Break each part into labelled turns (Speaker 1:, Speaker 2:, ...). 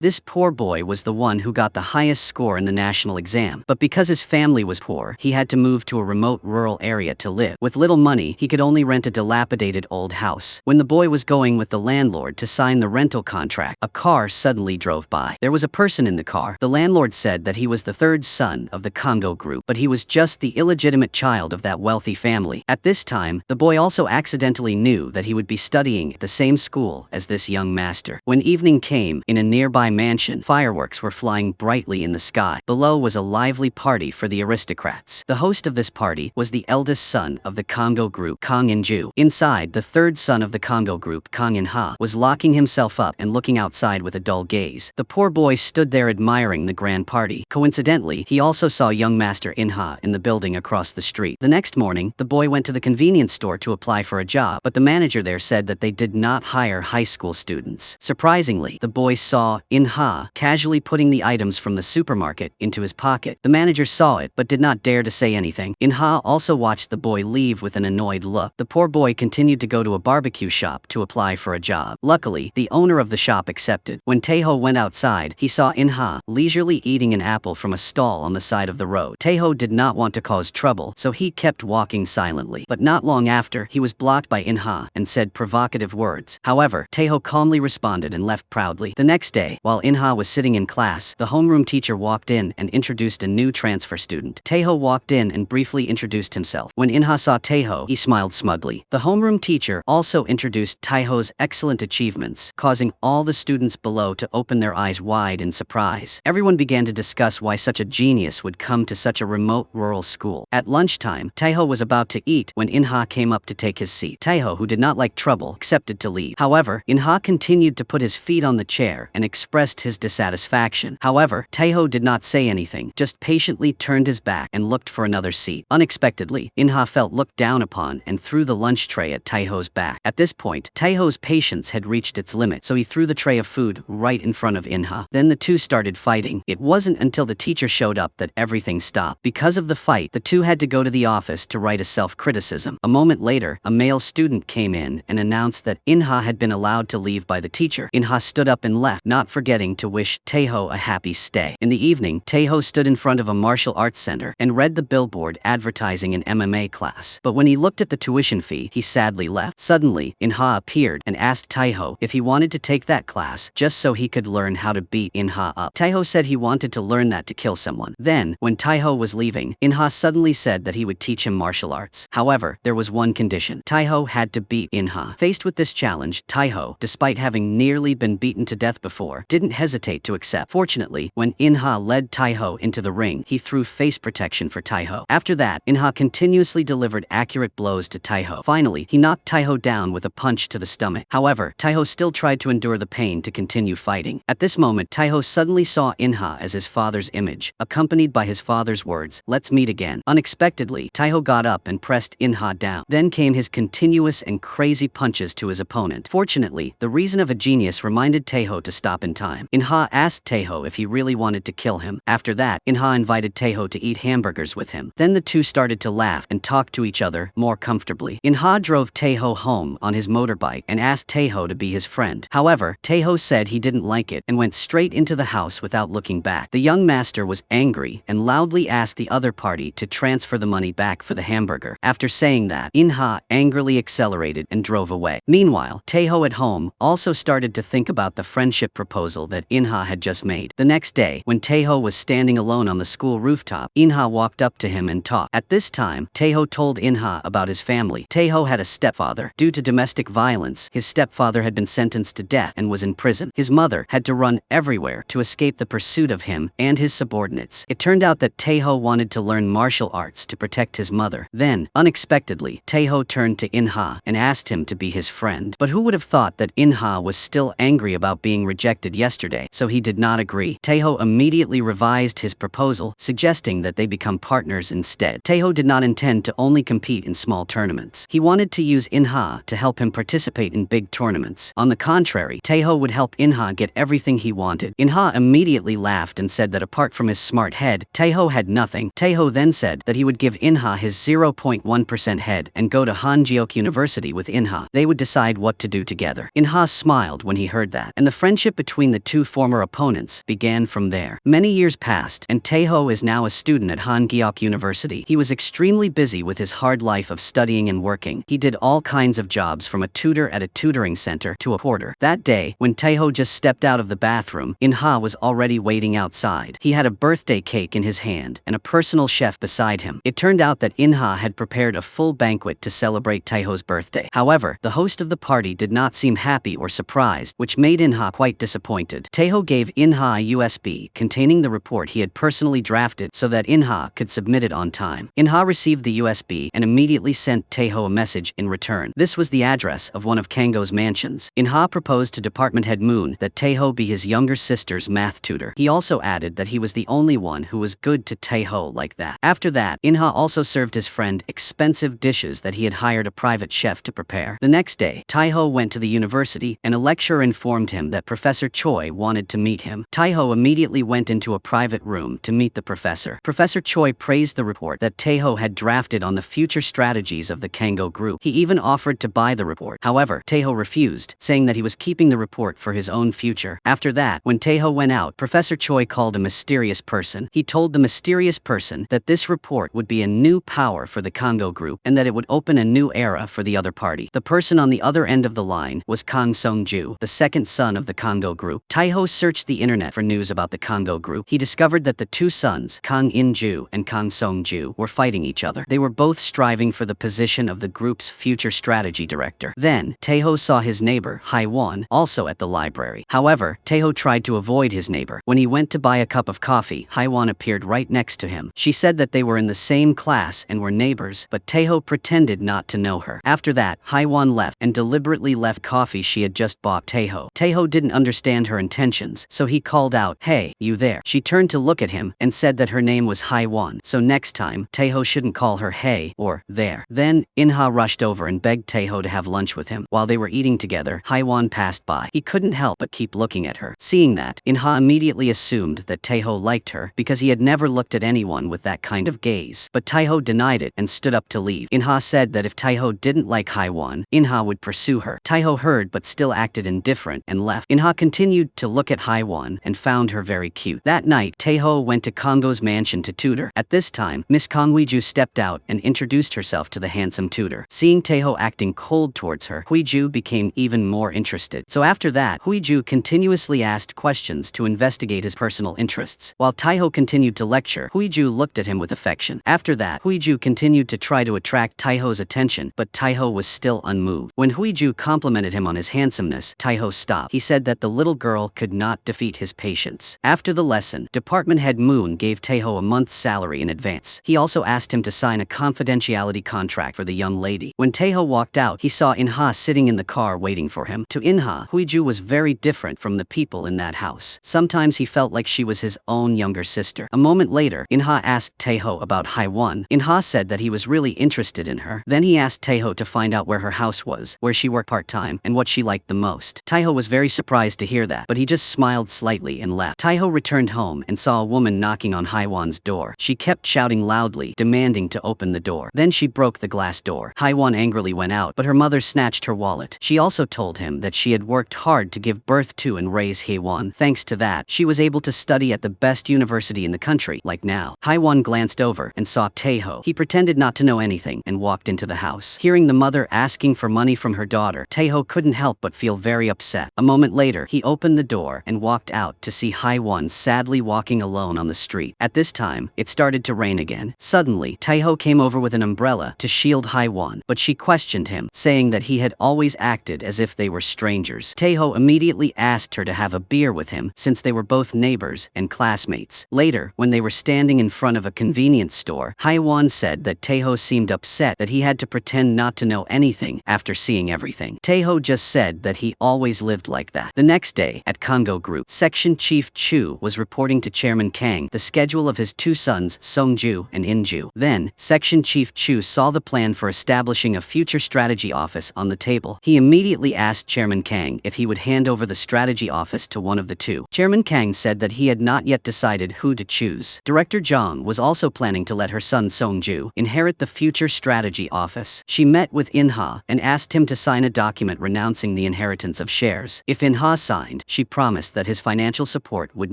Speaker 1: This poor boy was the one who got the highest score in the national exam, but because his family was poor, he had to move to a remote rural area to live. With little money, he could only rent a dilapidated old house. When the boy was going with the landlord to sign the rental contract, a car suddenly drove by. There was a person in the car. The landlord said that he was the third son of the Congo group, but he was just the illegitimate child of that wealthy family. At this time, the boy also accidentally knew that he would be studying at the same school as this young master. When evening came, in a nearby mansion, fireworks were flying brightly in the sky. Below was a lively party for the aristocrats. The host of this party was the eldest son of the Congo group, Kong Inju. Inside, the third son of the Congo group, Kong Inha, was locking himself up and looking outside with a dull gaze. The poor boy stood there admiring the grand party. Coincidentally, he also saw young Master Inha in the building across the street. The next morning, the boy went to the convenience store to apply for a job, but the manager there said that they did not hire high school students. Surprisingly, the boy saw Inha casually putting the items from the supermarket into his pocket. The manager saw it but did not dare to say anything. Inha also watched the boy leave with an annoyed look. The poor boy continued to go to a barbecue shop to apply for a job. Luckily, the owner of the shop accepted. When Taeho went outside, he saw Inha leisurely eating an apple from a stall on the side of the road. Taeho did not want to cause trouble, so he kept walking silently. But not long after, he was blocked by Inha and said provocative words. However, Taeho calmly responded and left proudly. The next day, while Inha was sitting in class, the homeroom teacher walked in and introduced a new transfer student. Taeho walked in and briefly introduced himself. When Inha saw Taeho, he smiled smugly. The homeroom teacher also introduced Taeho's excellent achievements, causing all the students below to open their eyes wide in surprise. Everyone began to discuss why such a genius would come to such a remote rural school. At lunchtime, Taeho was about to eat when Inha came up to take his seat. Taeho, who did not like trouble, accepted to leave. However, Inha continued to put his feet on the chair and expressed his dissatisfaction. However, Taeho did not say anything, just patiently turned his back and looked for another seat. Unexpectedly, Inha felt looked down upon and threw the lunch tray at Taeho's back. At this point, Taeho's patience had reached its limit, so he threw the tray of food right in front of Inha. Then the two started fighting. It wasn't until the teacher showed up that everything stopped. Because of the fight, the two had to go to the office to write a self-criticism. A moment later, a male student came in and announced that Inha had been allowed to leave by the teacher. Inha stood up and left, not forgetting to wish Taeho a happy stay. In the evening, Taeho stood in front of a martial arts center and read the billboard advertising an MMA class. But when he looked at the tuition fee, he sadly left. Suddenly, Inha appeared and asked Taeho if he wanted to take that class just so he could learn how to beat Inha up. Taeho said he wanted to learn that to kill someone. Then, when Taeho was leaving, Inha suddenly said that he would teach him martial arts. However, there was one condition. Taeho had to beat Inha. Faced with this challenge, Taeho, despite having nearly been beaten to death before, didn't hesitate to accept. Fortunately, when Inha led Taeho into the ring, he threw face protection for Taeho. After that, Inha continuously delivered accurate blows to Taeho. Finally, he knocked Taeho down with a punch to the stomach. However, Taeho still tried to endure the pain to continue fighting. At this moment, Taeho suddenly saw Inha as his father's image, accompanied by his father's words, "Let's meet again." Unexpectedly, Taeho got up and pressed Inha down. Then came his continuous and crazy punches to his opponent. Fortunately, the reason of a genius reminded Taeho to stop in time. Inha asked Taeho if he really wanted to kill him. After that, Inha invited Taeho to eat hamburgers with him. Then the two started to laugh and talk to each other more comfortably. Inha drove Taeho home on his motorbike and asked Taeho to be his friend. However, Taeho said he didn't like it and went straight into the house without looking back. The young master was angry and loudly asked the other party to transfer the money back for the hamburger. After saying that, Inha angrily accelerated and drove away. Meanwhile, Taeho at home also started to think about the friendship proposal that Inha had just made. The next day, when Taeho was standing alone on the school rooftop, Inha walked up to him and talked. At this time, Taeho told Inha about his family. Taeho had a stepfather. Due to domestic violence, his stepfather had been sentenced to death and was in prison. His mother had to run everywhere to escape the pursuit of him and his subordinates. It turned out that Taeho wanted to learn martial arts to protect his mother. Then, unexpectedly, Taeho turned to Inha and asked him to be his friend. But who would have thought that Inha was still angry about being rejected yesterday, so he did not agree. Taeho immediately revised his proposal, suggesting that they become partners instead. Taeho did not intend to only compete in small tournaments. He wanted to use Inha to help him participate in big tournaments. On the contrary, Taeho would help Inha get everything he wanted. Inha immediately laughed and said that apart from his smart head, Taeho had nothing. Taeho then said that he would give Inha his 0.1% head and go to Hanjiok University with Inha. They would decide what to do together. Inha smiled when he heard that, and the friendship between between the two former opponents began from there. Many years passed, and Taeho is now a student at Hangyeok University. He was extremely busy with his hard life of studying and working. He did all kinds of jobs, from a tutor at a tutoring center to a porter. That day, when Taeho just stepped out of the bathroom, In-ha was already waiting outside. He had a birthday cake in his hand and a personal chef beside him. It turned out that In-ha had prepared a full banquet to celebrate Taeho's birthday. However, the host of the party did not seem happy or surprised, which made In-ha quite disappointed. Taeho gave In-ha a USB containing the report he had personally drafted so that In-ha could submit it on time. In-ha received the USB and immediately sent Taeho a message in return. This was the address of one of Kanggo's mansions. In-ha proposed to Department Head Moon that Taeho be his younger sister's math tutor. He also added that he was the only one who was good to Taeho like that. After that, In-ha also served his friend expensive dishes that he had hired a private chef to prepare. The next day, Taeho went to the university, and a lecturer informed him that Professor Choi wanted to meet him. Taeho immediately went into a private room to meet the professor. Professor Choi praised the report that Taeho had drafted on the future strategies of the Kanggo group. He even offered to buy the report. However, Taeho refused, saying that he was keeping the report for his own future. After that, when Taeho went out, Professor Choi called a mysterious person. He told the mysterious person that this report would be a new power for the Kanggo group and that it would open a new era for the other party. The person on the other end of the line was Kang Sung-ju, the second son of the Kanggo group. Taeho searched the internet for news about the Kanggo group. He discovered that the two sons, Kang In-ju and Kang Sung-ju, were fighting each other. They were both striving for the position of the group's future strategy director. Then, Taeho saw his neighbor, Hae-won, also at the library. However, Taeho tried to avoid his neighbor. When he went to buy a cup of coffee, Hae-won appeared right next to him. She said that they were in the same class and were neighbors, but Taeho pretended not to know her. After that, Hae-won left and deliberately left coffee she had just bought Taeho. Taeho didn't understand her intentions, so he called out, "Hey, you there?" She turned to look at him and said that her name was Hae-won, so next time, Taeho shouldn't call her hey or there. Then, In-ha rushed over and begged Taeho to have lunch with him. While they were eating together, Hae-won passed by. He couldn't help but keep looking at her. Seeing that, In-ha immediately assumed that Taeho liked her because he had never looked at anyone with that kind of gaze. But Taeho denied it and stood up to leave. In-ha said that if Taeho didn't like Hae-won, In-ha would pursue her. Taeho heard but still acted indifferent and left. In-ha continued to look at Hae-won and found her very cute. That night, Taeho went to Kanggo's mansion to tutor. At this time, Miss Kang Huiju stepped out and introduced herself to the handsome tutor. Seeing Taeho acting cold towards her, Huiju became even more interested. So after that, Huiju continuously asked questions to investigate his personal interests. While Taeho continued to lecture, Huiju looked at him with affection. After that, Huiju continued to try to attract Taeho's attention, but Taeho was still unmoved. When Huiju complimented him on his handsomeness, Taeho stopped. He said that the little girl could not defeat his patience. After the lesson, Department Head Moon gave Taeho a month's salary in advance. He also asked him to sign a confidentiality contract for the young lady. When Taeho walked out, he saw In-ha sitting in the car waiting for him. To In-ha, Huiju was very different from the people in that house. Sometimes he felt like she was his own younger sister. A moment later, In-ha asked Taeho about Hae-won. In-ha said that he was really interested in her. Then he asked Taeho to find out where her house was, where she worked part-time, and what she liked the most. Taeho was very surprised to hear that, but he just smiled slightly and left. Taeho returned home and saw a woman knocking on Hae-won's door. She kept shouting loudly, demanding to open the door. Then she broke the glass door. Hae-won angrily went out, but her mother snatched her wallet. She also told him that she had worked hard to give birth to and raise Hae-won. Thanks to that, she was able to study at the best university in the country, like now. Hae-won glanced over and saw Taeho. He pretended not to know anything and walked into the house. Hearing the mother asking for money from her daughter, Taeho couldn't help but feel very upset. A moment later, he opened the door and walked out to see Hae-won sadly walking alone on the street. At this time, it started to rain again. Suddenly, Taeho came over with an umbrella to shield Hae-won, but she questioned him, saying that he had always acted as if they were strangers. Taeho immediately asked her to have a beer with him since they were both neighbors and classmates. Later, when they were standing in front of a convenience store, Hae-won said that Taeho seemed upset that he had to pretend not to know anything after seeing everything. Taeho just said that he always lived like that. The next day, at Kanggo Group, Section Chief Chu was reporting to Chairman Kang the schedule of his two sons, Sung-ju and In-ju. Then, Section Chief Chu saw the plan for establishing a future strategy office on the table. He immediately asked Chairman Kang if he would hand over the strategy office to one of the two. Chairman Kang said that he had not yet decided who to choose. Director Jong was also planning to let her son Sung-ju inherit the future strategy office. She met with In-ha and asked him to sign a document renouncing the inheritance of shares. If In-ha signed, signed, she promised that his financial support would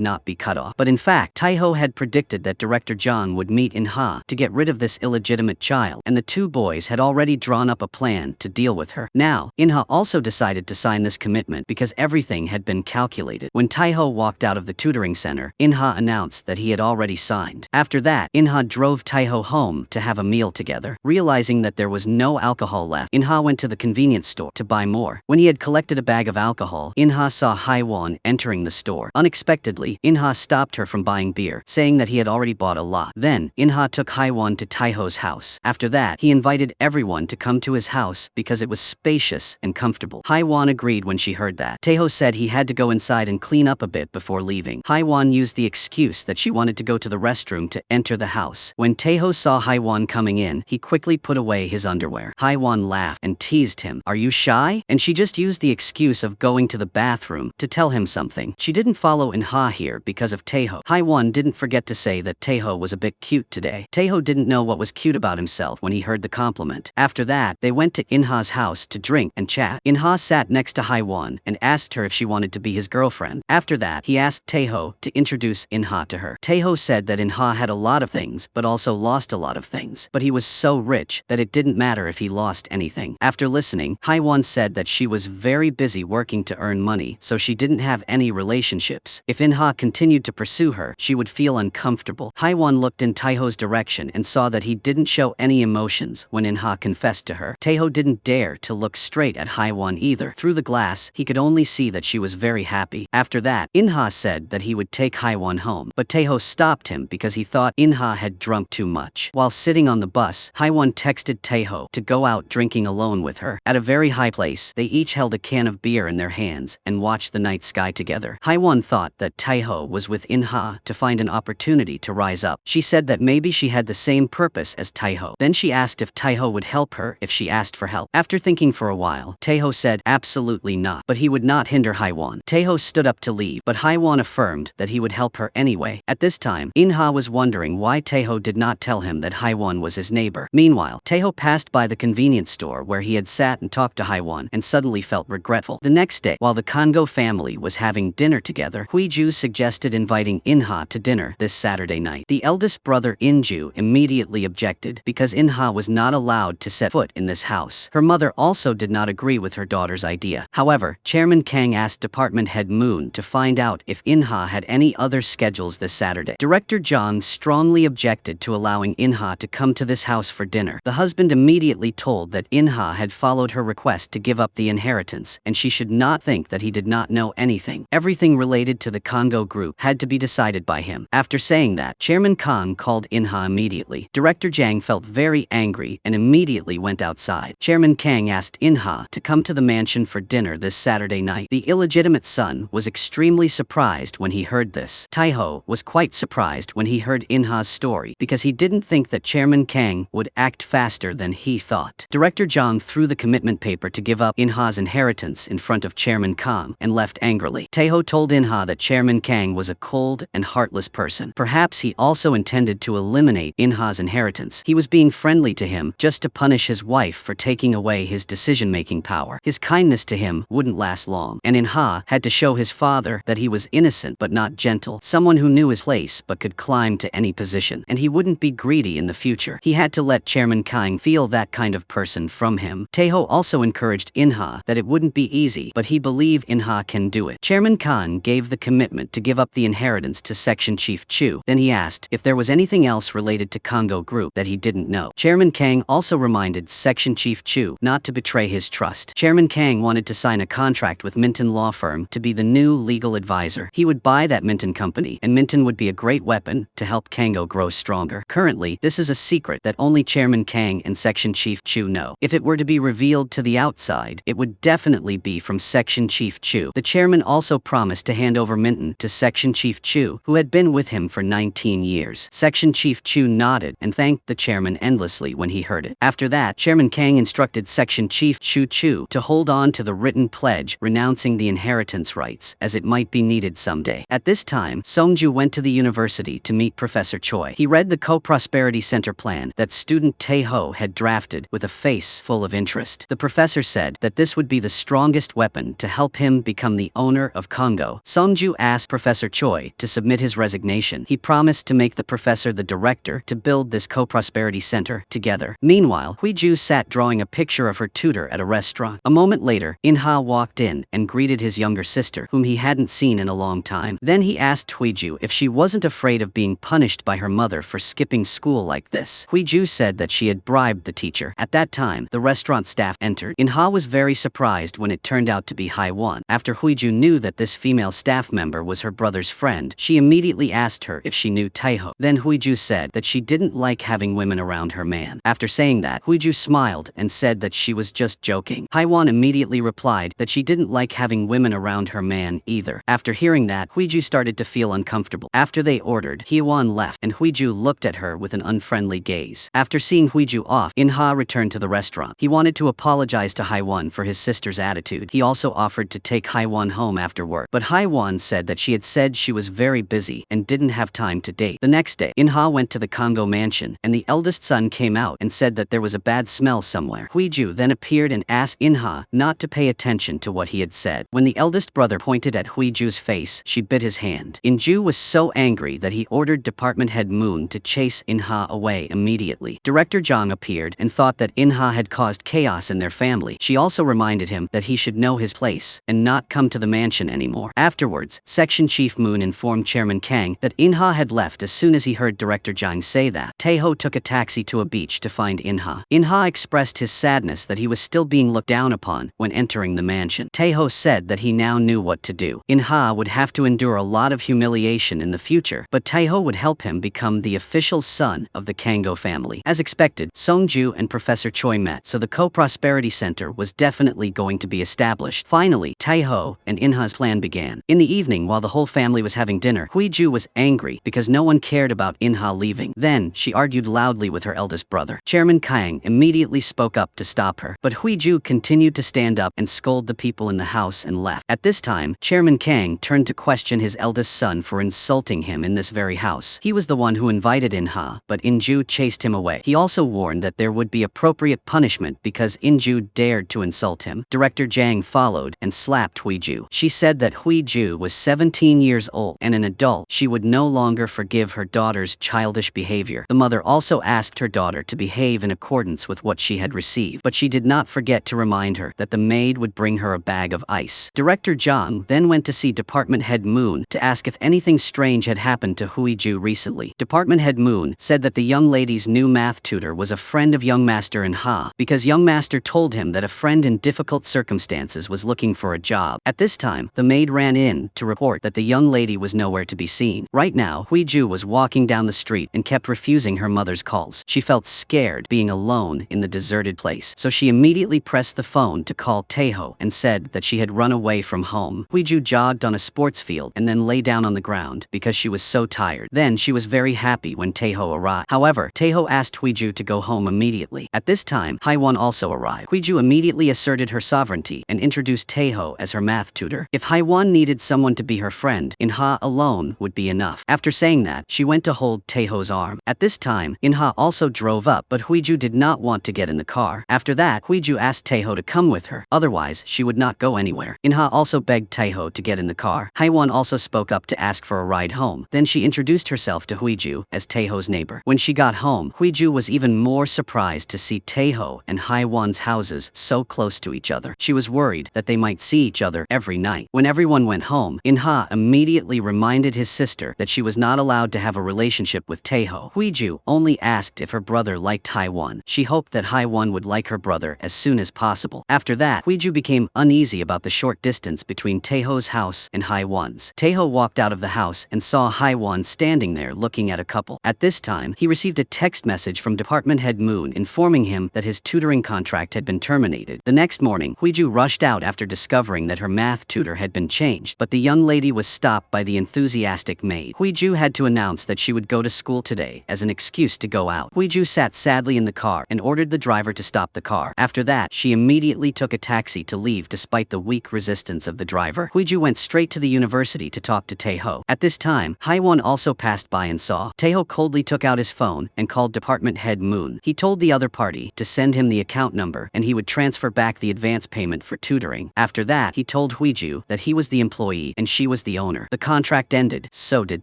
Speaker 1: not be cut off. But in fact, Taiho had predicted that Director Jang would meet In-ha to get rid of this illegitimate child, and the two boys had already drawn up a plan to deal with her. Now, In-ha also decided to sign this commitment because everything had been calculated. When Taiho walked out of the tutoring center, In-ha announced that he had already signed. After that, In-ha drove Taiho home to have a meal together. Realizing that there was no alcohol left, In-ha went to the convenience store to buy more. When he had collected a bag of alcohol, In-ha saw Haiwan entering the store. Unexpectedly, In-ha stopped her from buying beer, saying that he had already bought a lot. Then, In-ha took Haiwan to Taiho's house. After that, he invited everyone to come to his house because it was spacious and comfortable. Haiwan agreed when she heard that. Taiho said he had to go inside and clean up a bit before leaving. Haiwan used the excuse that she wanted to go to the restroom to enter the house. When Taiho saw Haiwan coming in, he quickly put away his underwear. Haiwan laughed and teased him. "Are you shy?" And she just used the excuse of going to the bathroom to tell him something. She didn't follow In-ha here because of Taiho. Haiwan didn't forget to say that Taiho was a bit cute today. Taiho didn't know what was cute about himself when he heard the compliment. After that, they went to In-ha's house to drink and chat. In-ha sat next to Haiwan and asked her if she wanted to be his girlfriend. After that, he asked Taiho to introduce In-ha to her. Taiho said that In-ha had a lot of things, but also lost a lot of things. But he was so rich that it didn't matter if he lost anything. After listening, Haiwan said that she was very busy working to earn money, so she didn't have any relationships. If In-ha continued to pursue her, she would feel uncomfortable. Haiwan looked in Taiho's direction and saw that he didn't show any emotions when In-ha confessed to her. Taiho didn't dare to look straight at Haiwan either. Through the glass, he could only see that she was very happy. After that, In-ha said that he would take Haiwan home, but Taiho stopped him because he thought In-ha had drunk too much. While sitting on the bus, Haiwan texted Taiho to go out drinking alone with her. At a very high place, they each held a can of beer in their hands and watched the night sky together. Haiwan thought that Taiho was with In-ha to find an opportunity to rise up. She said that maybe she had the same purpose as Taiho. Then she asked if Taiho would help her if she asked for help. After thinking for a while, Taiho said absolutely not, but he would not hinder Haiwan. Taiho stood up to leave, but Haiwan affirmed that he would help her anyway. At this time, In-ha was wondering why Taiho did not tell him that Haiwan was his neighbor. Meanwhile, Taiho passed by the convenience store where he had sat and talked to Haiwan and suddenly felt regretful. The next day, while the Kongo family was having dinner together, Huiju suggested inviting In-ha to dinner this Saturday night. The eldest brother Inju immediately objected because In-ha was not allowed to set foot in this house. Her mother also did not agree with her daughter's idea. However, Chairman Kang asked Department Head Moon to find out if In-ha had any other schedules this Saturday. Director Jang strongly objected to allowing In-ha to come to this house for dinner. The husband immediately told that In-ha had followed her request to give up the inheritance, and she should not think that he did not know anything. Everything related to the Kongo group had to be decided by him. After saying that, Chairman Kang called In-ha immediately. Director Jang felt very angry and immediately went outside. Chairman Kang asked In-ha to come to the mansion for dinner this Saturday night. The illegitimate son was extremely surprised when he heard this. Taiho was quite surprised when he heard In-ha's story because he didn't think that Chairman Kang would act faster than he thought. Director Jang threw the commitment paper to give up In-ha's inheritance in front of Chairman Kang and left angrily. Taiho told In-ha that Chairman Kang was a cold and heartless person. Perhaps he also intended to eliminate In-ha's inheritance. He was being friendly to him just to punish his wife for taking away his decision-making power. His kindness to him wouldn't last long, and In-ha had to show his father that he was innocent but not gentle, someone who knew his place but could climb to any position, and he wouldn't be greedy in the future. He had to let Chairman Kang feel that kind of person from him. Taiho also encouraged In-ha that it wouldn't be easy, but he believed In-ha can do it. Chairman Kang gave the commitment to give up the inheritance to Section Chief Chu. Then he asked if there was anything else related to Kongo Group that he didn't know. Chairman Kang also reminded Section Chief Chu not to betray his trust. Chairman Kang wanted to sign a contract with Minton Law Firm to be the new legal advisor. He would buy that Minton company, and Minton would be a great weapon to help Kongo grow stronger. Currently, this is a secret that only Chairman Kang and Section Chief Chu know. If it were to be revealed to the outside, it would definitely be from Section Chief Chu. The chairman also promised to hand over Minton to Section Chief Chu, who had been with him for 19 years. Section Chief Chu nodded and thanked the chairman endlessly when he heard it. After that, Chairman Kang instructed Section Chief Chu to hold on to the written pledge renouncing the inheritance rights, as it might be needed someday. At this time, Songju went to the university to meet Professor Choi. He read the Co-Prosperity Center plan that student Taiho had drafted with a face full of interest. The professor said that this would be the strongest weapon to help him become the owner of Congo. Songju asked Professor Choi to submit his resignation. He promised to make the professor the director to build this co-prosperity center together. Meanwhile, Huiju sat drawing a picture of her tutor at a restaurant. A moment later, In-ha walked in and greeted his younger sister, whom he hadn't seen in a long time. Then he asked Huiju if she wasn't afraid of being punished by her mother for skipping school like this. Huiju said that she had bribed the teacher. At that time, the restaurant staff entered. In-ha was very surprised when it turned out to be Haiwan. After Huiju knew that this female staff member was her brother's friend, she immediately asked her if she knew Taeho. Then Huiju said that she didn't like having women around her man. After saying that, Huiju smiled and said that she was just joking. Haiwan immediately replied that she didn't like having women around her man either. After hearing that, Huiju started to feel uncomfortable. After they ordered, Haiwan left and Huiju looked at her with an unfriendly gaze. After seeing Huiju off, In-ha returned to the restaurant. He wanted to apologize to Haiwan for his sister's attitude. He also offered to take Haiwan home after work, but Haiwan said that she had said she was very busy and didn't have time to date. The next day, In-ha went to the Congo mansion, and the eldest son came out and said that there was a bad smell somewhere. Huiju then appeared and asked In-ha not to pay attention to what he had said. When the eldest brother pointed at Huiju's face, she bit his hand. In-ju was so angry that he ordered Department Head Moon to chase In-ha away immediately. Director Zhang appeared and thought that In-ha had caused chaos in their family. She also reminded him that he should know his place and not come to the mansion anymore. Afterwards, Section Chief Moon informed Chairman Kang that In-ha had left as soon as he heard Director Zhang say that. Taeho took a taxi to a beach to find In-ha. In-ha expressed his sadness that he was still being looked down upon when entering the mansion. Taeho said that he now knew what to do. In-ha would have to endure a lot of humiliation in the future, but Taeho would help him become the official son of the Kango family. As expected, Songju and Professor Choi met, so the Co-Prosperity Center was definitely going to be established. Finally, Taeho and In-ha's plan began. In the evening, while the whole family was having dinner, Huiju was angry because no one cared about In-ha leaving. Then, she argued loudly with her eldest brother. Chairman Kang immediately spoke up to stop her, but Huiju continued to stand up and scold the people in the house and left. At this time, Chairman Kang turned to question his eldest son for insulting him in this very house. He was the one who invited In-ha, but In-ju chased him away. He also warned that there would be appropriate punishment because In-ju dared to insult him. Director Zhang followed and slapped Huiju. She said that Huiju was 17 years old and an adult. She would no longer forgive her daughter's childish behavior. The mother also asked her daughter to behave in accordance with what she had received, but she did not forget to remind her that the maid would bring her a bag of ice. Director Zhang then went to see Department Head Moon to ask if anything strange had happened to Huiju recently. Department Head Moon said that the young lady's new math tutor was a friend of young Master In-ha because young Master told him that a friend in difficult circumstances was looking for a job. At this time, the maid ran in to report that the young lady was nowhere to be seen. Right now, Huiju was walking down the street and kept refusing her mother's calls. She felt scared being alone in the deserted place, so she immediately pressed the phone to call Taeho and said that she had run away from home. Huiju jogged on a sports field and then lay down on the ground because she was so tired. Then she was very happy when Taeho arrived. However, Taeho asked Huiju to go home immediately. At this time, Haiwan also arrived. Huiju immediately asserted her sovereignty and introduced Taeho as her math tutor. If Haiwan needed someone to be her friend, In-ha alone would be enough. After saying that, she went to hold Taeho's arm. At this time, In-ha also drove up, but Huiju did not want to get in the car. After that, Huiju asked Taeho to come with her, otherwise she would not go anywhere. In-ha also begged Taeho to get in the car. Haiwan also spoke up to ask for a ride home. Then she introduced herself to Huiju as Taeho's neighbor. When she got home, Huiju was even more surprised to see Taeho and Haiwan's houses so close to each other. She was worried that they might see each other every night. When everyone went home, In-ha immediately reminded his sister that she was not allowed to have a relationship with Taeho. Huiju only asked if her brother liked Haiwan. She hoped that Haiwan would like her brother as soon as possible. After that, Huiju became uneasy about the short distance between Taeho's house and Haiwan's. Taeho walked out of the house and saw Haiwan standing there looking at a couple. At this time, he received a text message from Department Head Moon informing him that his tutoring contract had been terminated. The next morning, Huiju rushed out after discovering that her math tutor had been changed, but the young lady was stopped by the enthusiastic maid. Huiju had to announce that she would go to school today as an excuse to go out. Huiju sat sadly in the car and ordered the driver to stop the car. After that, she immediately took a taxi to leave despite the weak resistance of the driver. Huiju went straight to the university to talk to Taeho. At this time, Haiwan also passed by and saw. Taeho coldly took out his phone and called Department Head Moon. He told the other party to send him the account number and he would transfer back the advance payment for tutoring. After that, he told told Huiju that he was the employee and she was the owner. The contract ended, so did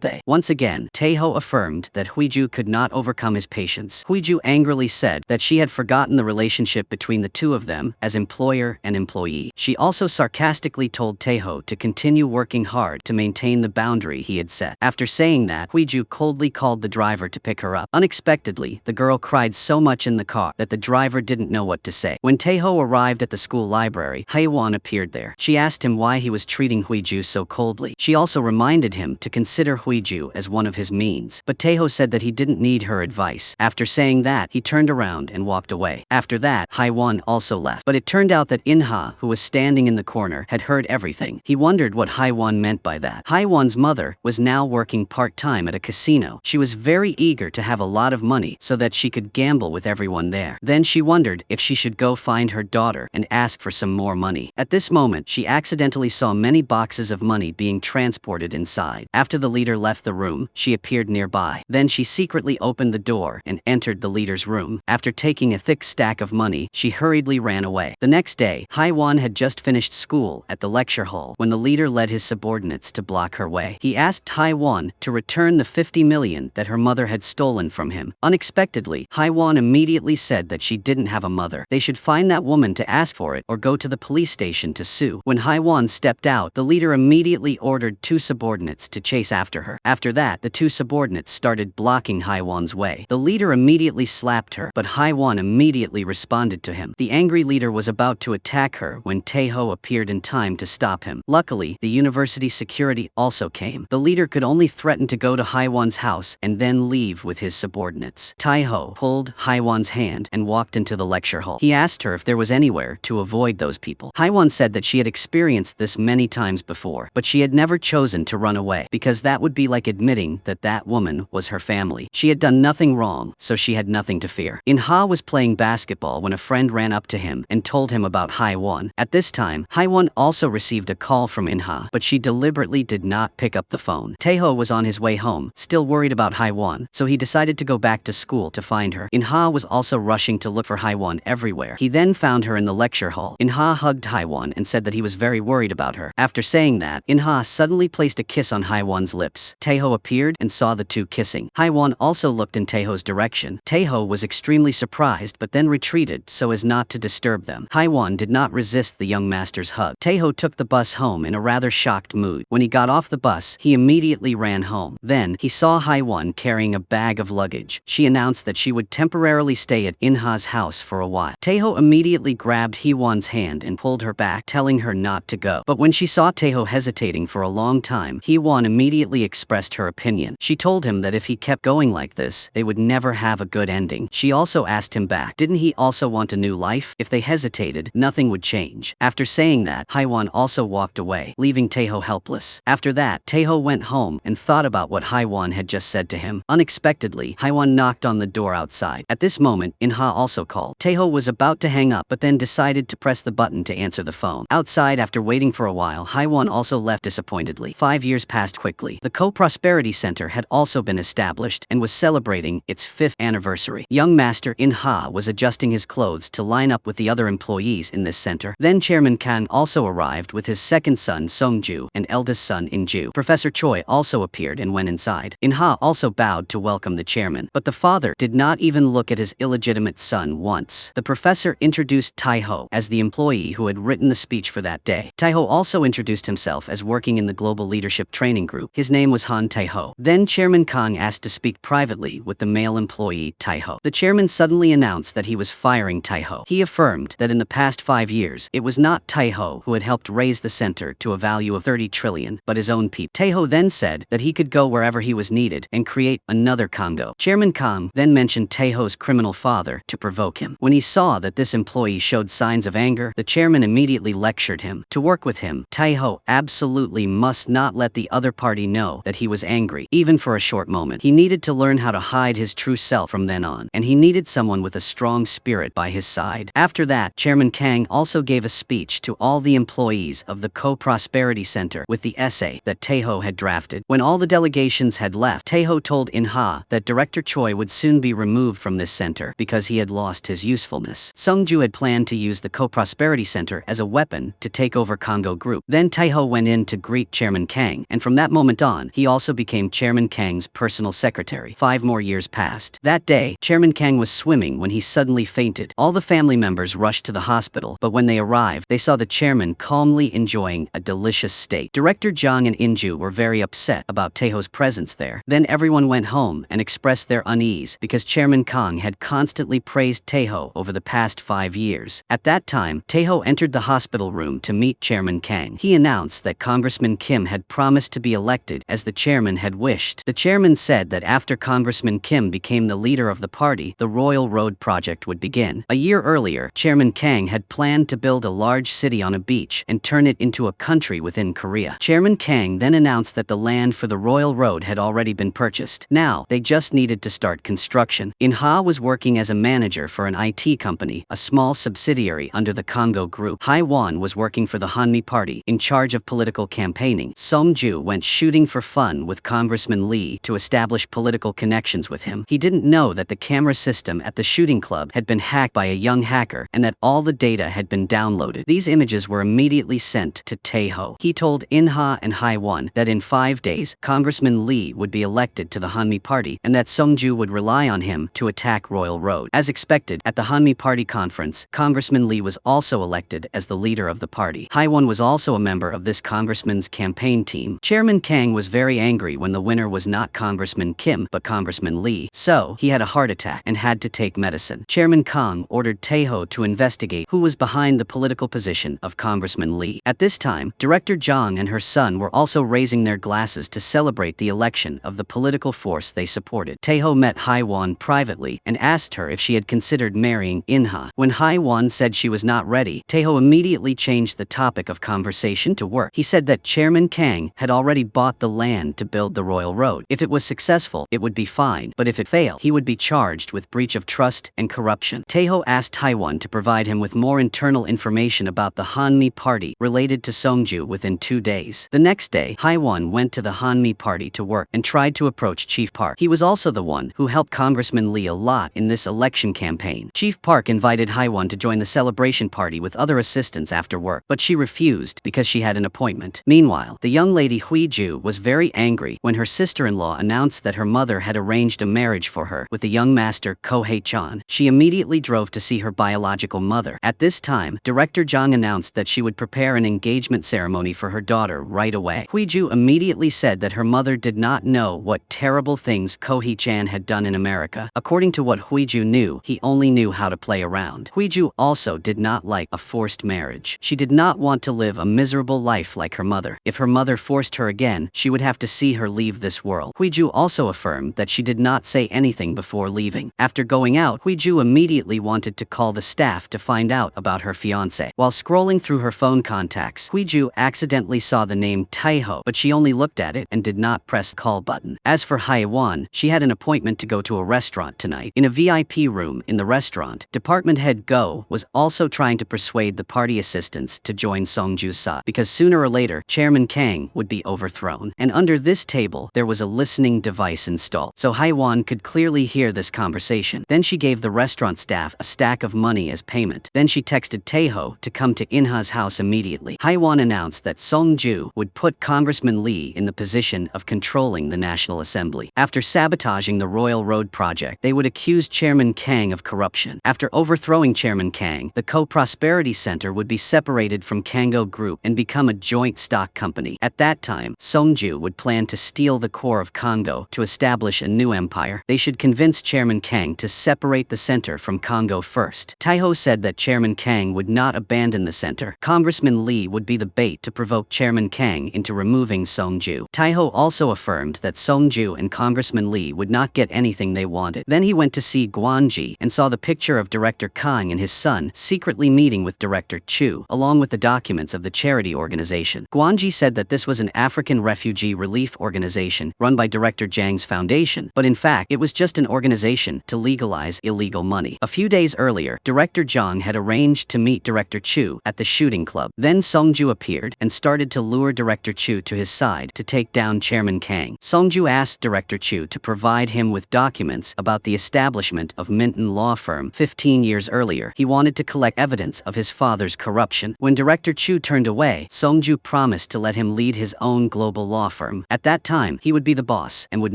Speaker 1: they. Once again, Taeho affirmed that Huiju could not overcome his patience. Huiju angrily said that she had forgotten the relationship between the two of them as employer and employee. She also sarcastically told Taeho to continue working hard to maintain the boundary he had set. After saying that, Huiju coldly called the driver to pick her up. Unexpectedly, the girl cried so much in the car that the driver didn't know what to say. When Taeho arrived at the school library, Haewon appeared there. She asked him why he was treating Huiju so coldly. She also reminded him to consider Huiju as one of his means, but Taeho said that he didn't need her advice. After saying that, he turned around and walked away. After that, Haewon also left, but it turned out that Inha, who was standing in the corner, had heard everything. He wondered what Haewon meant by that. Haewon's mother was now working part-time at a casino. She was very eager to have a lot of money so that she could gamble with everyone there. Then she wondered if she should go find her daughter and ask for some more money. At this moment, she accidentally saw many boxes of money being transported inside. After the leader left the room, she appeared nearby. Then she secretly opened the door and entered the leader's room. After taking a thick stack of money, she hurriedly ran away. The next day, Haewon had just finished school at the lecture hall when the leader led his subordinates to block her way. He asked Haewon to return the 50 million that her mother had stolen from him. Unexpectedly, Haewon immediately said that she didn't have a mother. They should find that woman to ask for it or go to the police station to sue. When Haewon stepped out, the leader immediately ordered two subordinates to chase after her. After that, the two subordinates started blocking Haewon's way. The leader immediately slapped her, but Haewon immediately responded to him. The angry leader was about to attack her when Taeho appeared in time to stop him. Luckily, the university security also came. The leader could only threaten to go to Haewon's house and then leave with his subordinates. Taeho pulled Haewon's hand and walked into the lecture hall. He asked her if there was anywhere to avoid those people. Haewon said that she had experienced this many times before, but she had never chosen to run away because that would be like admitting that that woman was her family. She had done nothing wrong, so she had nothing to fear. Inha was playing basketball when a friend ran up to him and told him about Haewon. At this time, Haewon also received a call from Inha, but she deliberately did not pick up the phone. Taeho was on his way home, still worried about Haewon, so he decided to go back to school to find her. Inha was also rushing to look for Haewon everywhere. He then found her in the lecture hall. Inha hugged Haewon and said that he was very worried about her. After saying that, Inha suddenly placed a kiss on Haewon's lips. Taeho appeared and saw the two kissing. Haewon also looked in Taeho's direction. Taeho was extremely surprised but then retreated so as not to disturb them. Haewon did not resist the young master's hug. Taeho took the bus home in a rather shocked mood. When he got off the bus, he immediately ran home. Then, he saw Haewon carrying a bag of luggage. She announced that she would temporarily stay at Inha's house for a while. Taeho immediately grabbed Haewon's hand and pulled her back, telling her not to go. But when she saw Taeho hesitating for a long time, Haewon immediately expressed her opinion. She told him that if he kept going like this, they would never have a good ending. She also asked him back, didn't he also want a new life? If they hesitated, nothing would change. After saying that, Haewon also walked away, leaving Taeho helpless. After that, Taeho went home and thought about what Haewon had just said to him. Unexpectedly, Haewon knocked on the door outside. At this moment, Inha also called. Taeho was about to hang up but then decided to press the button to answer the phone. Outside, after waiting for a while, Haewon also left disappointedly. 5 years passed quickly. The Co-Prosperity Center had also been established and was celebrating its 5th anniversary. Young Master Inha was adjusting his clothes to line up with the other employees in this center. Then Chairman Kang also arrived with his second son Songju and eldest son Inju. Professor Choi also appeared and went inside. Inha also bowed to welcome the chairman, but the father did not even look at his illegitimate son once. The professor introduced Taeho as the employee who had written the speech for that day. Taeho also introduced himself as working in the Global Leadership Training Group. His name was Han Taeho. Then Chairman Kang asked to speak privately with the male employee Taeho. The chairman suddenly announced that he was firing Taeho. He affirmed that in the past 5 years, it was not Taeho who had helped raise the center to a value of 30 trillion, but his own people. Taeho then said that he could go wherever he was needed and create another Congo. Chairman Kang then mentioned Taeho's criminal father to provoke him. When he saw that this employee showed signs of anger, the chairman immediately lectured him. To work with him, Taeho absolutely must not let the other party know that he was angry, even for a short moment. He needed to learn how to hide his true self from then on, and he needed someone with a strong spirit by his side. After that, Chairman Kang also gave a speech to all the employees of the Co-Prosperity Center with the essay that Taeho had drafted. When all the delegations had left, Taeho told Inha that Director Choi would soon be removed from this center because he had lost his usefulness. Sungju had planned to use the Co-Prosperity Center as a weapon to take take over Congo Group. Then Taeho went in to greet Chairman Kang, and from that moment on, he also became Chairman Kang's personal secretary. 5 more years passed. That day, Chairman Kang was swimming when he suddenly fainted. All the family members rushed to the hospital, but when they arrived, they saw the chairman calmly enjoying a delicious steak. Director Jang and Inju were very upset about Taeho's presence there. Then everyone went home and expressed their unease because Chairman Kang had constantly praised Taeho over the past 5 years. At that time, Taeho entered the hospital room to meet Chairman Kang. He announced that Congressman Kim had promised to be elected as the chairman had wished. The chairman said that after Congressman Kim became the leader of the party, the Royal Road project would begin. A year earlier, Chairman Kang had planned to build a large city on a beach and turn it into a country within Korea. Chairman Kang then announced that the land for the Royal Road had already been purchased. Now, they just needed to start construction. In-ha was working as a manager for an IT company, a small subsidiary under the Congo Group. Hai-won was working for the Hanmi Party, in charge of political campaigning. Song-ju went shooting for fun with Congressman Lee to establish political connections with him. He didn't know that the camera system at the shooting club had been hacked by a young hacker and that all the data had been downloaded. These images were immediately sent to Taeho. He told In-ha and Hai-won that in 5 days, Congressman Lee would be elected to the Hanmi Party and that Song-ju would rely on him to attack Royal Road. As expected, at the Hanmi Party conference, Congressman Lee was also elected as the leader of the party. Hai-won was also a member of this congressman's campaign team. Chairman Kang was very angry when the winner was not Congressman Kim but Congressman Lee, so he had a heart attack and had to take medicine. Chairman Kang ordered Taeho to investigate who was behind the political position of Congressman Lee. At this time, Director Jang and her son were also raising their glasses to celebrate the election of the political force they supported. Taeho met Hai-won privately and asked her if she had considered marrying In-ha. When Hai-won said she was not ready, Taeho immediately changed the topic of conversation to work. He said that Chairman Kang had already bought the land to build the Royal Road. If it was successful, it would be fine, but if it failed, he would be charged with breach of trust and corruption. Taeho asked Hai-won to provide him with more internal information about the Hanmi Party related to Song-ju within 2 days. The next day, Hai-won went to the Hanmi Party to work and tried to approach Chief Park. He was also the one who helped Congressman Lee a lot in this election campaign. Chief Park invited Hai-won to join the celebration party with other assistants after work, but she refused because she had an appointment. Meanwhile, the young lady Hui-ju was very angry when her sister-in-law announced that her mother had arranged a marriage for her with the young master Ko Hae-chan. She immediately drove to see her biological mother. At this time, Director Jang announced that she would prepare an engagement ceremony for her daughter right away. Hui-ju immediately said that her mother did not know what terrible things Ko Hae-chan had done in America. According to what Hui-ju knew, he only knew how to play around. Hui-ju also did not like a forced marriage. She did not want to live a miserable life like her mother. If her mother forced her again, she would have to see her leave this world. Hui-ju also affirmed that she did not say anything before leaving. After going out, Hui-ju immediately wanted to call the staff to find out about her fiancé. While scrolling through her phone contacts, Hui-ju accidentally saw the name Taeho, but she only looked at it and did not press the call button. As for Hai-won, she had an appointment to go to a restaurant tonight. In a VIP room in the restaurant, Department Head Go was also trying to persuade the party assistants to join Song-ju's side because sooner or later, Chairman Kang would be overthrown. And under this table, there was a listening device installed, so Hai-won could clearly hear this conversation. Then she gave the restaurant staff a stack of money as payment. Then she texted Taeho to come to In-ha's house immediately. Hai-won announced that Song-ju would put Congressman Lee in the position of controlling the National Assembly. After sabotaging the Royal Road project, they would accuse Chairman Kang of corruption. After overthrowing Chairman Kang, the Co-Prosperity Center would be separated from Congo Group and become a joint stock company. At that time, Song-ju would plan to steal the core of Congo to establish a new empire. They should convince Chairman Kang to separate the center from Congo first. Taeho said that Chairman Kang would not abandon the center. Congressman Lee would be the bait to provoke Chairman Kang into removing Song-ju. Taeho also affirmed that Song-ju and Congressman Lee would not get anything they wanted. Then he went to see Guanji and saw the picture of Director Kang and his son secretly meeting with Director Chu, along with the documents of the charity organization. Guanji said that this was an African refugee relief organization run by Director Jang's foundation, but in fact, it was just an organization to legalize illegal money. A few days earlier, Director Jang had arranged to meet Director Chu at the shooting club. Then Song-ju appeared and started to lure Director Chu to his side to take down Chairman Kang. Song-ju asked Director Chu to provide him with documents about the establishment of Minton Law Firm 15 years earlier. He wanted to collect evidence of his father's corruption. When Director Chu turned away, Song-ju promised to let him lead his own global law firm. At that time, he would be the boss and would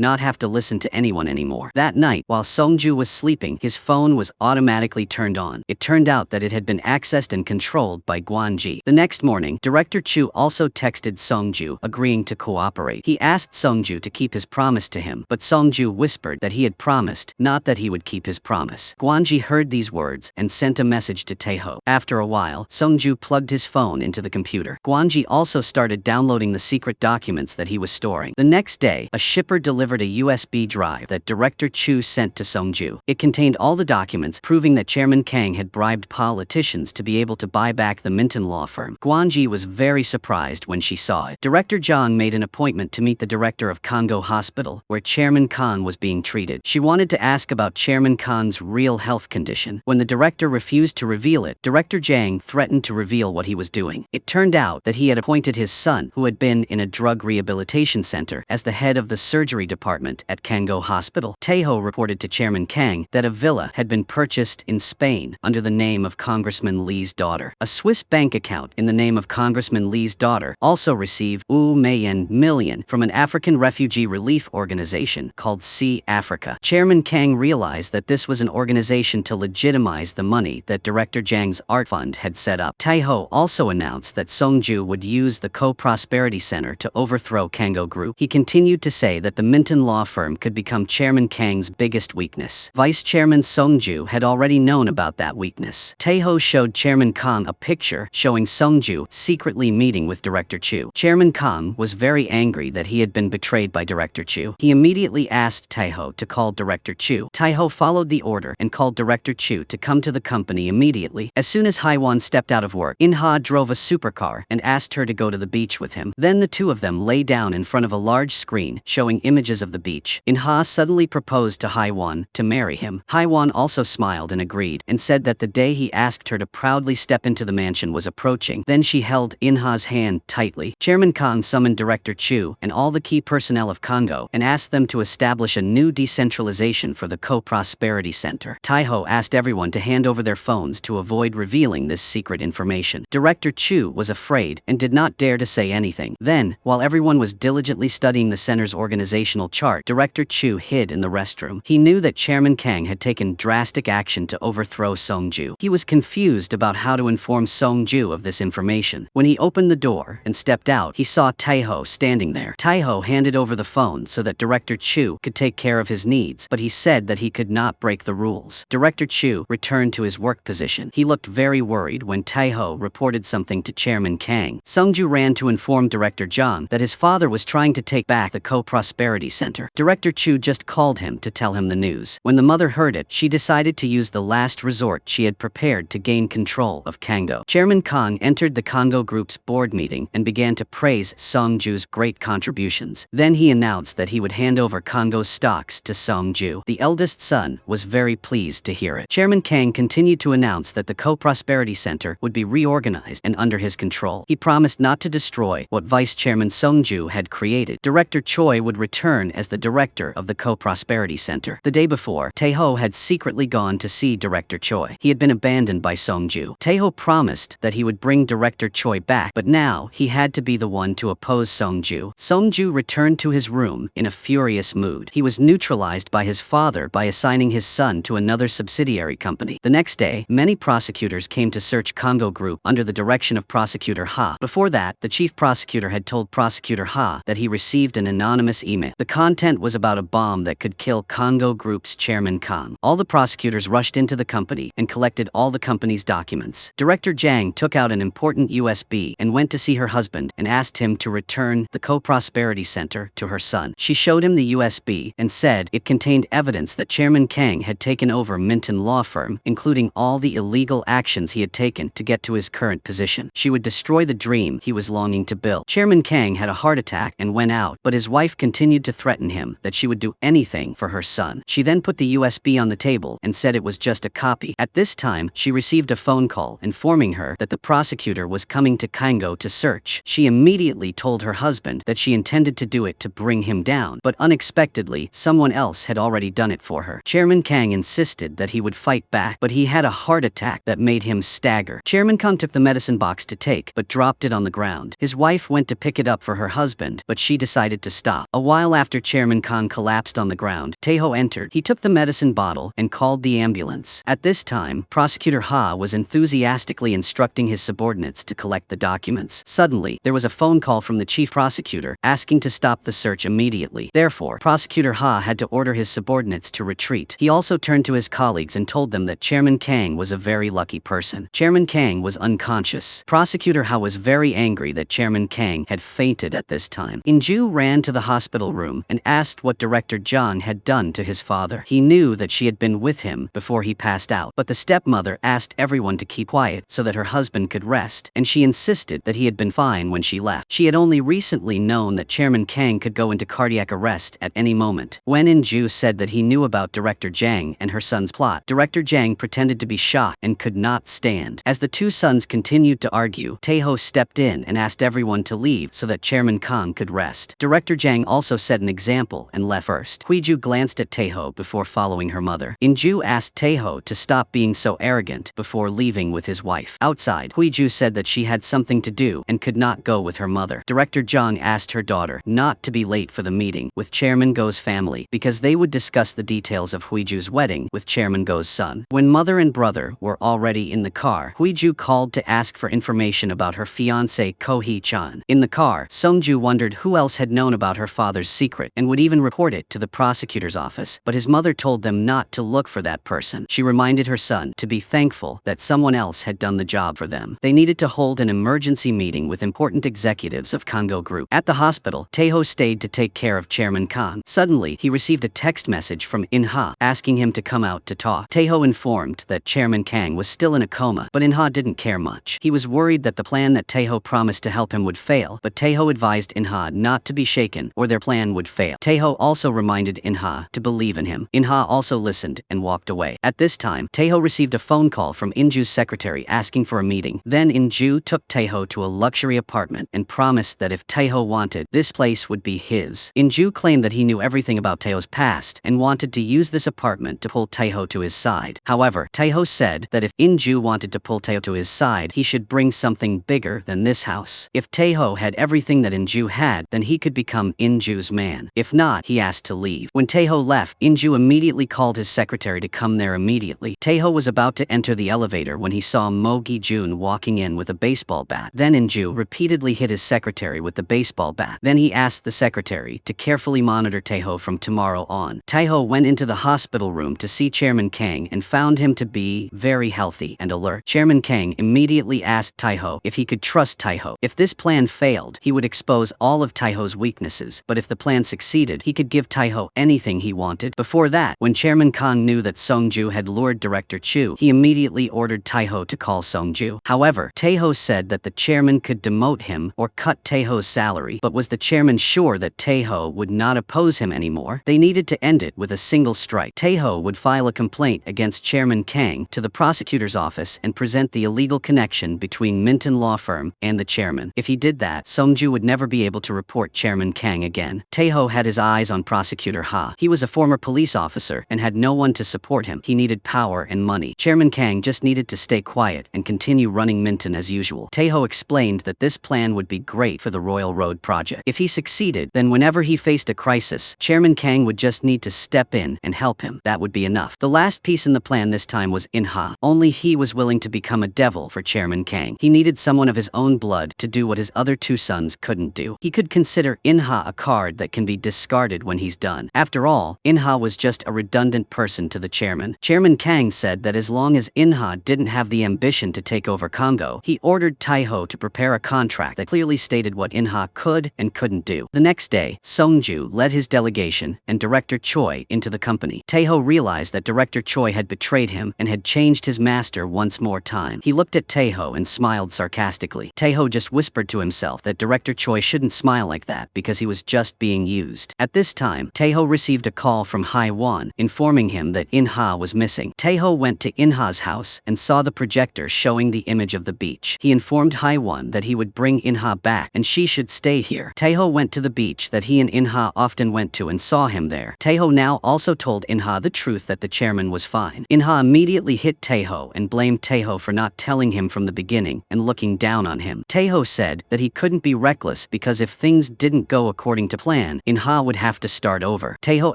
Speaker 1: not have to listen to anyone anymore. That night, while Song-ju was sleeping, his phone was automatically turned on. It turned out that it had been accessed and controlled by Guanji. The next morning, Director Chu also texted Song-ju, agreeing to cooperate. He asked Song-ju to keep his promise to him, but Song-ju whispered that he had promised, not that he would keep his promise. Guanji heard these words and sent a message to Taeho. After a while, Song-ju plugged his phone into the computer. Guanji also started downloading the secret documents that he was storing. The next day, a shipper delivered a USB drive that Director Chu sent to Song-ju. It contained all the documents proving that Chairman Kang had bribed politicians to be able to buy back the Minton law firm. Guanji was very surprised when she saw it. Director Zhang made an appointment to meet the director of Congo Hospital, where Chairman Khan was being treated. She wanted to ask about Chairman Khan's real health condition. When the director refused to reveal it, Director Zhang threatened to reveal what he was doing. It turned out that he had appointed his son, who had been in a drug rehabilitation center, as the head of the surgery department at Congo Hospital. Taeho reported to Chairman Kang that a villa had been purchased in Spain under the name of Congressman Lee's daughter. A Swiss bank account in the name of Congressman Lee's daughter also received $1 million from an African refugee relief organization called See Africa. Chairman Kang realized that this was an organization to legitimize the money that Director Zhang's art fund had set up. Taeho also announced that Song-ju would use the Co-Prosperity Center to overthrow Congo Group. He continued to say that the Minton law firm could become Chairman Kang's biggest weakness. Vice Chairman Song-ju had already known about that weakness. Taeho showed Chairman Kang a picture showing Song-ju secretly meeting with Director Chu. Chairman Kang was very angry that he had been betrayed by Director Chu. He immediately asked Taeho to call Director Chu. Taeho followed the order and called Director Chu to come to the company immediately. As soon as Haiwan stepped out of work, In-ha drove a supercar and asked her to go to the beach with him. Then the two of them lay down in front of a large screen showing images of the beach. In-ha suddenly proposed to Haiwan to marry him. Haiwan also smiled and agreed, and said that the day he asked her to proudly step into the mansion was approaching. Then she held In-ha's hand tightly. Chairman Kang summoned Director Chu and all the key personnel of Congo and asked them to establish a new decentralization for the Co-Prosperity Center. Taeho asked everyone to hand over their phones to avoid revealing this secret information. Director Chu was afraid and did not dare to say anything. Then, while everyone was diligently studying the center's organizational chart, Director Chu hid in the restroom. He knew that Chairman Kang had taken drastic action to overthrow Song-ju. He was confused about how to inform Song-ju of this information. When he opened the door and stepped out, he saw Taeho standing there. Taeho handed over the phone so that Director Chu could take care of his needs, but he said that he could not break the rules. Director Chu returned to his work position. He looked very worried when Taeho reported something to Chairman Kang. Song-ju ran to inform Director Zhang that his father was trying to take back the Co-Prosperity Center. Director Chu just called him to tell him the news. When the mother heard it, she decided to use the last resort she had prepared to gain control of Congo. Chairman Kang entered the Congo Group's board meeting and began to praise Song-ju's great contributions. Then he announced that he would hand over Congo's stocks to Song-ju. The eldest son was very pleased to hear it. Chairman Kang continued to announce that the Co-Prosperity Center would be reorganized and under his control. He promised not to destroy what Vice Chairman Song-ju had created. Director Choi would return as the director of the Co-Prosperity Center. The day before, Taeho had secretly gone to see Director Choi. He had been abandoned by Song-ju. Taeho promised that he would bring Director Choi back, but now he had to be the one to oppose Song-ju. Song-ju returned to his room in a furious mood. He was neutralized by his father by assigning his son to another subsidiary company. The next day, many prosecutors came to search Congo Group under the direction of Prosecutor Ha. Before that, the chief prosecutor had told Prosecutor Ha that he received an anonymous email. The content was about a bomb that could kill Congo Group's Chairman Kang. All the prosecutors rushed into the company and collected all the company's documents. Director Zhang took out an important USB and went to see her husband and asked him to return the Co-Prosperity Center to her son. She showed him the USB and said it contained evidence that Chairman Kang had taken over Minton law firm, including all the illegal actions he had taken to get to his current position. She would destroy the dream he was longing to build. Chairman Kang had a heart attack and went out, but his wife continued to threaten him that she would do anything for her son. She then put the USB on the table and said it was just a copy. At this time, she received a phone call informing her that the prosecutor was coming to Congo to search. She immediately told her husband that she intended to do it to bring him down, but unexpectedly, someone else had already done it for her. Chairman Kang insisted that he would fight back, but he had a heart attack that made him stagger. Chairman Kang took took the medicine box to take, but dropped it on the ground. His wife went to pick it up for her husband, but she decided to stop. A while after Chairman Kang collapsed on the ground, Taeho entered. He took the medicine bottle and called the ambulance. At this time, Prosecutor Ha was enthusiastically instructing his subordinates to collect the documents. Suddenly, there was a phone call from the chief prosecutor asking to stop the search immediately. Therefore, Prosecutor Ha had to order his subordinates to retreat. He also turned to his colleagues and told them that Chairman Kang was a very lucky person. Chairman Kang was unconscious. Prosecutor Ha was very angry that Chairman Kang had fainted at this time. Inju ran to the hospital room and asked what Director Jang had done to his father. He knew that she had been with him before he passed out, but the stepmother asked everyone to keep quiet so that her husband could rest, and she insisted that he had been fine when she left. She had only recently known that Chairman Kang could go into cardiac arrest at any moment. When Inju said that he knew about Director Jang and her son's plot, Director Jang pretended to be shocked and could not stand. As the two sons continued to argue, Taeho stepped in and asked everyone to leave so that Chairman Kang could rest. Director Jang also set an example and left first. Huiju glanced at Taeho before following her mother. Inju asked Taeho to stop being so arrogant before leaving with his wife. Outside, Huiju said that she had something to do and could not go with her mother. Director Jang asked her daughter not to be late for the meeting with Chairman Go's family because they would discuss the details of Huiju's wedding with Chairman Go's son. When mother and brother were already in the car, Huiju called to ask for information about her fiancé Ko Hee-chan. In the car, Sungju wondered who else had known about her father's secret and would even report it to the prosecutor's office, but his mother told them not to look for that person. She reminded her son to be thankful that someone else had done the job for them. They needed to hold an emergency meeting with important executives of Kongo Group. At the hospital, Taeho stayed to take care of Chairman Kang. Suddenly, he received a text message from In-ha asking him to come out to talk. Taeho informed that Chairman Kang was still in a coma, but In-ha didn't care much. He was worried that the plan that Taeho promised to help him would fail, but Taeho advised In-ha not to be shaken or their plan would fail. Taeho also reminded In-ha to believe in him. In-ha also listened and walked away. At this time, Taeho received a phone call from Inju's secretary asking for a meeting. Then Inju took Taeho to a luxury apartment and promised that if Taeho wanted, this place would be his. Inju claimed that he knew everything about Taeho's past and wanted to use this apartment to pull Taeho to his side. However, Taeho said that if Inju wanted to pull Taeho to his side, he should bring something bigger than this house. If Taeho had everything that Inju had, then he could become Inju's man. If not, he asked to leave. When Taeho left, Inju immediately called his secretary to come there immediately. Taeho was about to enter the elevator when he saw Mo Gi-jun walking in with a baseball bat. Then Inju repeatedly hit his secretary with the baseball bat. Then he asked the secretary to carefully monitor Taeho from tomorrow on. Taeho went into the hospital room to see Chairman Kang and found him to be very healthy and alert. Chairman Kang immediately asked Taeho if he could trust Taeho. If this plan failed, he would expose all of Taeho's weaknesses, but if the plan succeeded, he could give Taeho anything he wanted. Before that, when Chairman Kang knew that Sungju had lured Director Chu, he immediately ordered Taeho to call Sungju. However, Taeho said that the chairman could demote him or cut Taeho's salary, but was the chairman sure that Taeho would not oppose him anymore? They needed to end it with a single strike. Taeho would file a complaint against Chairman Kang to the prosecutor's office and present the illegal connection between Minton Law Firm and the chairman. If he did that, Sungju would never be able to report Chairman Kang again. Taeho had his eyes on Prosecutor Ha. He was a former police officer and had no one to support him. He needed power and money. Chairman Kang just needed to stay quiet and continue running Minton as usual. Taeho explained that this plan would be great for the Royal Road project. If he succeeded, then whenever he faced a crisis, Chairman Kang would just need to step in and help him. That would be enough. The last piece in the plan this time was In-ha. Only he was willing to become a devil for Chairman Kang. He needed someone of his own blood to do what his other two sons couldn't do. He could consider In-ha a card that can be discarded when he's done. After all, In-ha was just a redundant person to the chairman. Chairman Kang said that as long as In-ha didn't have the ambition to take over Congo, he ordered Taeho to prepare a contract that clearly stated what In-ha could and couldn't do. The next day, Sungju led his delegation and Director Choi into the company. Taeho realized that Director Choi had betrayed him and had changed his master once more time. He looked at Taeho and smiled sarcastically. Taeho just whispered to himself that Director Choi shouldn't smile like that because he was just being used. At this time, Taeho received a call from Haiwan informing him that In-ha was missing. Taeho went to In-ha's house and saw the projector showing the image of the beach. He informed Haiwan that he would bring In-ha back and she should stay here. Taeho went to the beach that he and In-ha often went to and saw him there. Taeho now also told In-ha the truth that the chairman was fine. In-ha immediately hit Taeho and blamed Taeho for not telling him him from the beginning and looking down on him. Taeho said that he couldn't be reckless because if things didn't go according to plan, In-ha would have to start over. Taeho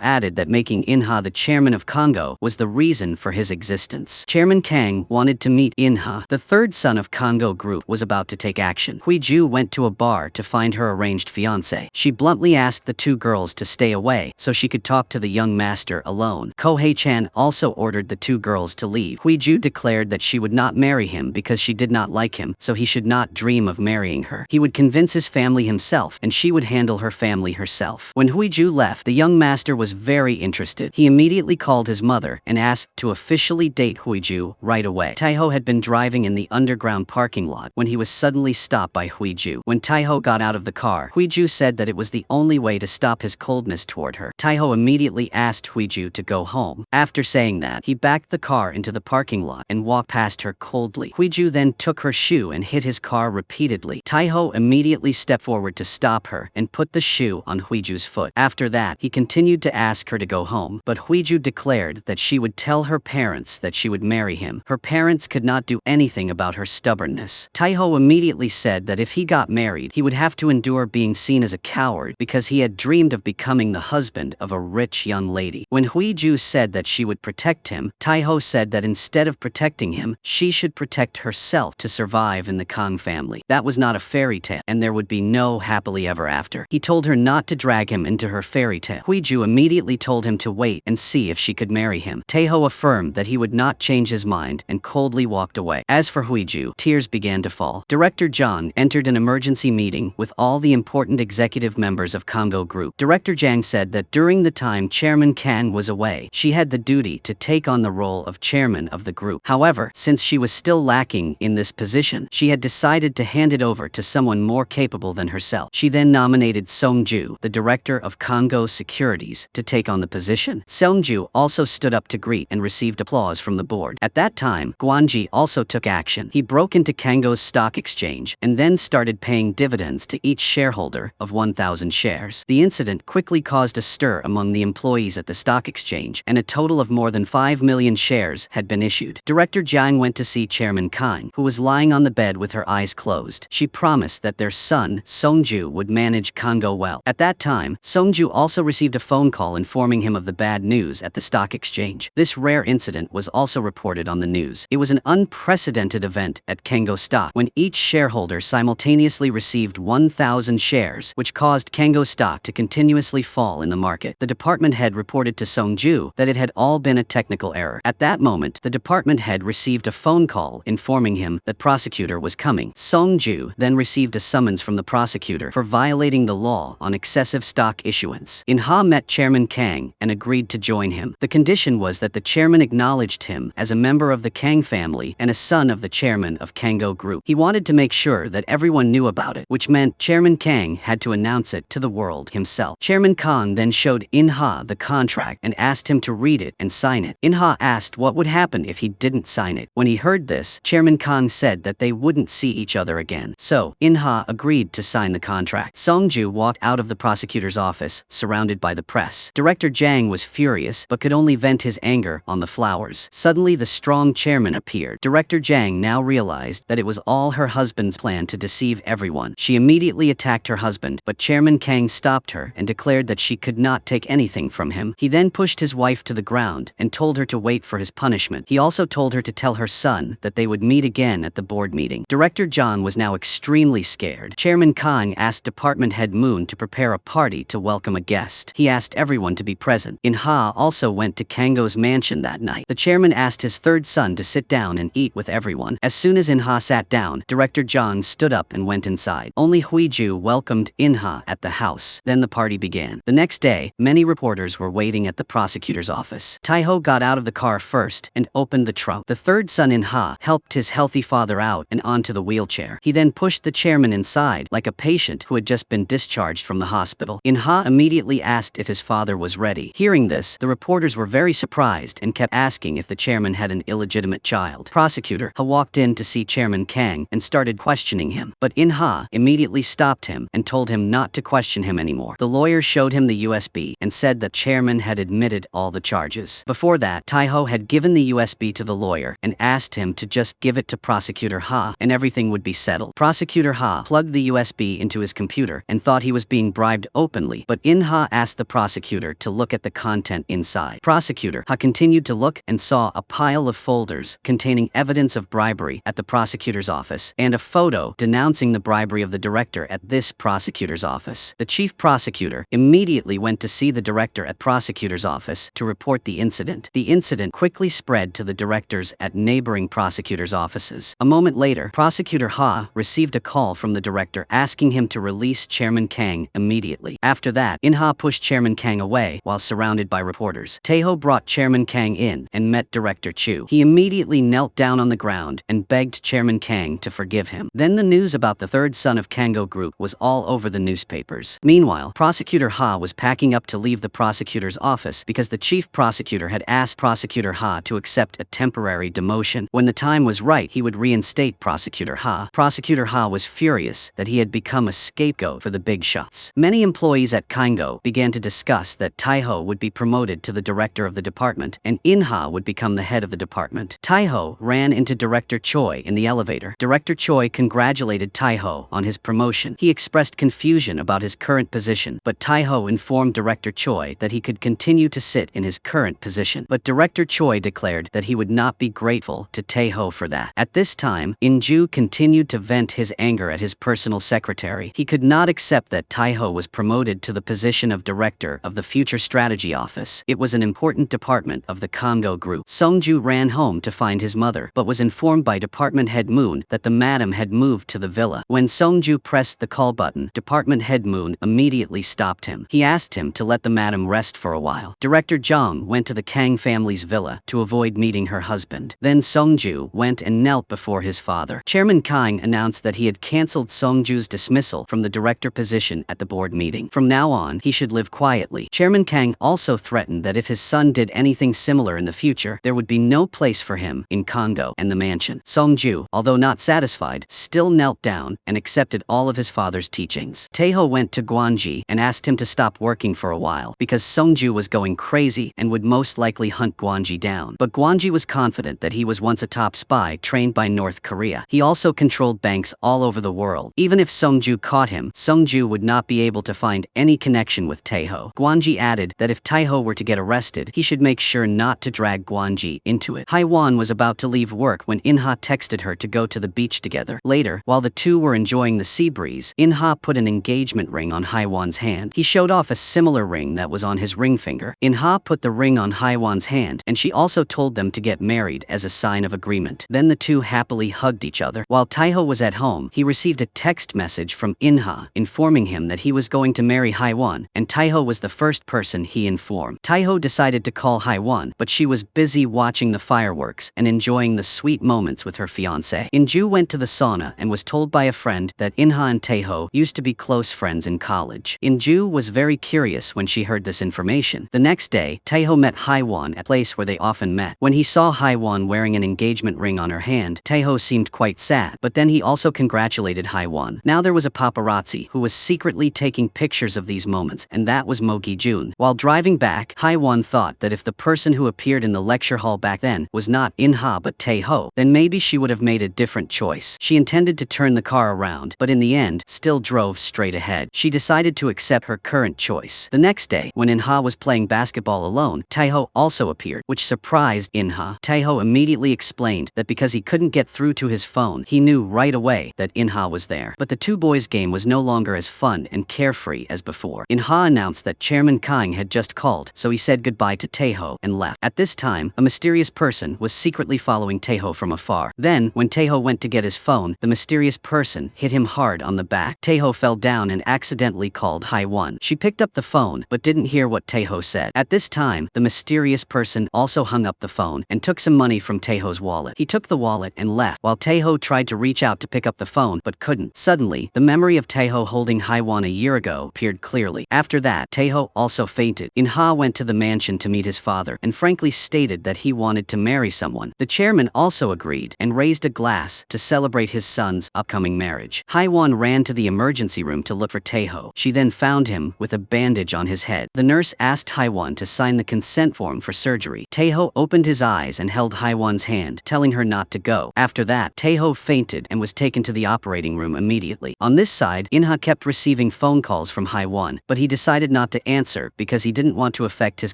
Speaker 1: added that making In-ha the chairman of Congo was the reason for his existence. Chairman Kang wanted to meet In-ha. The third son of Congo Group was about to take action. Hui-ju went to a bar to find her arranged fiancé. She bluntly asked the two girls to stay away so she could talk to the young master alone. Kohei-chan also ordered the two girls to leave. Hui-ju declared that she would not marry him because she did not like him, so he should not dream of marrying her. He would convince his family himself, and she would handle her family herself. When Hui-ju left, the young master was very interested. He immediately called his mother and asked to officially date Hui-ju right away. Taeho had been driving in the underground parking lot when he was suddenly stopped by Hui-ju. When Taeho got out of the car, Hui-ju said that it was the only way to stop his coldness toward her. Taeho immediately asked Hui-ju to go home. After saying that, he backed the car into the parking lot and walked past her coldly. Hui-ju then took her shoe and hit his car repeatedly. Taeho immediately stepped forward to stop her and put the shoe on Hui-ju's foot. After that, he continued to ask her to go home, but Hui-ju declared that she would tell her parents that she would marry him. Her parents could not do anything about her stubbornness. Taeho immediately said that if he got married, he would have to endure being seen as a coward because he had dreamed of becoming the husband of a rich young lady. When Hui-ju said that she would protect him, Taeho said that instead of protecting him, she should protect herself to survive in the Kang family. That was not a fairy tale, and there would be no happily ever after. He told her not to drag him into her fairy tale. Hui-ju immediately told him to wait and see if she could marry him. Taeho affirmed that he would not change his mind and coldly walked away. As for Hui-ju, tears began to fall. Director Jang entered an emergency meeting with all the important executive members of Congo Group. Director Jang said that during the time Chairman Kang was away, she had the duty to take on the role of chairman of the group. However, since she was still lacking in this position, she had decided to hand it over to someone more capable than herself. She then nominated Song-ju, the director of Congo Securities, to take on the position. Song-ju also stood up to greet and received applause from the board. At that time, Guanji also took action. He broke into Congo's stock exchange and then started paying dividends to each shareholder of 1,000 shares. The incident quickly caused a stir among the employees at the stock exchange, and a total of more than 5 million shares had been issued. Director Jiang went to see Chairman Kang, who was lying on the bed with her eyes closed. She promised that their son, Song-ju, would manage Congo well. At that time, Song-ju also received a phone call informing him of the bad news at the stock exchange. This rare incident was also reported on the news. It was an unprecedented event at Congo stock when each shareholder simultaneously received 1,000 shares, which caused Congo stock to continuously fall in the market. The department head reported to Song-ju that it had all been a technical error. At that moment, the department head received a phone call informing him that prosecutor was coming. Song-ju then received a summons from the prosecutor for violating the law on excessive stock issuance. In-ha met Chairman Kang and agreed to join him. The condition was that the chairman acknowledged him as a member of the Kang family and a son of the chairman of Congo Group. He wanted to make sure that everyone knew about it, which meant Chairman Kang had to announce it to the world himself. Chairman Kang then showed In-ha the contract and asked him to read it and sign it. In-ha asked what would happen if he didn't sign it. When he heard this, Chairman Kang said that they wouldn't see each other again. So, In-ha agreed to sign the contract. Song-ju walked out of the prosecutor's office, surrounded by the press. Director Jang was furious, but could only vent his anger on the flowers. Suddenly, the strong chairman appeared. Director Jang now realized that it was all her husband's plan to deceive everyone. She immediately attacked her husband, but Chairman Kang stopped her and declared that she could not take anything from him. He then pushed his wife to the ground and told her to wait for his punishment. He also told her to tell her son that they would meet again at the board meeting. Director John was now extremely scared. Chairman Kang asked Department Head Moon to prepare a party to welcome a guest. He asked everyone to be present. In-ha also went to Kango's mansion that night. The chairman asked his third son to sit down and eat with everyone. As soon as In-ha sat down, Director John stood up and went inside. Only Hui-ju welcomed In-ha at the house. Then the party began. The next day, many reporters were waiting at the prosecutor's office. Taeho got out of the car first and opened the trunk. The third son In-ha helped his healthy father out and onto the wheelchair. He then pushed the chairman inside like a patient who had just been discharged from the hospital. In-ha immediately asked if his father was ready. Hearing this, the reporters were very surprised and kept asking if the chairman had an illegitimate child. Prosecutor Ha walked in to see Chairman Kang and started questioning him, but In-ha immediately stopped him and told him not to question him anymore. The lawyer showed him the USB and said that chairman had admitted all the charges. Before that, Taeho had given the USB to the lawyer and asked him to just give it to Prosecutor Ha, and everything would be settled. Prosecutor Ha plugged the USB into his computer and thought he was being bribed openly, but In Ha asked the prosecutor to look at the content inside. Prosecutor Ha continued to look and saw a pile of folders containing evidence of bribery at the prosecutor's office and a photo denouncing the bribery of the director at this prosecutor's office. The chief prosecutor immediately went to see the director at prosecutor's office to report the incident. The incident quickly spread to the directors at neighboring prosecutors' offices. A moment later, Prosecutor Ha received a call from the director asking him to release Chairman Kang immediately. After that, In Ha pushed Chairman Kang away while surrounded by reporters. Taeho brought Chairman Kang in and met Director Chu. He immediately knelt down on the ground and begged Chairman Kang to forgive him. Then the news about the third son of Kango Group was all over the newspapers. Meanwhile, Prosecutor Ha was packing up to leave the prosecutor's office because the chief prosecutor had asked Prosecutor Ha to accept a temporary demotion. When the time was right, he would reinstate Prosecutor Ha. Prosecutor Ha was furious that he had become a scapegoat for the big shots. Many employees at Kango began to discuss that Taeho would be promoted to the director of the department and In Ha would become the head of the department. Taeho ran into Director Choi in the elevator. Director Choi congratulated Taeho on his promotion. He expressed confusion about his current position, but Taeho informed Director Choi that he could continue to sit in his current position. But Director Choi declared that he would not be grateful to Taeho for that. At this time, In-ju continued to vent his anger at his personal secretary. He could not accept that Taeho was promoted to the position of director of the Future Strategy Office. It was an important department of the Kongo Group. Sung-ju ran home to find his mother, but was informed by Department Head Moon that the madam had moved to the villa. When Sung-ju pressed the call button, Department Head Moon immediately stopped him. He asked him to let the madam rest for a while. Director Jung went to the Kang family's villa to avoid meeting her husband. Then Sung-ju went and knelt before his father. Chairman Kang announced that he had cancelled Sung-ju's dismissal from the director position at the board meeting. From now on, he should live quietly. Chairman Kang also threatened that if his son did anything similar in the future, there would be no place for him in Kongo and the mansion. Sung-ju, although not satisfied, still knelt down and accepted all of his father's teachings. Taeho went to Gwanji and asked him to stop working for a while because Sung-ju was going crazy and would most likely hunt Gwanji down. But Gwanji was confident that he was once a top spy trained by North Korea. He also controlled banks all over the world. Even if Sung-ju caught him, Sung-ju would not be able to find any connection with Taeho. Gwanji added that if Taeho were to get arrested, he should make sure not to drag Gwanji into it. Haiwan was about to leave work when In-ha texted her to go to the beach together. Later, while the two were enjoying the sea breeze, In-ha put an engagement ring on Haiwan's hand. He showed off a similar ring that was on his ring finger. In-ha put the ring on Haiwan's hand, and she also told them to get married as a sign of agreement. Then the two happily hugged each other. While Taeho was at home, he received a text message from In-ha informing him that he was going to marry Haiwan, and Taeho was the first person he informed. Taeho decided to call Haiwan, but she was busy watching the fireworks and enjoying the sweet moments with her fiancé. In-ju went to the sauna and was told by a friend that In-ha and Taeho used to be close friends in college. In-ju was very curious when she heard this information. The next day, Taeho met Haiwan at a place where they often met. When he saw Haiwan wearing an engagement ring on her hand, Taeho seemed quite sad, but then he also congratulated Haiwan. Now there was a paparazzi who was secretly taking pictures of these moments, and that was Mo Gi-jun. While driving back, Haiwan thought that if the person who appeared in the lecture hall back then was not In-ha but Taeho, then maybe she would have made a different choice. She intended to turn the car around, but in the end, still drove straight ahead. She decided to accept her current choice. The next day, when In-ha was playing basketball alone, Taeho also appeared, which surprised In-ha. Taeho immediately explained that because he couldn't get through to his phone, he knew right away that In-ha was there. But the two boys' game was no longer as fun and carefree as before. In-ha announced that Chairman Kang had just called, so he said goodbye to Taeho and left. At this time, a mysterious person was secretly following Taeho from afar. Then, when Taeho went to get his phone, the mysterious person hit him hard on the back. Taeho fell down and accidentally called Haiwan. She picked up the phone, but didn't hear what Taeho said. At this time, the mysterious person also hung up the phone and took some money from Taeho's wallet. He took the wallet and left, while Taeho tried to reach out to pick up the phone but couldn't. Suddenly, the memory of Taeho holding Haiwan a year ago appeared clearly. After that, Taeho also fainted. In-ha went to the mansion to meet his father and frankly stated that he wanted to marry someone. The chairman also agreed and raised a glass to celebrate his son's upcoming marriage. Haiwan ran to the emergency room to look for Taeho. She then found him with a bandage on his head. The nurse asked Haiwan to sign the consent form for surgery. Taeho opened his eyes and held Haiwan's hand, telling her not not to go. After that, Taeho fainted and was taken to the operating room immediately. On this side, In-ha kept receiving phone calls from Hye-won, but he decided not to answer because he didn't want to affect his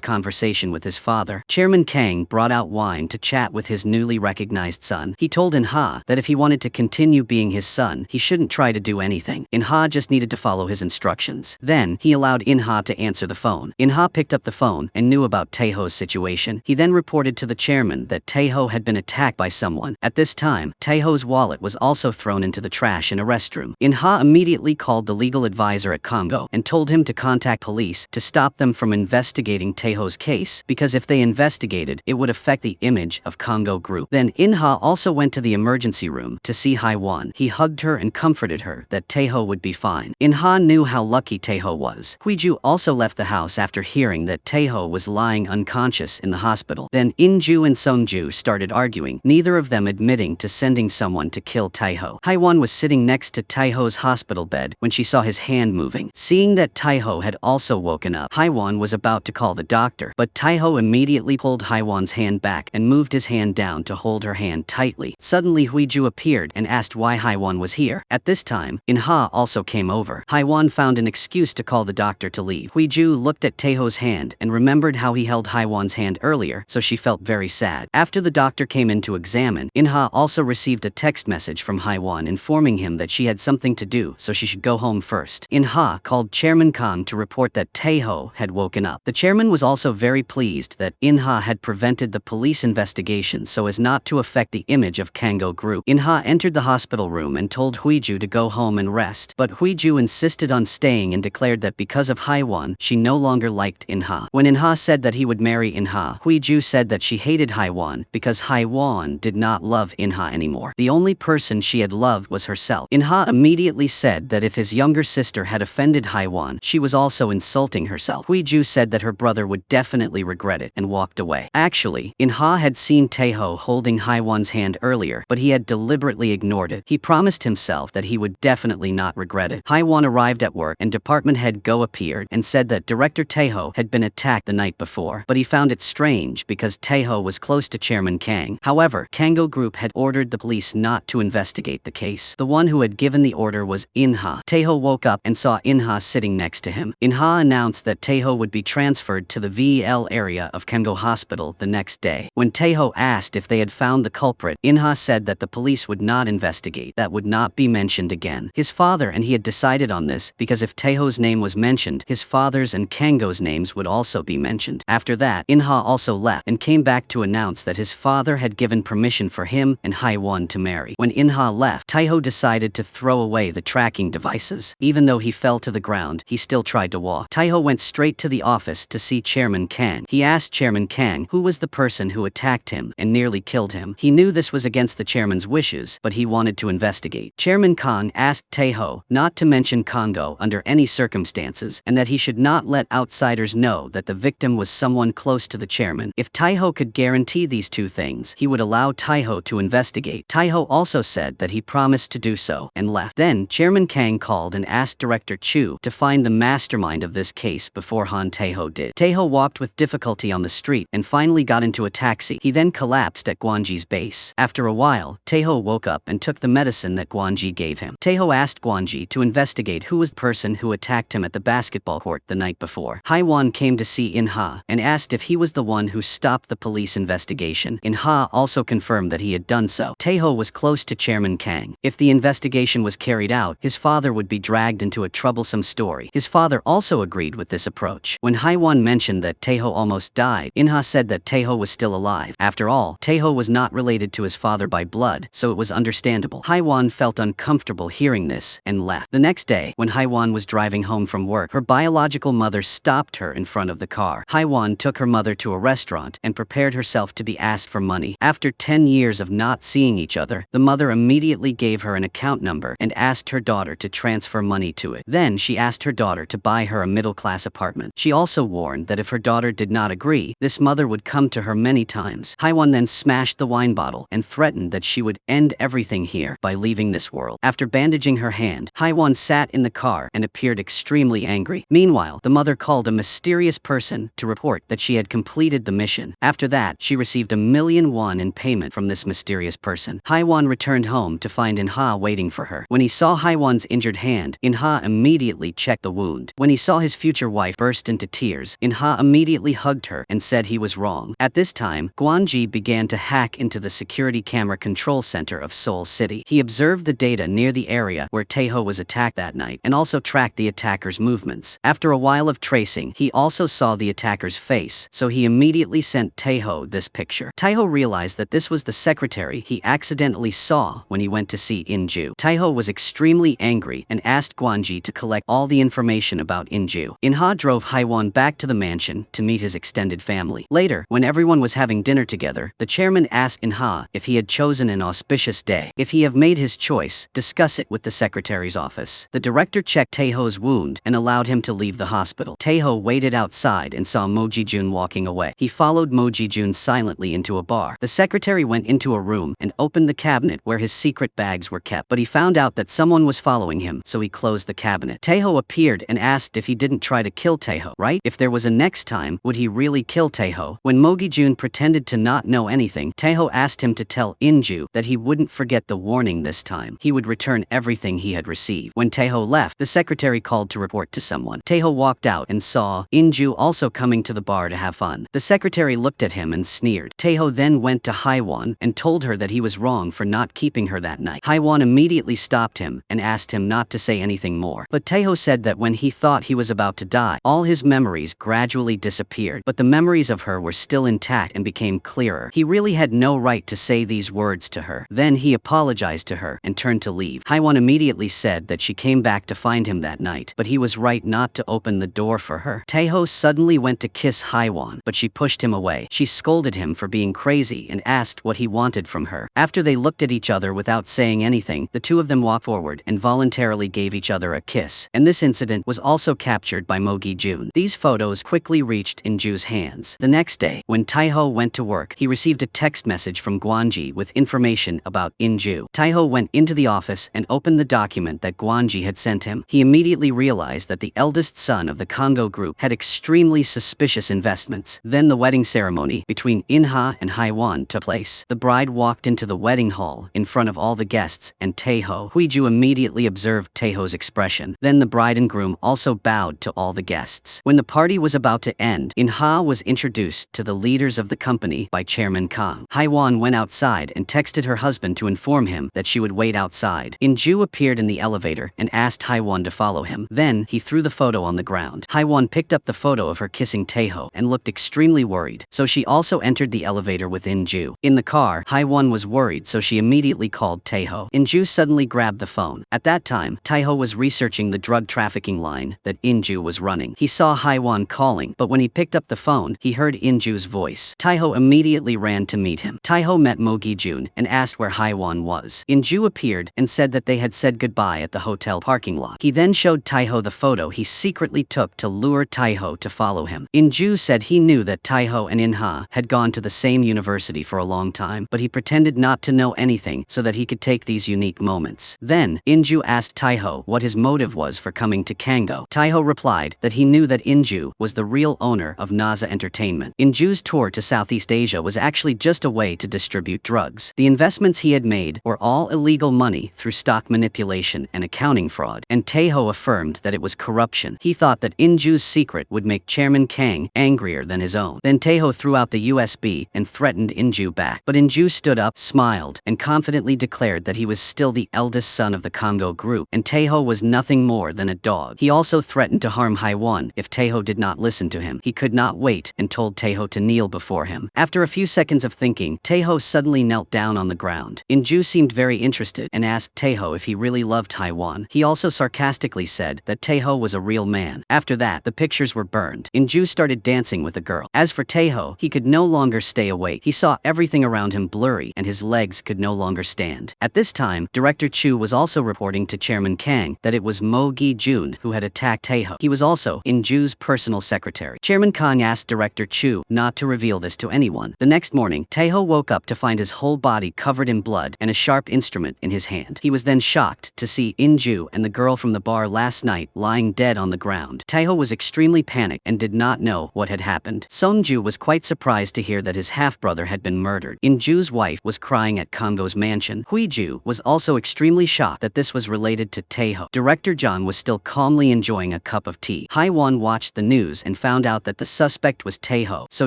Speaker 1: conversation with his father. Chairman Kang brought out wine to chat with his newly recognized son. He told In-ha that if he wanted to continue being his son, he shouldn't try to do anything. In-ha just needed to follow his instructions. Then, he allowed In-ha to answer the phone. In-ha picked up the phone and knew about Taeho's situation. He then reported to the chairman that Taeho had been attacked by someone. At this time, Taeho's wallet was also thrown into the trash in a restroom. In-ha immediately called the legal advisor at Congo and told him to contact police to stop them from investigating Taeho's case, because if they investigated, it would affect the image of Congo Group. Then In-ha also went to the emergency room to see Hye-won. He hugged her and comforted her that Taeho would be fine. In-ha knew how lucky Taeho was. Huiju also left the house after hearing that Taeho was lying unconscious in the hospital. Then In-ju and Sung-ju started arguing, neither of them admitting to sending someone to kill Taeho. Hye-won was sitting next to Taeho's hospital bed when she saw his hand moving. Seeing that Taeho had also woken up, Hye-won was about to call the doctor, but Taeho immediately pulled Hye-won's hand back and moved his hand down to hold her hand tightly. Suddenly Huiju appeared and asked why Hye-won was here. At this time, In-ha also came over. Hye-won found an excuse to call the doctor to leave. Huiju looked at Taeho's hand and remembered how he held Hye-won's hand earlier, so she felt very sad. After the doctor came in to examine, In-ha also received a text message from Hye-won informing him that she had something to do, so she should go home first. In-ha called Chairman Kang to report that Taeho had woken up. The chairman was also very pleased that In-ha had prevented the police investigation so as not to affect the image of Congo Group. In-ha entered the hospital room and told Huiju to go home and rest, but Huiju insisted on staying and declared that because of Hye-won, she no longer liked In-ha. When In-ha said that he would marry In-ha, Huiju said that she hated Hye-won because Hye-won did not love In-ha anymore. The only person she had loved was herself. In-ha immediately said that if his younger sister had offended Hye-won, she was also insulting herself. Huiju said that her brother would definitely regret it and walked away. Actually, In-ha had seen Taeho holding Hye-won's hand earlier, but he had deliberately ignored it. He promised himself that he would definitely not regret it. Hye-won arrived at work and department head Go appeared and said that Director Taeho had been attacked the night before, but he found it strange because Taeho was close to Chairman Kang. However, Congo Group had ordered the police not to investigate the case. The one who had given the order was In-ha. Taeho woke up and saw In-ha sitting next to him. In-ha announced that Taeho would be transferred to the VEL area of Congo Hospital the next day. When Taeho asked if they had found the culprit, In-ha said that the police would not investigate. That would not be mentioned again. His father and he had decided on this because if Taeho's name was mentioned, his father's and Kango's names would also be mentioned. After that, In-ha also left and came back to announce that his father had given permission for him and Hye-won to marry. When In-ha left, Taeho decided to throw away the tracking devices. Even though he fell to the ground, he still tried to walk. Taeho went straight to the office to see Chairman Kang. He asked Chairman Kang who was the person who attacked him and nearly killed him. He knew this was against the chairman's wishes, but he wanted to investigate. Chairman Kang asked Taeho not to mention Congo under any circumstances and that he should not let outsiders know that the victim was someone close to the chairman. If Taeho could guarantee these two things, he would allow Taeho to investigate. Taeho also said that he promised to do so and left. Then Chairman Kang called and asked Director Chu to find the mastermind of this case before Han Taeho did. Taeho walked with difficulty on the street and finally got into a taxi. He then collapsed at Gwanji's base. After a while, Taeho woke up and took the medicine that Gwanji gave him. Taeho asked Gwanji to investigate who was the person who attacked him at the basketball court the night before. Hye-won came to see In-ha and asked if he was the one who stopped the police investigation. In-ha also confirmed that he had done so. Taeho was close to Chairman Kang. If the investigation was carried out, his father would be dragged into a troublesome story. His father also agreed with this approach. When Hye-won mentioned that Taeho almost died, In-ha said that Taeho was still alive. After all, Taeho was not related to his father by blood, so it was understandable. Hye-won felt uncomfortable hearing this and left. The next day, when Hye-won was driving home from work, her biological mother stopped her in front of the car. Hye-won took her mother to a restaurant and prepared herself to be asked for money. After 10 years of not seeing each other, the mother immediately gave her an account number and asked her daughter to transfer money to it. Then she asked her daughter to buy her a middle-class apartment. She also warned that if her daughter did not agree, this mother would come to her many times. Hye-won then smashed the wine bottle and threatened that she would end everything here by leaving this world. After bandaging her hand, Hye-won sat in the car and appeared extremely angry. Meanwhile, the mother called a mysterious person to report that she had completed the mission. After that, she received 1,000,000 won in payment from this mysterious person. Haiwan returned home to find In-ha waiting for her. When he saw Haiwan's injured hand, In-ha immediately checked the wound. When he saw his future wife burst into tears, In-ha immediately hugged her and said he was wrong. At this time, Guanji began to hack into the security camera control center of Seoul City. He observed the data near the area where Taeho was attacked that night and also tracked the attacker's movements. After a while of tracing, he also saw the attacker's face, so he immediately sent Taeho this picture. Taeho realized that this was the secretary he accidentally saw when he went to see Inju. Taeho was extremely angry and asked Guanji to collect all the information about Inju. In-ha drove Haiwan back to the mansion to meet his extended family. Later, when everyone was having dinner together, the chairman asked In-ha if he had chosen an auspicious day. If he have made his choice, discuss it with the secretary's office. The director checked Taeho's wound and allowed him to leave the hospital. Taeho waited outside and saw Mo Ji-jun walking away. He followed Mo Ji-jun silently into a bar. The secretary went into a room and opened the cabinet where his secret bags were kept, but he found out that someone was following him, so he closed the cabinet. Taeho appeared and asked if he didn't try to kill Taeho, right? If there was a next time, would he really kill Taeho? When Mo Ji-jun pretended to not know anything, Taeho asked him to tell Inju that he wouldn't forget the warning this time. He would return everything he had received. When Taeho left, the secretary called to report to someone. Taeho walked out and saw Inju also coming to the bar to have fun. The secretary looked at him and sneered. Taeho then went to Haiwan and told her that he was wrong for not keeping her that night. Haiwan immediately stopped him and asked him not to say anything more. But Taeho said that when he thought he was about to die, all his memories gradually disappeared, but the memories of her were still intact and became clearer. He really had no right to say these words to her. Then he apologized to her and turned to leave. Haiwan immediately said that she came back to find him that night, but he was right not to open the door for her. Taeho suddenly went to kiss Haiwan, but she pushed him away. She scolded him for being crazy and asked what he wanted from her. After they looked at each other without saying anything, the two of them walked forward and voluntarily gave each other a kiss. And this incident was also captured by Mo Gi-jun. These photos quickly reached Inju's hands. The next day, when Taeho went to work, he received a text message from Guanji with information about Inju. Taeho went into the office and opened the document that Guanji had sent him. He immediately realized that the eldest son of the Congo group had extremely suspicious investments. Then the wedding ceremony between In-ha and Haiwan took place. The bride walked into the wedding hall in front of all the guests, and Taeho. Huiju immediately observed Taeho's expression. Then the bride and groom also bowed to all the guests. When the party was about to end, In-ha was introduced to the leaders of the company by Chairman Kang. Haiwan went outside and texted her husband to inform him that she would wait outside. Inju appeared in the elevator and asked Haiwan to follow him. Then he threw the photo on the ground. Haiwan picked up the photo of her kissing Taeho and looked extremely worried, so she also entered the elevator with Inju. In the car, Haiwan was worried, so she immediately called Taeho. Inju suddenly grabbed the phone. At that time, Taeho was researching the drug trafficking line that Inju was running. He saw Haiwan calling, but when he picked up the phone, he heard Inju's voice. Taeho immediately ran to meet him. Taeho met Mo Gi-jun and asked where Haiwan was. Inju appeared and said that they had said goodbye at the hotel parking lot. He then showed Taeho the photo he secretly took to lure Taeho to follow him. Inju said he knew that Taeho and In-ha had gone to the same university for a long time, but he pretended not to know anything so that he could take these unique moments. Then, Inju asked Taeho what his motive was for coming to Kango. Taeho replied that he knew that Inju was the real owner of Naza Entertainment. Inju's tour to Southeast Asia was actually just a way to distribute drugs. The investments he had made were all illegal money through stock manipulation and accounting fraud, and Taeho affirmed that it was corruption. He thought that Inju's secret would make Chairman Kang angrier than his own. Then Taeho threw out the USB and threatened Inju back. But Inju stood up, smiled, and confidently declared that he was still the eldest son of the Congo group, and Taeho was nothing more than a dog. He also threatened to harm Haiwan if Taeho did not listen to him. He could not wait and told Taeho to kneel before him. After a few seconds of thinking, Taeho suddenly knelt down on the ground. Inju seemed very interested and asked Taeho if he really loved Haiwan. He also sarcastically said that Taeho was a real man. After that, the pictures were burned. Inju started dancing with a girl. As for Taeho, he could no longer stay awake. He saw everything around him blurry and his legs could no longer stand. At this time, Director Chu was also reporting to Chairman Kang that it was Mo Gi-jun who had attacked Taeho. He was also Inju's personal secretary. Chairman Kang asked Director Chu not to reveal this to anyone. The next morning, Taeho woke up to find his whole body covered in blood and a sharp instrument in his hand. He was then shocked to see Inju and the girl from the bar last night lying dead on the ground. Taeho was extremely panicked and did not know what had happened. Sonju was quite surprised to hear that his half-brother had been murdered. Inju's wife was crying at Kongo's mansion. Huiju was also extremely shocked that this was related to Taeho. Director John was still calmly enjoying a cup of tea. Haiwan watched the news and found out that the suspect was Taeho, so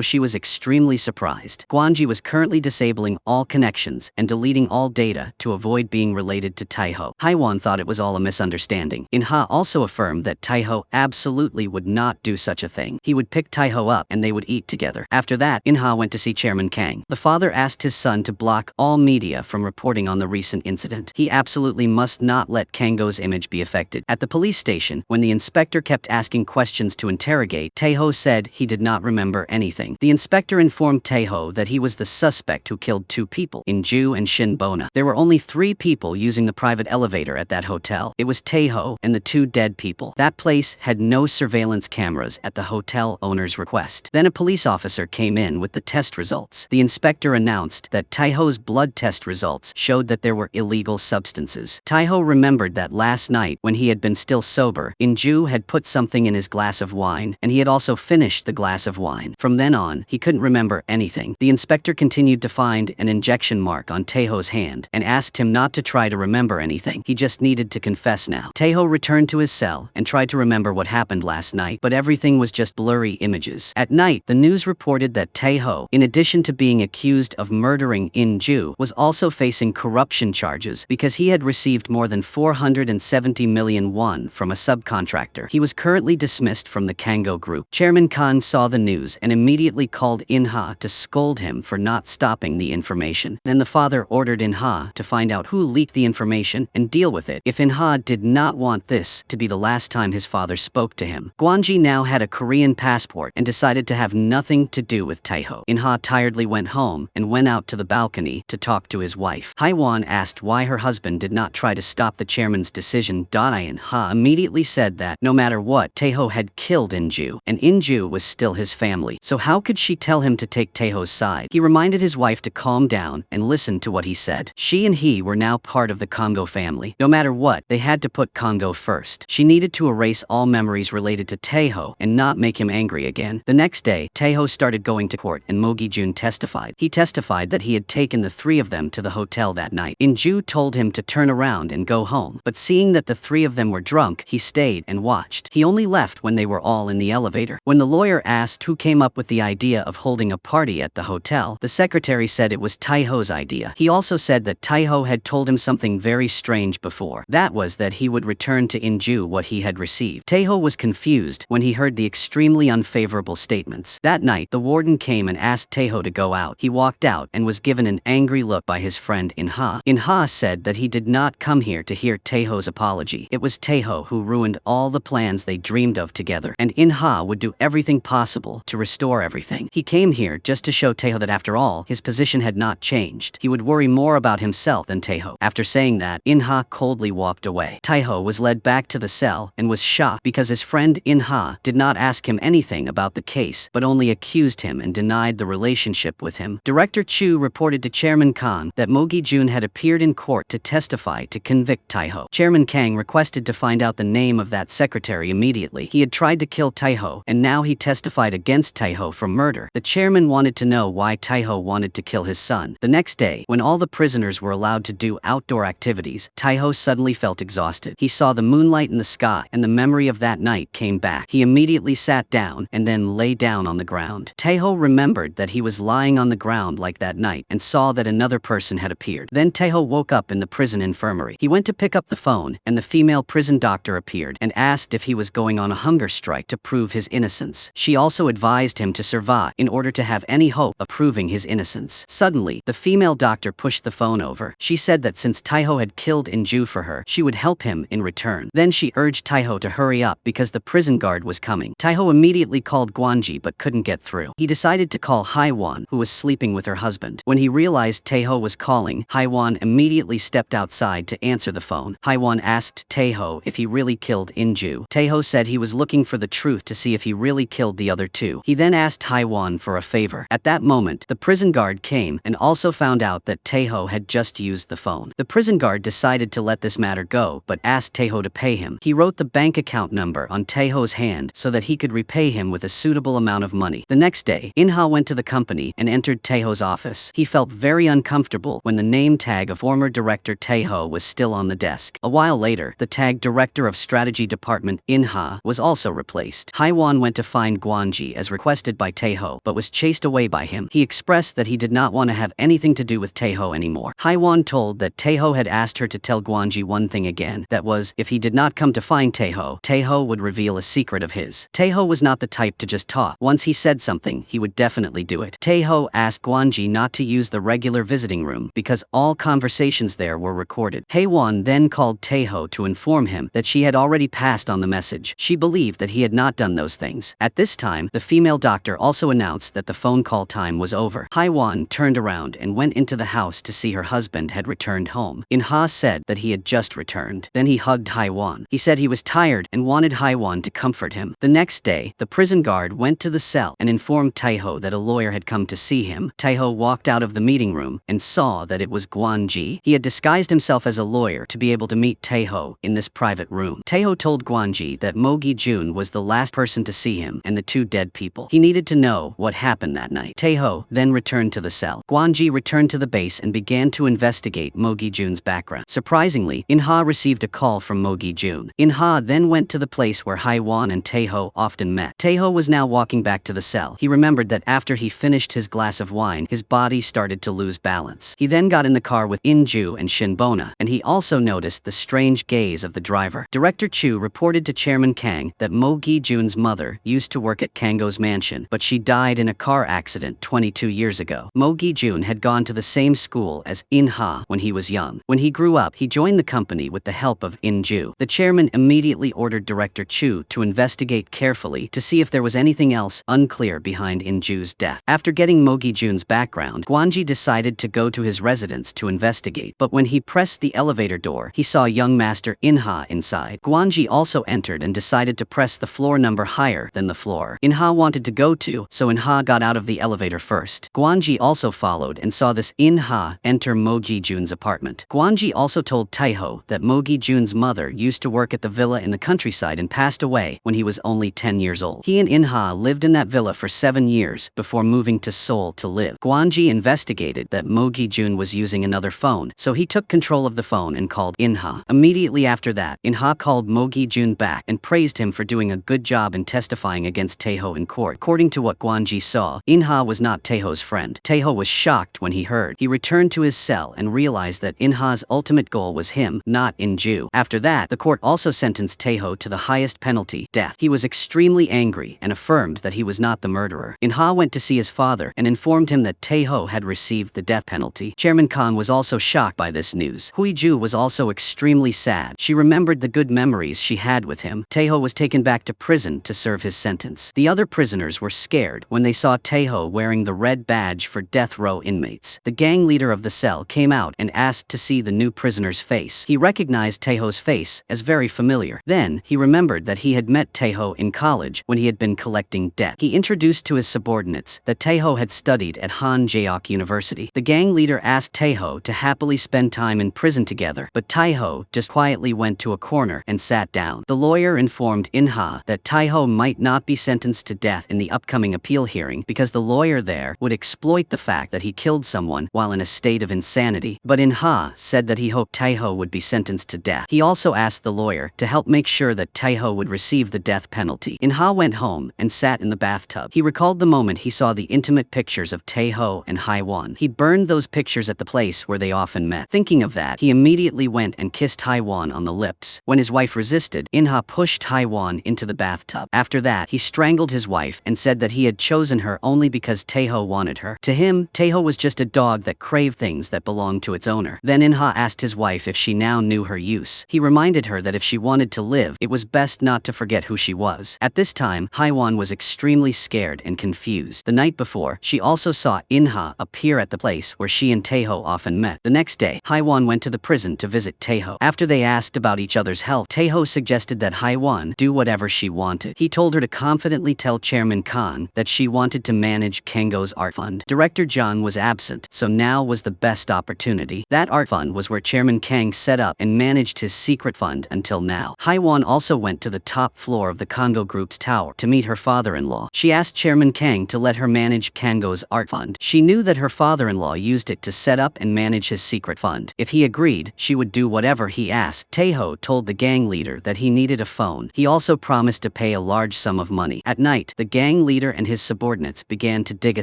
Speaker 1: she was extremely surprised. Guanji was currently disabling all connections and deleting all data to avoid being related to Taeho. Haiwan thought it was all a misunderstanding. Inha also affirmed that Taeho absolutely would not do such a thing. He would pick Taeho up and they would eat together. After that, Inha went to see Chairman Kang. The father asked his son to block all media from reporting on the recent incident. He absolutely must not let Kango's image be affected. At the police station, when the inspector kept asking questions to interrogate, Taeho said he did not remember anything. The inspector informed Taeho that he was the suspect who killed 2 people, Inju and Shin Bona. There were only 3 people using the private elevator at that hotel. It was Taeho and the 2 dead people. That place had no surveillance cameras at the hotel owner's request. Then a police officer came in with the test results. The inspector announced that Taeho's blood test results showed that there were illegal substances. Taeho remembered that last night, when he had been still sober, Inju had put something in his glass of wine, and he had also finished the glass of wine. From then on, he couldn't remember anything. The inspector continued to find an injection mark on Taeho's hand and asked him not to try to remember anything. He just needed to confess now. Taeho returned to his cell and tried to remember what happened last night, but everything was just blurry images. At night, the news reported that Taeho, in addition to being accused of murdering Inju, was also facing corruption charges because he had received more than 470 million won from a subcontractor. He was currently dismissed from the Kango group. Chairman Khan saw the news and immediately called Inha to scold him for not stopping the information. Then the father ordered Inha to find out who leaked the information and deal with it. If Inha did not want this to be the last time his father spoke to him. Guanji now had a Korean passport and decided to have nothing to do with Taeho. Inha tiredly went home and went out to the balcony to talk to his wife. Haiwan asked why her husband did not try to stop the chairman's decision. Inha immediately said that, no matter what, Taeho had killed Inju, and Inju was still his family, so how could she tell him to take Taeho's side? He reminded his wife to calm down and listen to what he said. She and he were now part of the Kongo family. No matter what, they had to put Kongo first. She needed to erase all memories related to Taeho and not make him angry again. The next day, Taeho started going to court and Mo Gi-jun testified. He testified that he had taken the 3 of them to the hotel that night. Inju told him to turn around and go home, but seeing that the 3 of them were drunk, he stayed and watched. He only left when they were all in the elevator. When the lawyer asked who came up with the idea of holding a party at the hotel, the secretary said it was Taeho's idea. He also said that Taeho had told him something very strange before. That was that he would return to Inju what he had received. Taeho was confused when he heard the extremely unfavorable statements. That night, the warden came and asked Taeho to go out. He walked out and was given an angry look by his friend Inha. Inha said that he did not come here to hear Taeho's apology. It was Taeho who ruined all the plans they dreamed of together, and Inha would do everything possible to restore everything. He came here just to show Taeho that after all, his position had not changed. He would worry more about himself than Taeho. After saying that, Inha coldly walked away. Taeho was led back to the cell and was shocked because his friend Inha did not ask him anything about the case, but only accused him and denied the relationship with him. Director Chu reported to Chairman Khan that Mo Gi-jun had appeared in court to testify to convict Taeho. Chairman Kang requested to find out the name of that secretary immediately. He had tried to kill Taeho, and now he testified against Taeho for murder. The chairman wanted to know why Taeho wanted to kill his son. The next day, when all the prisoners were allowed to do outdoor activities, Taeho suddenly felt exhausted. He saw the moonlight in the sky, and the memory of that night came back. He immediately sat down and then lay down on the ground. Taeho remembered that he was lying on the ground like that night and saw that another person had appeared. Then Taeho woke up in the prison infirmary. He went to pick up the phone, and the female prison doctor appeared and asked if he was going on a hunger strike to prove his innocence. She also advised him to survive in order to have any hope of proving his innocence. Suddenly, the female doctor pushed the phone over. She said that since Taeho had killed Inju for her, she would help him in return. Then she urged Taeho to hurry up because the prison guard was coming. Taeho immediately called Guanji but couldn't get through. He decided to call Haiwan, who was sleeping with her husband. When he realized Taeho was calling, Haiwan immediately stepped outside to answer the phone. Haiwan asked Taeho if he really killed Inju. Taeho said he was looking for the truth to see if he really killed the other 2. He then asked Haiwan for a favor. At that moment, the prison guard came and also found out that Taeho had just used the phone. The prison guard decided to let this matter go but asked Taeho to pay him. He wrote the bank account number on Taeho's hand so that he could repay him with a suitable amount of money. The next day, Inha went to the company and entered Taeho's office. He felt very uncomfortable when the name tag of former director Tae-ho was still on the desk. A while later, the tag director of strategy department In-ha was also replaced. Hye-won went to find Gwon-ji as requested by Tae-ho, but was chased away by him. He expressed that he did not want to have anything to do with Tae-ho anymore. Hye-won told that Tae-ho had asked her to tell Gwon-ji one thing again, that was, if he did not come to find Tae-ho, Tae-ho would reveal a secret of his. Tae-ho was not the type to just talk. Once he said something, he would definitely do it. Tae-ho asked Gwon-ji not to use the regular visiting room because all conversations there were recorded. Hye-won then called Tae-ho to inform him that she had already passed on the message. She believed that he had not done those things. At this time, the female doctor also announced that the phone call time was over. Hye-won turned around and went into the house to see her husband had returned home. In-ha said that he had just returned. Then he hugged Hye-won. He said he was tired and wanted Hye-won to comfort him. The next day, the prison guard went to the cell and informed Tae-ho that a lawyer had come to see him. Tae-ho walked out of the meeting room and saw that it was Gwon-ji. He had disguised himself as a lawyer to be able to meet Tae-ho in this private room. Tae-ho told Gwon-ji that Mo Gi-jun was the last person to see him and the two dead people. He needed to know what happened that night. Tae-ho then returned to the cell. Gwon-ji returned to the base and began to investigate Mo Gi-jun's background. Surprisingly, In-ha received a call from Mo Gi-jun. In-ha then went to the place where Hye-won and Tae-ho often met. Tae-ho was now walking back to the cell. He remembered that after he finished his glass of wine, his body started to lose balance. He then got in the car with In-ju and Shin-bona, and he also noticed the strange gaze of the driver. Director Chu reported to Chairman Kang that Mo Gi-jun's mother used to work at Kanggo's mansion, but she died in a car accident 22 years ago. Mo Gi-jun had gone to the same school as In-ha when he was young. When he grew up, he joined the company with the help of In-ju. The chairman immediately ordered Director Chu to investigate carefully to see if there was anything else unclear behind In-ju's death. After getting Mo Gi-jun's background, Gwon-ji decided to go to his residence to investigate, but when he pressed the elevator door, he saw young master In-ha inside. Gwon-ji also entered and decided to press the floor number higher than the floor In-ha wanted to go to, so In-ha got out of the elevator first. Gwon-ji also followed and saw this In-ha enter Mo Gi-jun's apartment. Gwon-ji also told Tae-ho that Mo Gi-jun's mother used to work at the villa in the countryside and passed away when he was only 10 years old. He and In-ha lived in that villa for 7 years before moving to Seoul to live. Gwon-ji investigated that Mo Gi-jun was using another phone, so he took control of the phone and called In-ha. Immediately after that, In-ha called Mo Gi-jun back and praised him for doing a good job in testifying against Tae-ho in court. According to what Gwon-ji saw, In-ha was not Tae-ho's friend. Tae-ho was shocked when he heard. He returned to his cell and realized that In-ha's ultimate goal was him, not In-ju. After that, the court also sentenced Tae-ho to the highest penalty, death. He was extremely angry and affirmed that he was not the murderer. In-ha went to see his father and informed him that Tae-ho had received the death penalty. Chairman Khan was also shocked by this news. Hui-ju was also extremely sad. She remembered the good memories she had with him. Tae-ho was taken back to prison to serve his sentence. The other prisoners were scared when they saw Tae-ho wearing the red badge for death row inmates. The gang leader of the cell came out and asked to see the new prisoner's face. He recognized Tae-ho's face as very familiar. Then, he remembered that he had met Tae-ho in college when he had been collecting debt. He introduced to his subordinates that Tae-ho had studied at Han Jaeok University. The gang leader asked Tae-ho to happily spend time in prison together, but Tae-ho just quietly went to a corner and sat down. The lawyer informed In-ha that Tae-ho might not be sentenced to death in the upcoming appeal hearing because the lawyer there would exploit the fact that he killed someone while in a state of insanity. But In-ha said that he hoped Tae-ho would be sentenced to death. He also asked the lawyer to help make sure that Tae-ho would receive the death penalty. In-ha went home and sat in the bathtub. He recalled the moment he saw the intimate pictures of Tae-ho and Hye-won. He burned those pictures at the place where they often met. Thinking of that, he immediately went and kissed Hye-won on the lips. When his wife resisted, In-ha pushed Hye-won into the bathtub. After that, he strangled his wife and said that he had chosen her only because Tae-ho wanted her. To him, Tae-ho was just a dog that craved things that belonged to its owner. Then In-ha asked his wife if she now knew her use. He reminded her that if she wanted to live, it was best not to forget who she was. At this time, Hye-won was extremely scared and confused. The night before, she also saw In-ha appear at the place where she and Tae-ho often met. The next day, Hye-won went to the prison to visit Tae-ho. After they asked about each other's health, Tae-ho suggested that Hye-won do whatever she wanted. He told her to confidently tell Chairman Khan that she wanted to manage Kanggo's art fund. Director Jung was absent, so now was the best opportunity. That art fund was where Chairman Kang set up and managed his secret fund until now. Hye-won also went to the top floor of the Kanggo Group's tower to meet her father-in-law. She asked Chairman Kang to let her manage Kanggo's art fund. fund. She knew that her father-in-law used it to set up and manage his secret fund. If he agreed, she would do whatever he asked. Taeho told the gang leader that he needed a phone. He also promised to pay a large sum of money. At night, the gang leader and his subordinates began to dig a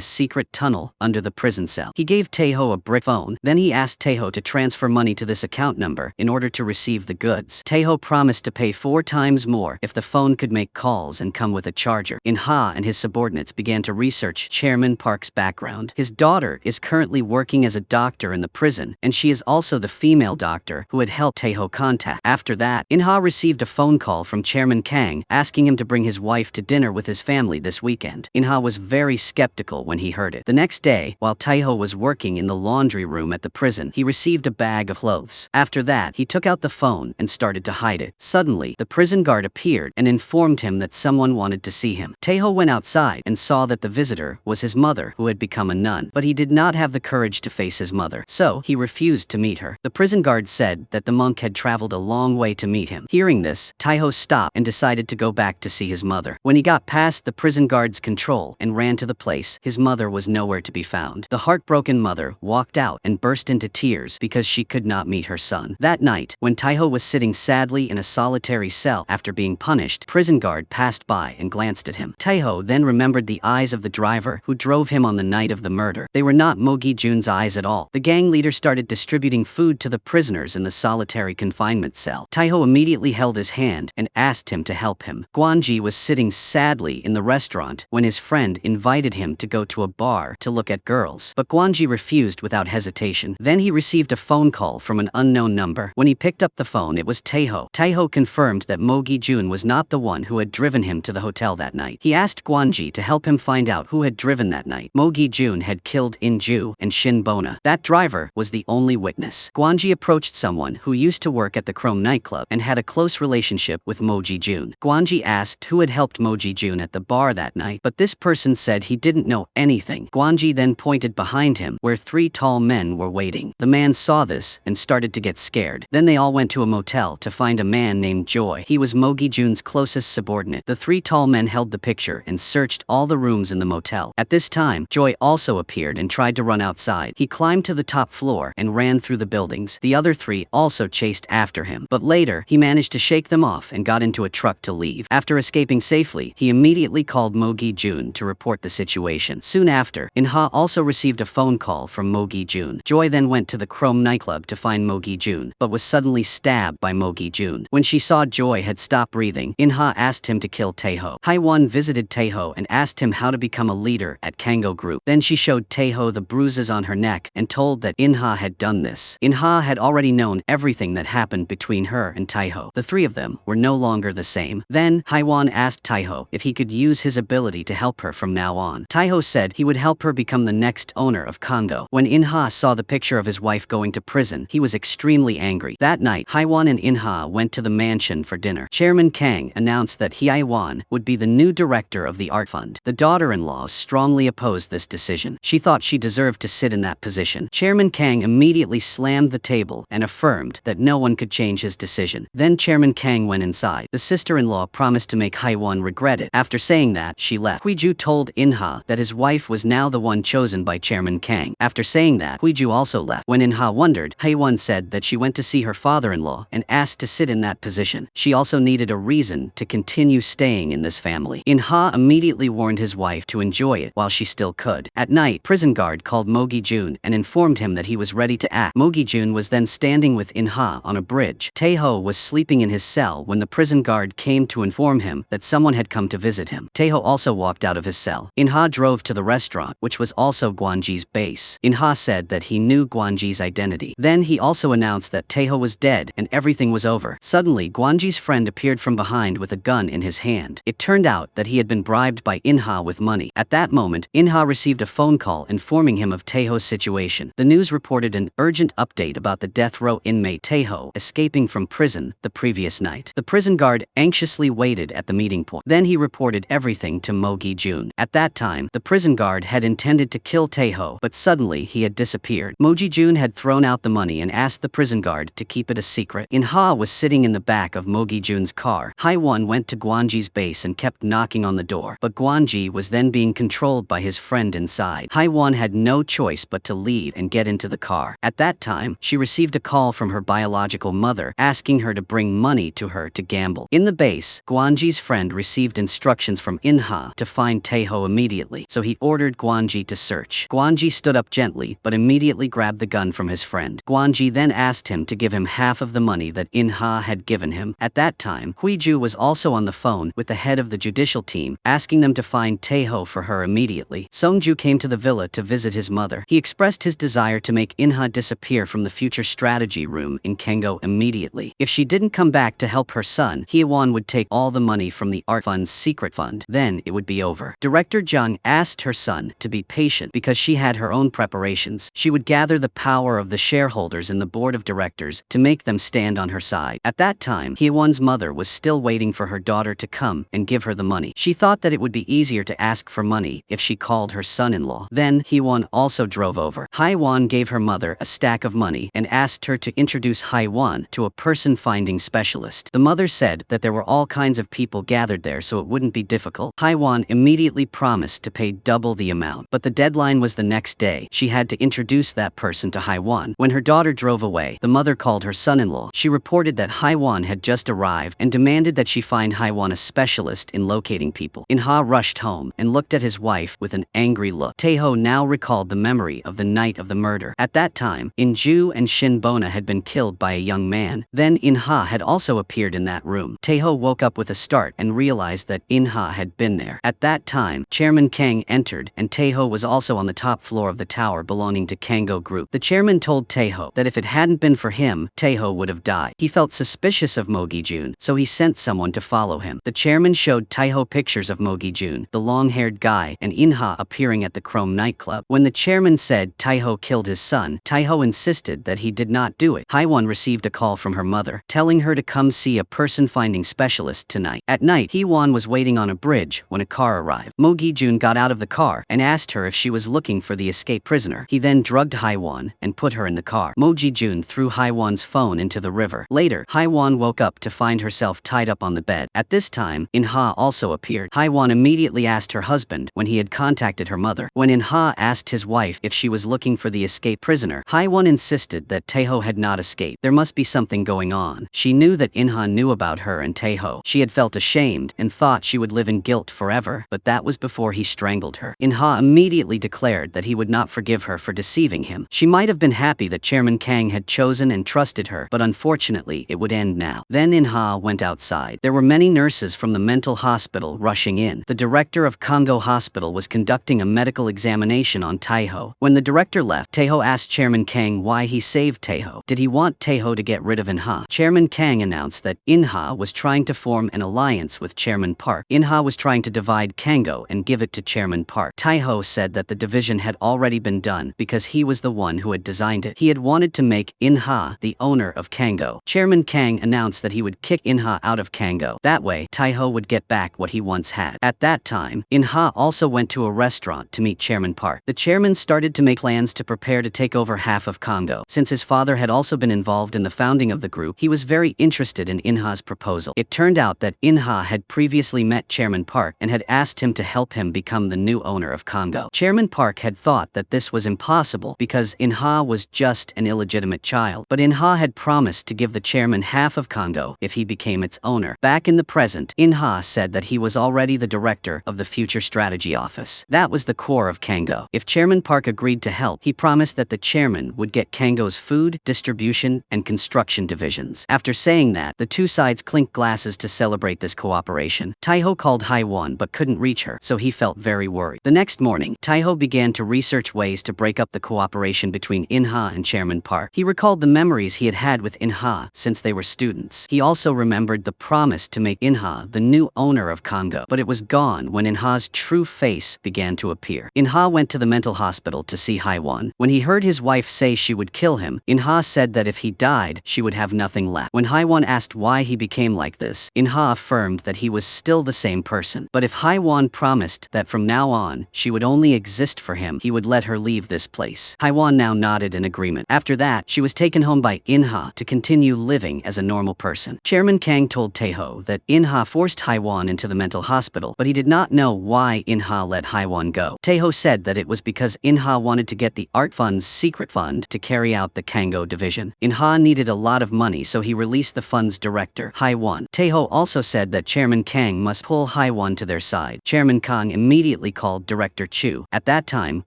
Speaker 1: secret tunnel under the prison cell. He gave Taeho a brick phone, then he asked Taeho to transfer money to this account number in order to receive the goods. Taeho promised to pay 4 times more if the phone could make calls and come with a charger. In-ha and his subordinates began to research Chairman Park's background. His daughter is currently working as a doctor in the prison, and she is also the female doctor who had helped Taeho contact. After that, In-ha received a phone call from Chairman Kang asking him to bring his wife to dinner with his family this weekend. In-ha was very skeptical when he heard it. The next day, while Taeho was working in the laundry room at the prison, he received a bag of clothes. After that, he took out the phone and started to hide it. Suddenly, the prison guard appeared and informed him that someone wanted to see him. Taeho went outside and saw that the visitor was his mother, who had become a nun, but he did not have the courage to face his mother, so he refused to meet her. The prison guard said that the monk had traveled a long way to meet him. Hearing this, Taeho stopped and decided to go back to see his mother. When he got past the prison guard's control and ran to the place, his mother was nowhere to be found. The heartbroken mother walked out and burst into tears because she could not meet her son. That night, when Taeho was sitting sadly in a solitary cell after being punished, prison guard passed by and glanced at him. Taeho then remembered the eyes of the driver who drove him on the night of the murder. They were not Mogi Jun's eyes at all. The gang leader started distributing food to the prisoners in the solitary confinement cell. Taeho immediately held his hand and asked him to help him. Gwanji was sitting sadly in the restaurant when his friend invited him to go to a bar to look at girls, but Gwanji refused without hesitation. Then he received a phone call from an unknown number. When he picked up the phone, it was Taeho. Taeho confirmed that Mogi Jun was not the one who had driven him to the hotel that night. He asked Gwanji to help him find out who had driven that night. Mogi Jun had killed In-ju and Shin Bona. That driver was the only witness. Gwanji approached someone who used to work at the Chrome nightclub and had a close relationship with Mogi Jun. Gwanji asked who had helped Mogi Jun at the bar that night, but this person said he didn't know anything. Gwanji then pointed behind him where 3 tall men were waiting. The man saw this and started to get scared. Then they all went to a motel to find a man named Joy. He was Mogi Jun's closest subordinate. The 3 tall men held the picture and searched all the rooms in the motel. At this time, Joy also appeared and tried to run outside. He climbed to the top floor and ran through the buildings. The other 3 also chased after him, but later he managed to shake them off and got into a truck to leave. After escaping safely, he immediately called Mogi Jun to report the situation. Soon after, In-ha also received a phone call from Mogi Jun. Joy then went to the Chrome nightclub to find Mogi Jun, but was suddenly stabbed by Mogi Jun. When she saw Joy had stopped breathing, In-ha asked him to kill Taeho. Haiwon visited Taeho and asked him how to become a leader at Kango Group. Then she showed Taeho the bruises on her neck and told that In-ha had done this. In-ha had already known everything that happened between her and Taeho. The 3 of them were no longer the same. Then, Haiwon asked Taeho if he could use his ability to help her from now on. Taeho said he would help her become the next owner of Kango. When In-ha saw the picture of his wife going to prison, he was extremely angry. That night, Haiwon and In-ha went to the mansion for dinner. Chairman Kang announced that Haiwon would be the new director of the art fund. The daughter-in-law strongly opposed this decision. She thought she deserved to sit in that position. Chairman Kang immediately slammed the table and affirmed that no one could change his decision. Then Chairman Kang went inside. The sister-in-law promised to make Haiwon regret it. After saying that, she left. Huiju told In-ha that his wife was now the one chosen by Chairman Kang. After saying that, Huiju also left. When In-ha wondered, Haiwon said that she went to see her father-in-law and asked to sit in that position. She also needed a reason to continue staying in this family. In-ha immediately warned his wife to enjoy it while she still could. At night, prison guard called Mogi Jun and informed him that he was ready to act. Mogi Jun was then standing with In-ha on a bridge. Taeho was sleeping in his cell when the prison guard came to inform him that someone had come to visit him. Taeho also walked out of his cell. In-ha drove to the restaurant, which was also Gwanji's base. In-ha said that he knew Gwanji's identity. Then he also announced that Taeho was dead and everything was over. Suddenly, Gwanji's friend appeared from behind with a gun in his hand. It turned out that he had been bribed by In-ha with money. At that moment, In-ha received a phone call informing him of Taeho's situation. The news reported an urgent update about the death row inmate Taeho escaping from prison the previous night. The prison guard anxiously waited at the meeting point. Then he reported everything to Mogi Jun. At that time, the prison guard had intended to kill Taeho, but suddenly he had disappeared. Mogi Jun had thrown out the money and asked the prison guard to keep it a secret. In-ha was sitting in the back of Mogi Jun's car. Haiwon went to Gwanji's base and kept knocking on the door, but Gwanji was then being controlled by his friend inside. inside. Haiwan had no choice but to leave and get into the car. At that time, she received a call from her biological mother asking her to bring money to her to gamble. In the base, Guanji's friend received instructions from In-ha to find Taeho immediately, so he ordered Guanji to search. Guanji stood up gently but immediately grabbed the gun from his friend. Guanji then asked him to give him half of the money that In-ha had given him. At that time, Huiju was also on the phone with the head of the judicial team, asking them to find Taeho for her immediately. Songju came to the villa to visit his mother. He expressed his desire to make In-ha disappear from the future strategy room in Kengo immediately. If she didn't come back to help her son, Hyeon would take all the money from the art fund's secret fund. Then it would be over. Director Jung asked her son to be patient because she had her own preparations. She would gather the power of the shareholders in the board of directors to make them stand on her side. At that time, Hyeon's mother was still waiting for her daughter to come and give her the money. She thought that it would be easier to ask for money if she called her son-in-law. Then Hyeon also drove over. Haiwan gave her mother a stack of money and asked her to introduce Haiwan to a person-finding specialist. The mother said that there were all kinds of people gathered there so it wouldn't be difficult. Haiwan immediately promised to pay double the amount, but the deadline was the next day. She had to introduce that person to Haiwan. When her daughter drove away, the mother called her son-in-law. She reported that Haiwan had just arrived and demanded that she find Haiwan a specialist in locating people. In-ha rushed home and looked at his wife with an angry look. Taeho now recalled the memory of the night of the murder. At that time, In-ju and Shin Bona had been killed by a young man. Then In-ha had also appeared in that room. Taeho woke up with a start and realized that In-ha had been there. At that time, Chairman Kang entered and Taeho was also on the top floor of the tower belonging to Kango Group. The chairman told Taeho that if it hadn't been for him, Taeho would have died. He felt suspicious of Mo Gi-jun, so he sent someone to follow him. The chairman showed Taeho pictures of Mo Gi-jun, the long-haired guy, and In-ha appearing at the Chrome nightclub. When the chairman said Taeho killed his son, Taeho insisted that he did not do it. Haiwan received a call from her mother, telling her to come see a person-finding specialist tonight. At night, Hee-won was waiting on a bridge when a car arrived. Mo Gi-jun got out of the car and asked her if she was looking for the escaped prisoner. He then drugged Haiwan and put her in the car. Mo Gi-jun threw Haiwan's phone into the river. Later, Haiwan woke up to find herself tied up on the bed. At this time, In-ha also appeared. Haiwan immediately asked her husband when he had contacted her mother. When In-ha asked his wife if she was looking for the escaped prisoner, Haiwan insisted that Taeho had not escaped. There must be something going on. She knew that In-ha knew about her and Taeho. She had felt ashamed and thought she would live in guilt forever, but that was before he strangled her. In-ha immediately declared that he would not forgive her for deceiving him. She might have been happy that Chairman Kang had chosen and trusted her, but unfortunately it would end now. Then In-ha went outside. There were many nurses from the mental hospital rushing in. The director of Kongo Hospital was conducting a medical examination on Taeho. When the director left, Taeho asked Chairman Kang why he saved Taeho. Did he want Taeho to get rid of In-ha? Chairman Kang announced that In-ha was trying to form an alliance with Chairman Park. In-ha was trying to divide Kango and give it to Chairman Park. Taeho said that the division had already been done because he was the one who had designed it. He had wanted to make In-ha the owner of Kango. Chairman Kang announced that he would kick In-ha out of Kango. That way, Taeho would get back what he once had. At that time, In-ha also went to a restaurant to meet Chairman Park. The chairman started to make plans to prepare to take over half of Kongo. Since his father had also been involved in the founding of the group, he was very interested in In-ha's proposal. It turned out that In-ha had previously met Chairman Park and had asked him to help him become the new owner of Kongo. Chairman Park had thought that this was impossible because In-ha was just an illegitimate child, but In-ha had promised to give the chairman half of Kongo if he became its owner. Back in the present, In-ha said that he was already the director of the Future Strategy Office. That was the core of Kango. If Chairman Park agreed to help, he promised that the chairman would get Kango's food, distribution, and construction divisions. After saying that, the two sides clinked glasses to celebrate this cooperation. Taeho called Haiwan but couldn't reach her, so he felt very worried. The next morning, Taeho began to research ways to break up the cooperation between In-ha and Chairman Park. He recalled the memories he had had with In-ha since they were students. He also remembered the promise to make In-ha the new owner of Kongo, but it was gone when In-ha's true face began to appear. In-ha went to the mental hospital to see Haiwan. When he heard his wife say she would kill him, In-ha said that if he died, she would have nothing left. When Haiwan asked why he became like this, In-ha affirmed that he was still the same person. But if Haiwan promised that from now on, she would only exist for him, he would let her leave this place. Haiwan now nodded in agreement. After that, she was taken home by In-ha to continue living as a normal person. Chairman Kang told Taeho that In-ha forced Haiwan into the mental hospital, but he did not know why In-ha let Haiwan go. Taeho said that it was because In-ha wanted to get the art fund's secret fund to carry out the Kango division. In-ha needed a lot of money, so he released the fund's director, Hai-won. Taeho also said that Chairman Kang must pull Hai-won to their side. Chairman Kang immediately called Director Chu. At that time,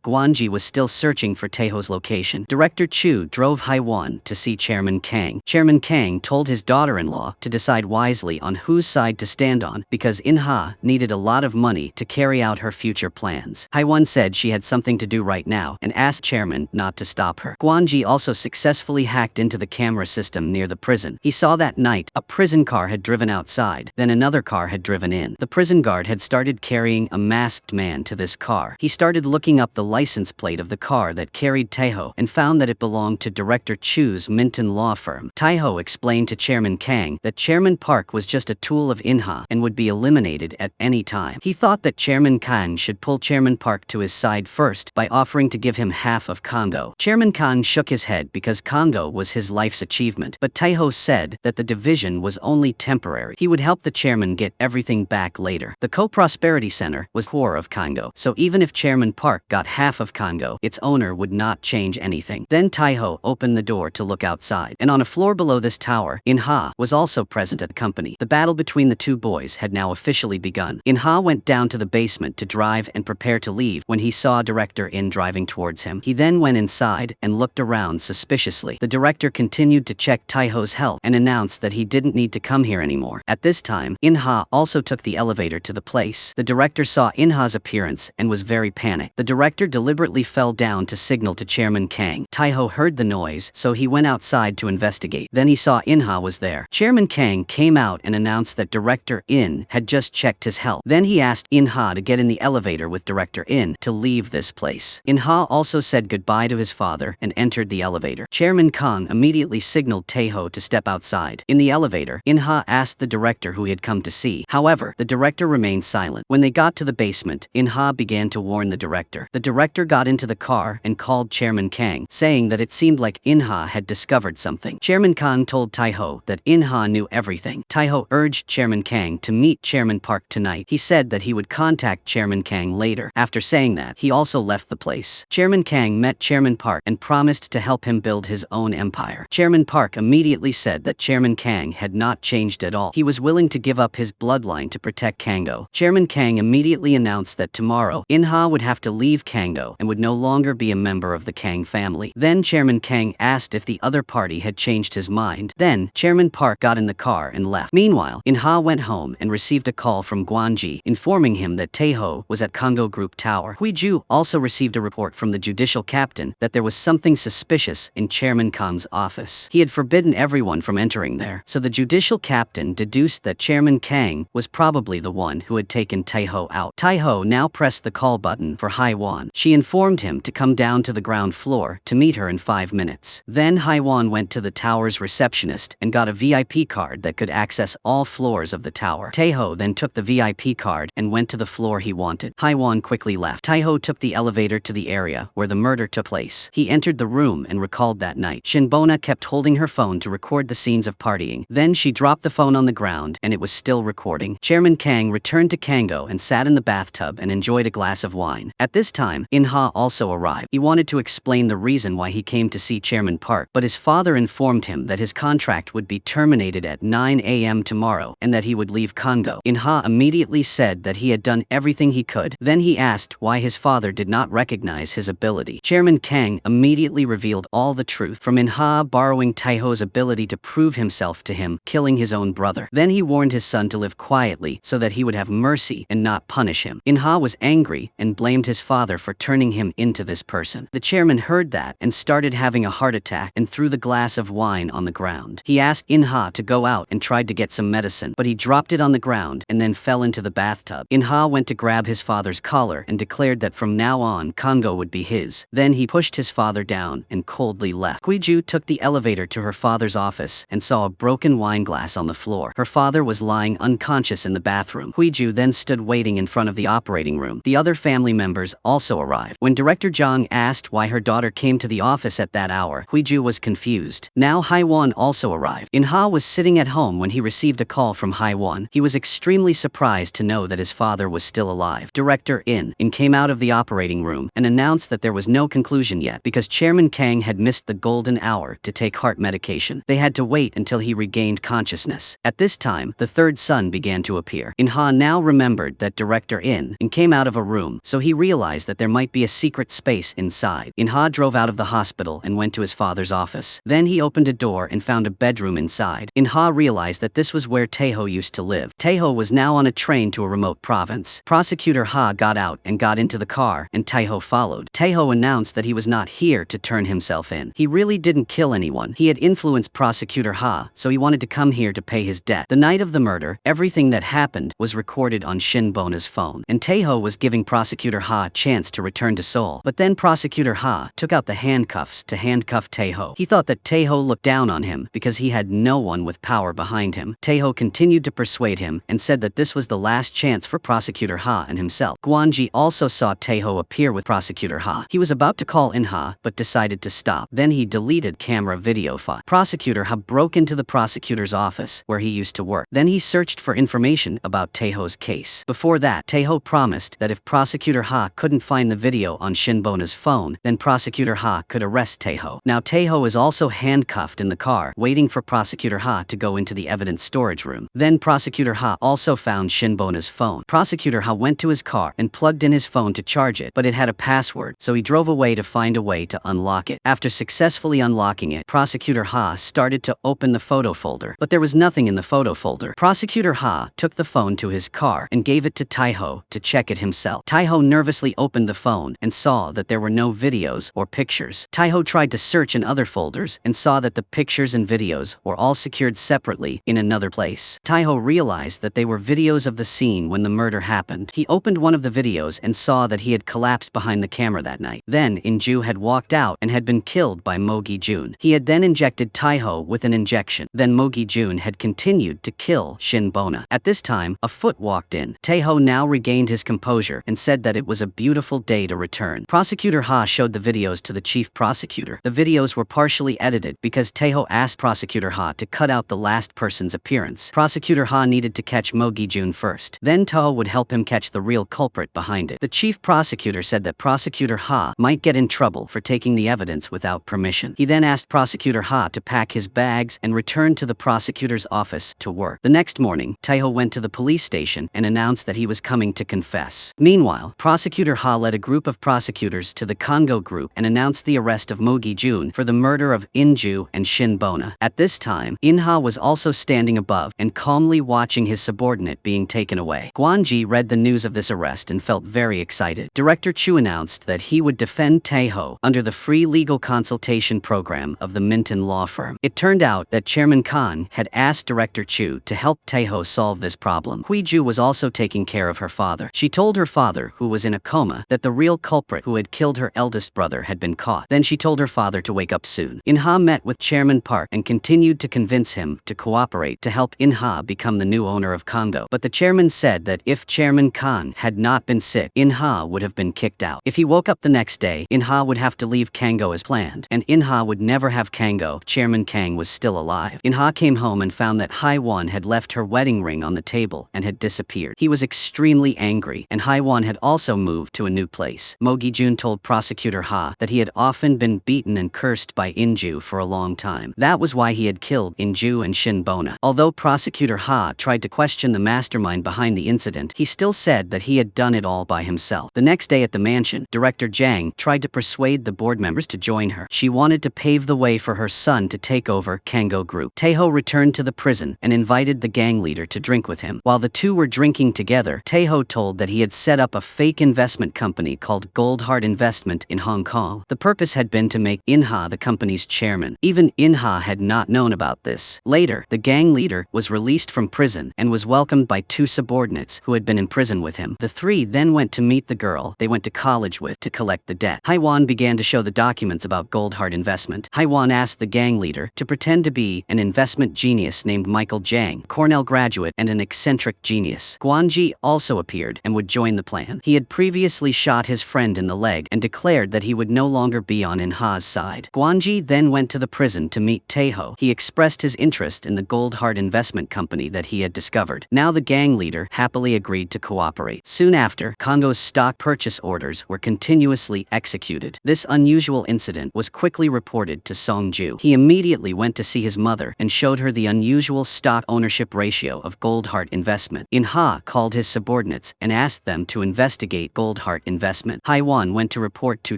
Speaker 1: Gwanji was still searching for Taeho's location. Director Chu drove Hai-won to see Chairman Kang. Chairman Kang told his daughter-in-law to decide wisely on whose side to stand on because In-ha needed a lot of money to carry out her future plans. Hai-won said she had something to do right now and asked Chairman not to stop her. Gwanji also successfully hacked into the camera system near the prison. He saw that night a prison car had driven outside, then another car had driven in. The prison guard had started carrying a masked man to this car. He started looking up the license plate of the car that carried Taeho and found that it belonged to Director Chu's Minton law firm. Taeho explained to Chairman Kang that Chairman Park was just a tool of In-ha and would be eliminated at any time. He thought that Chairman Kang should pull Chairman Park to his side first by offering to give him half of Congo. Chairman Kang shook his head because Congo was his life's achievement, but Taeho said that the division was only temporary. He would help the chairman get everything back later. The Co-Prosperity Center was core of Congo, so even if Chairman Park got half of Congo, its owner would not change anything. Then Taeho opened the door to look outside, and on a floor below this tower, In-ha was also present at the company. The battle between the two boys had now officially begun. In-ha went down to the basement to drive and prepare to leave when he saw Director In driving towards him. He then went inside and looked around suspiciously. The director continued to check Taeho's health and announced that he didn't need to come here anymore. At this time, In-ha also took the elevator to the place. The director saw In-ha's appearance and was very panicked. The director deliberately fell down to signal to Chairman Kang. Taeho heard the noise, so he went outside to investigate. Then he saw In-ha was there. Chairman Kang came out and announced that Director In had just checked his health. Then he asked In-ha to get in the elevator with Director In to leave this place. In-ha also said goodbye to his father and entered the elevator. Chairman Kang immediately signaled Taeho to step outside. In the elevator, In-ha asked the director who he had come to see. However, the director remained silent. When they got to the basement, In-ha began to warn the director. The director got into the car and called Chairman Kang, saying that it seemed like In-ha had discovered something. Chairman Kang told Taeho that In-ha knew everything. Taeho urged Chairman Kang to meet Chairman Park tonight. He said that he would contact Chairman Kang later. After saying that, he also left the place. Chairman Kang met Chairman Park and promised to help him build his own empire. Chairman Park immediately said that Chairman Kang had not changed at all. He was willing to give up his bloodline to protect Kango. Chairman Kang immediately announced that tomorrow, In-ha would have to leave Kango and would no longer be a member of the Kang family. Then Chairman Kang asked if the other party had changed his mind. Then, Chairman Park got in the car and left. Meanwhile, In-ha went home and received a call from Gwanji informing him that Taeho was at Congo Group Tower. Huiju also received a report from the judicial captain that there was something suspicious in Chairman Kang's office. He had forbidden everyone from entering there, so the judicial captain deduced that Chairman Kang was probably the one who had taken Taeho out. Taeho now pressed the call button for Hai-won. She informed him to come down to the ground floor to meet her in 5 minutes. Then Hai-won went to the tower's receptionist and got a VIP card that could access all floors of the tower. Taeho then took the VIP card and went to the floor he wanted. Hai-won quickly left. Taeho took the elevator to the area where the murder took place. He entered the room and recalled that night. Shinbona kept holding her phone to record the scenes of partying. Then she dropped the phone on the ground and it was still recording. Chairman Kang returned to Kango and sat in the bathtub and enjoyed a glass of wine. At this time, In-ha also arrived. He wanted to explain the reason why he came to see Chairman Park, but his father informed him that his contract would be terminated at 9 a.m. tomorrow and that he would leave Congo. In-ha immediately said that he had done everything he could. Then he asked why his father did not recognize his ability. Chairman Kang immediately revealed all the truth, from In-ha borrowing Taeho's ability to prove himself to him, killing his own brother. Then he warned his son to live quietly so that he would have mercy and not punish him. In-ha was angry and blamed his father for turning him into this person. The chairman heard that and started having a heart attack and threw the glass of wine on the ground. He asked In-ha to go out and tried to get some medicine, but he dropped it on the ground and then fell into the bathtub. In-ha went to grab his father's collar and declared that from now on, Congo would be his. Then he pushed his father down and coldly left. Huiju took the elevator to her father's office and saw a broken wine glass on the floor. Her father was lying unconscious in the bathroom. Huiju then stood waiting in front of the operating room. The other family members also arrived. When Director Zhang asked why her daughter came to the office at that hour, Huiju was confused. Now Hai-won also arrived. In-ha was sitting at home when he received a call from Hai-won. He was extremely surprised to know that his father was still alive. Director In and came out of the operating room and announced that there was no conclusion yet because Chairman Kang had missed the golden hour to take heart medication. They had to wait until he regained consciousness. At this time, the third son began to appear. In-ha now remembered that Director In came out of a room, so he realized that there might be a secret space inside. In-ha drove out of the hospital and went to his father's office. Then he opened a door and found a bedroom inside. In-ha realized that this was where Taeho used to live. Taeho was now on a train to a remote province. Prosecutor Ha got out and got into the car, and Taeho followed. Taeho announced that he was not here to turn himself in. He really didn't kill anyone. He had influenced Prosecutor Ha, so he wanted to come here to pay his debt. The night of the murder, everything that happened was recorded on Shin Bona's phone, and Taeho was giving Prosecutor Ha a chance to return to Seoul. But then Prosecutor Ha took out the handcuffs to handcuff Taeho. He thought that Taeho looked down on him because he had no one with power behind him. Taeho continued to persuade him and said that this was the last chance for Prosecutor Ha and himself. Gwanji also saw Taeho appear with Prosecutor Ha. He was about to call In-ha, but decided to stop. Then he deleted camera video file. Prosecutor Ha broke into the prosecutor's office where he used to work. Then he searched for information about Taeho's case. Before that, Taeho promised that if Prosecutor Ha couldn't find the video on Shinbona's phone, then Prosecutor Ha could arrest Taeho. Now Taeho is also handcuffed in the car, waiting for Prosecutor Ha to go into the evidence storage room. Then Prosecutor Ha also found Shinbona's phone. Prosecutor Ha went to his car and plugged in his phone to charge it, but it had a password, so he drove away to find a way to unlock it. After successfully unlocking it, Prosecutor Ha started to open the photo folder, but there was nothing in the photo folder. Prosecutor Ha took the phone to his car and gave it to Taeho to check it himself. Taeho nervously opened the phone and saw that there were no videos or pictures. Taeho tried to search in other folders and saw that the pictures and videos were all secured separately in another place. Taeho realized that they were videos of the scene when the murder happened. He opened one of the videos and saw that he had collapsed behind the camera that night. Then In-ju had walked out and had been killed by Mo Gi-jun. He had then injected Taeho with an injection. Then Mo Gi-jun had continued to kill Shin Bona. At this time, a foot walked in. Taeho now regained his composure and said that it was a beautiful day to return. Prosecutor Ha showed the videos to the chief prosecutor. The videos were partially edited because Taeho asked Prosecutor Ha to cut out the last person's appearance. Prosecutor Ha needed to catch Mo Gi-jun first. Then Taeho would help him catch the real culprit behind it. The chief prosecutor said that Prosecutor Ha might get in trouble for taking the evidence without permission. He then asked Prosecutor Ha to pack his bags and return to the prosecutor's office to work. The next morning, Taeho went to the police station and announced that he was coming to confess. Meanwhile, Prosecutor Ha led a group of prosecutors to the Congo group and announced the arrest of Mo Gi-jun for the murder of In-ju and Shin Bona. At this time, In-ha was also standing above and calmly watching his subordinate being taken away. Gwanji read the news of this arrest and felt very excited. Director Chu announced that he would defend Taeho under the free legal consultation program of the Minton law firm. It turned out that Chairman Khan had asked Director Chu to help Taeho solve this problem. Hui-ju was also taking care of her father. She told her father, who was in a coma, that the real culprit who had killed her eldest brother had been caught. Then she told her father to wake up soon. In-ha met with Chairman Park and continued to convince him to cooperate to help In-ha become the new owner of Congo. But the chairman said that if Chairman Khan had not been sick, In-ha would have been kicked out. If he woke up the next day, In-ha would have to leave Congo as planned, and In-ha would never have Congo if Chairman Kang was still alive. In-ha came home and found that Hai-won had left her wedding ring on the table and had disappeared. He was extremely angry, and Hai-won had also moved to a new place. Mo Gi-jun told Prosecutor Ha that he had often been beaten and cursed by In-ju for a long time. That was why he had killed In-ju and Shin Bona. Although Prosecutor Ha tried to question the mastermind behind the incident, he still said that he had done it all by himself. The next day at the mansion, Director Jang tried to persuade the board members to join her. She wanted to pave the way for her son to take over Kango Group. Taeho returned to the prison and invited the gang leader to drink with him. While the two were drinking together, Taeho told that he had set up a fake investment company called Goldheart Investment in Hong Kong. The purpose had been to make In-ha the company's chairman. Even In-ha had not known about this. Later, the gang leader was released from prison and was welcomed by two subordinates who had been in prison with him. The three then went to meet the girl they went to college with to collect the debt. Hai-won began to show the documents about Goldheart Investment. Hai-won asked the gang leader to pretend to be an investment genius named Michael Jang, Cornell graduate and an eccentric genius. Gwanji also appeared and would join the plan. He had previously shot his friend in the leg and declared that he would no longer be on In-ha's side. Gwanji then went to the prison to meet Taeho. He expressed his interest in the Goldheart Investment Company that he had discovered. Now the gang leader happily agreed to cooperate. Soon after, Congo's stock purchase orders were continuously executed. This unusual incident was quickly reported to Song-ju. He immediately went to see his mother and showed her the unusual stock ownership ratio of Goldheart Investment. In-ha called his subordinates and asked them to investigate Goldheart Investment. Haiwan went to report to